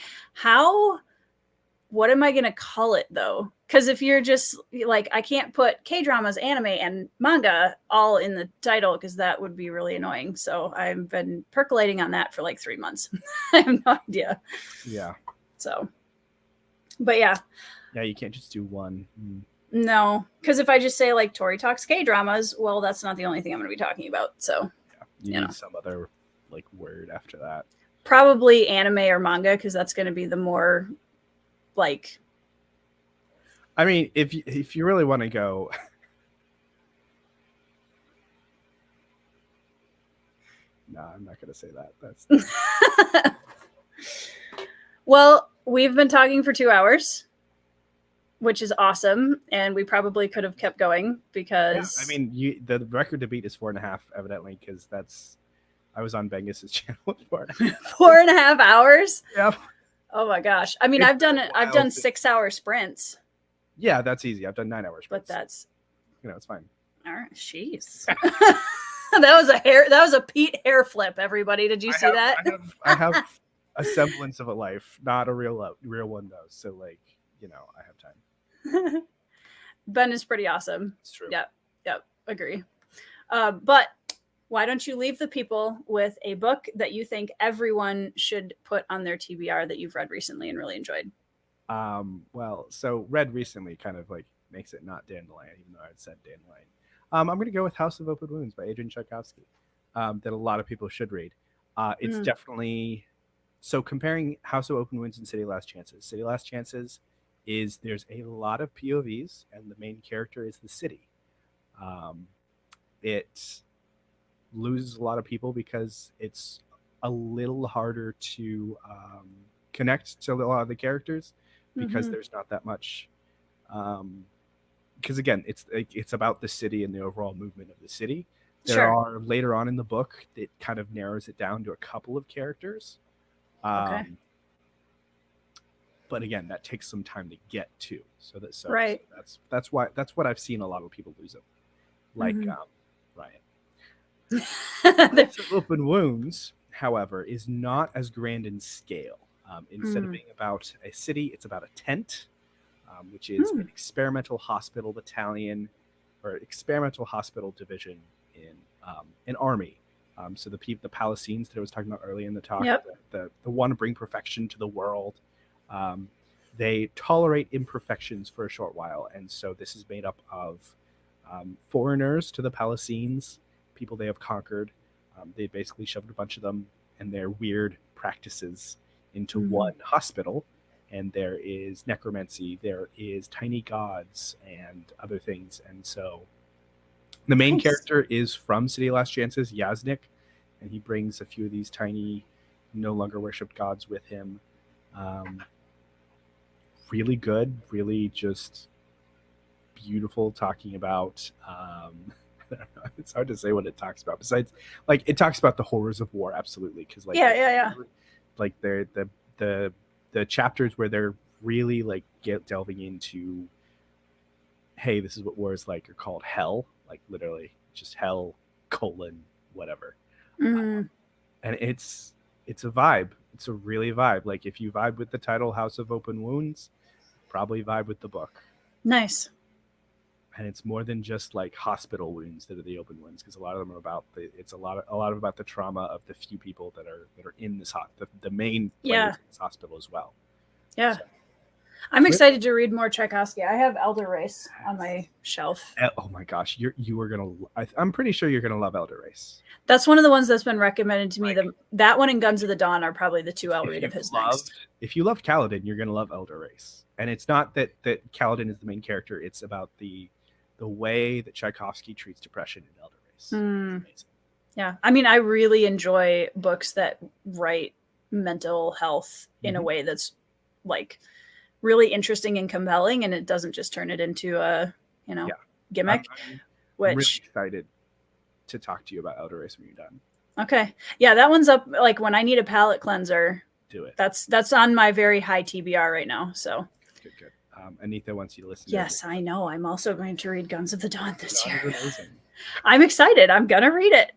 what am I going to call it though? Because if you're just like, I can't put K-dramas, anime, and manga all in the title because that would be really annoying. So I've been percolating on that for like 3 months. I have no idea. Yeah. So, but yeah. Yeah, you can't just do one. No, because if I just say like Tori talks K-dramas, well, that's not the only thing I'm going to be talking about. So yeah, you need some other like word after that. Probably anime or manga, because that's going to be the more like. I mean, if you really want to go. No, I'm not going to say that. That's. Well, we've been talking for 2 hours, which is awesome, and we probably could have kept going because. Yeah, I mean, the record to beat is 4.5, evidently, because I was on Bengus's channel with 4.5. 4.5 hours. Yep. Oh my gosh! I mean, I've done 6-hour sprints. Yeah, that's easy. I've done 9-hour sprints. But that's. It's fine. All right, jeez. That was a Pete hair flip. Everybody, did you see that? I have a semblance of a life, not a real one though. So like, I have time. Ben is pretty awesome. It's true. Yep, agree. But why don't you leave the people with a book that you think everyone should put on their TBR that you've read recently and really enjoyed? Well, so read recently kind of like makes it not Dandelion, even though I had said Dandelion. I'm going to go with House of Open Wounds by Adrian Tchaikovsky, that a lot of people should read. It's definitely, so comparing House of Open Wounds and City Last Chances. City Last Chances there's a lot of POVs, and the main character is the city. It loses a lot of people because it's a little harder to connect to a lot of the characters because there's not that much. Because again, it's about the city and the overall movement of the city. There are later on in the book that kind of narrows it down to a couple of characters. Okay. But again, that takes some time to get to. So right. So that's what I've seen a lot of people lose it. Like Ryan. House of Open Wounds, however, is not as grand in scale. Instead of being about a city, it's about a tent. Which is an experimental hospital battalion or experimental hospital division in an army. So the Palestinians that I was talking about earlier in the talk, the want to bring perfection to the world. They tolerate imperfections for a short while. And so this is made up of foreigners to the Palestinians, people they have conquered. They basically shoved a bunch of them and their weird practices into one hospital. And there is necromancy, there is tiny gods and other things. And so the main character is from City Last Chances, Yaznik, and he brings a few of these tiny, no longer worshipped gods with him. Really good, really just beautiful, talking about I don't know, it's hard to say what it talks about. Besides, like, it talks about the horrors of war, absolutely, because like like the chapters where they're really like delving into, hey, this is what war is like, are called hell, like literally just hell : whatever. And it's a vibe. It's a really vibe. Like if you vibe with the title House of Open Wounds, probably vibe with the book. Nice. And it's more than just like hospital wounds that are the open wounds, because a lot of them are about it's a lot about the trauma of the few people that are in this the main players in this hospital as well. Yeah. So, I'm excited to read more Tchaikovsky. I have Elder Race on my shelf. Oh my gosh, I'm pretty sure you're gonna love Elder Race. That's one of the ones that's been recommended to me. That one and Guns of the Dawn are probably the two I'll read of his next. If you love Kaladin, you're gonna love Elder Race. And it's not that Kaladin is the main character. It's about the way that Tchaikovsky treats depression in Elder Race. Amazing. Yeah, I mean, I really enjoy books that write mental health in a way that's like really interesting and compelling, and it doesn't just turn it into a, gimmick. I'm which really excited to talk to you about Elder Race when you're done. Okay. Yeah, that one's up. Like when I need a palate cleanser, do it. That's on my very high TBR right now. So good. Anita wants you to listen. Yes, I know. I'm also going to read Guns of the Dawn this year. Amazing. I'm excited. I'm gonna read it.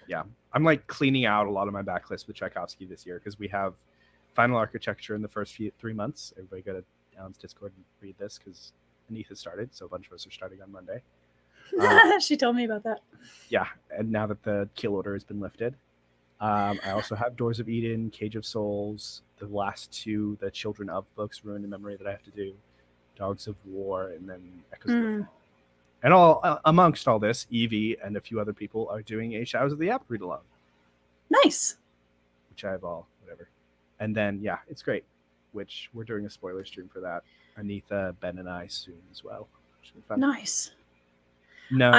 Yeah, I'm like cleaning out a lot of my backlist with Tchaikovsky this year because we have Final Architecture in the first 3 months. Everybody go to Alan's Discord and read this because Anita started, so a bunch of us are starting on Monday. She told me about that. Yeah, and now that the kill order has been lifted, I also have Doors of Eden, Cage of Souls, the last 2, the Children of books, Ruin in Memory that I have to do, Dogs of War, and then Echoes of the Fall. And all amongst all this, Evie and a few other people are doing a Shadows of the App read along. Nice. Which I have all, whatever. And then, yeah, it's great. Which we're doing a spoiler stream for that. Anita, Ben, and I soon as well. Nice. No,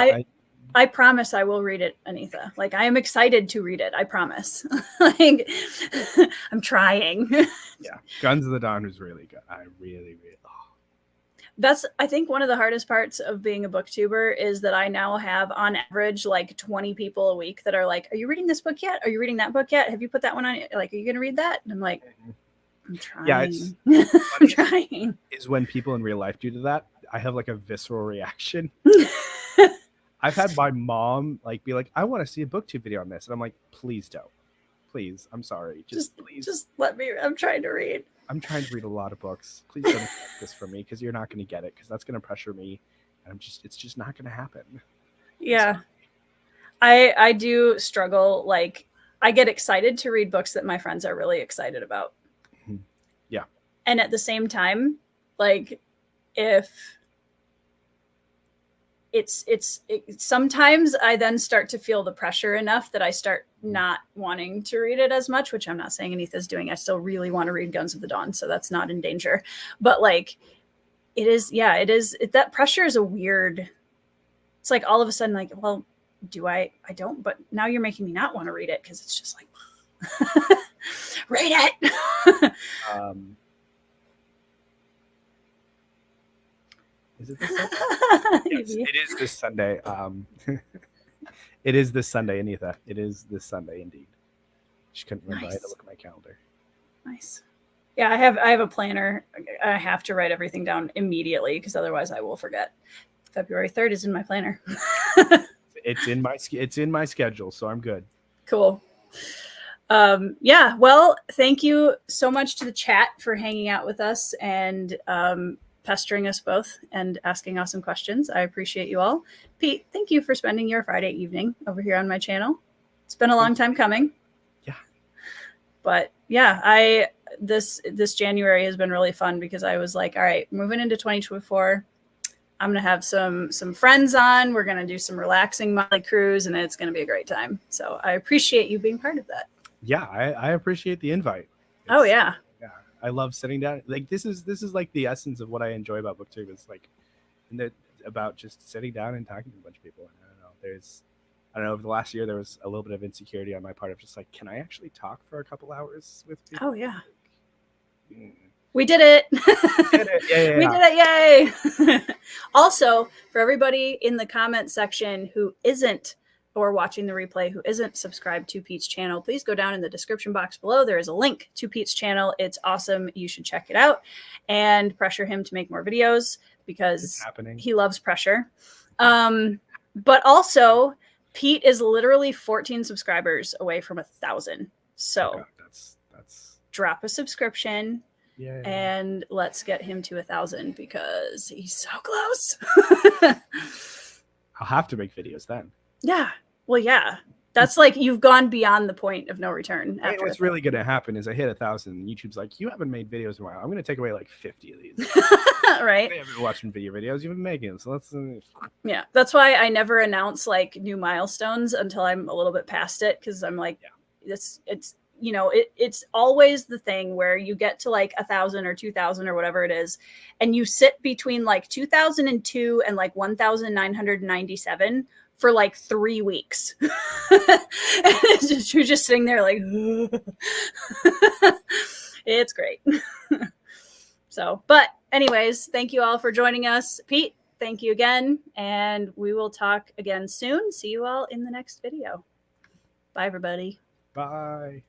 I promise I will read it, Anita. Like, I am excited to read it. I promise. Like, I'm trying. Yeah. Guns of the Dawn was really good. I really. That's, I think, one of the hardest parts of being a booktuber is that I now have, on average, like 20 people a week that are like, are you reading this book yet? Are you reading that book yet? Have you put that one on? Like, are you going to read that? And I'm like, I'm trying. Yeah, I'm trying. Is when people in real life do that, I have like a visceral reaction. I've had my mom like be like, I want to see a booktube video on this. And I'm like, please don't. Please. I'm sorry. Please. Just let me. I'm trying to read. I'm trying to read a lot of books. Please don't expect this from me because you're not going to get it because that's going to pressure me. And it's just not going to happen. Yeah. I do struggle. Like, I get excited to read books that my friends are really excited about. Yeah. And at the same time, like, if it's sometimes I then start to feel the pressure enough that I start not wanting to read it as much, which I'm not saying Anita's doing. I still really want to read Guns of the Dawn, so that's not in danger. But like, it is that pressure is a weird. It's like all of a sudden, like, well, do I don't, but now you're making me not want to read it because it's just like, read it. Is it this Sunday? Yes, it is this Sunday. It is this Sunday, Anita. It is this Sunday, indeed. Just couldn't remember. Nice. I had to look at my calendar. Nice. Yeah, I have a planner. I have to write everything down immediately because otherwise I will forget. February 3rd is in my planner. It's in my schedule, so I'm good. Cool. Yeah. Well, thank you so much to the chat for hanging out with us and pestering us both and asking awesome questions. I appreciate you all. Pete, thank you for spending your Friday evening over here on my channel. It's been a long time coming. Yeah. But yeah, this January has been really fun because I was like, all right, moving into 2024, I'm going to have some friends on. We're going to do some relaxing Motley Crews and it's going to be a great time. So I appreciate you being part of that. Yeah, I appreciate the invite. Oh yeah. I love sitting down. Like this is like the essence of what I enjoy about booktube. It's like about just sitting down and talking to a bunch of people. I don't know. Over the last year, there was a little bit of insecurity on my part of just like, can I actually talk for a couple hours with people? Oh yeah. We did it. Yeah. We did it. Yay. Also, for everybody in the comment section who isn't or watching the replay who isn't subscribed to Pete's channel, please go down in the description box below. There is a link to Pete's channel. It's awesome. You should check it out and pressure him to make more videos because he loves pressure. But also, Pete is literally 14 subscribers away from 1,000. So that's drop a subscription. Yeah. And let's get him to 1,000 because he's so close. I'll have to make videos then. Yeah. Well, yeah. That's like you've gone beyond the point of no return. After what's really going to happen is I hit 1,000. YouTube's like, you haven't made videos in a while. I'm going to take away like 50 of these. Right. I haven't been watching video videos. You've been making them. So let's. Yeah. That's why I never announce like new milestones until I'm a little bit past it. Cause I'm like, it's always the thing where you get to like 1,000 or 2,000 or whatever it is. And you sit between like 2002 and like 1,997 for like 3 weeks. You're just sitting there like, it's great. So, but anyways, thank you all for joining us. Pete, thank you again. And we will talk again soon. See you all in the next video. Bye, everybody. Bye.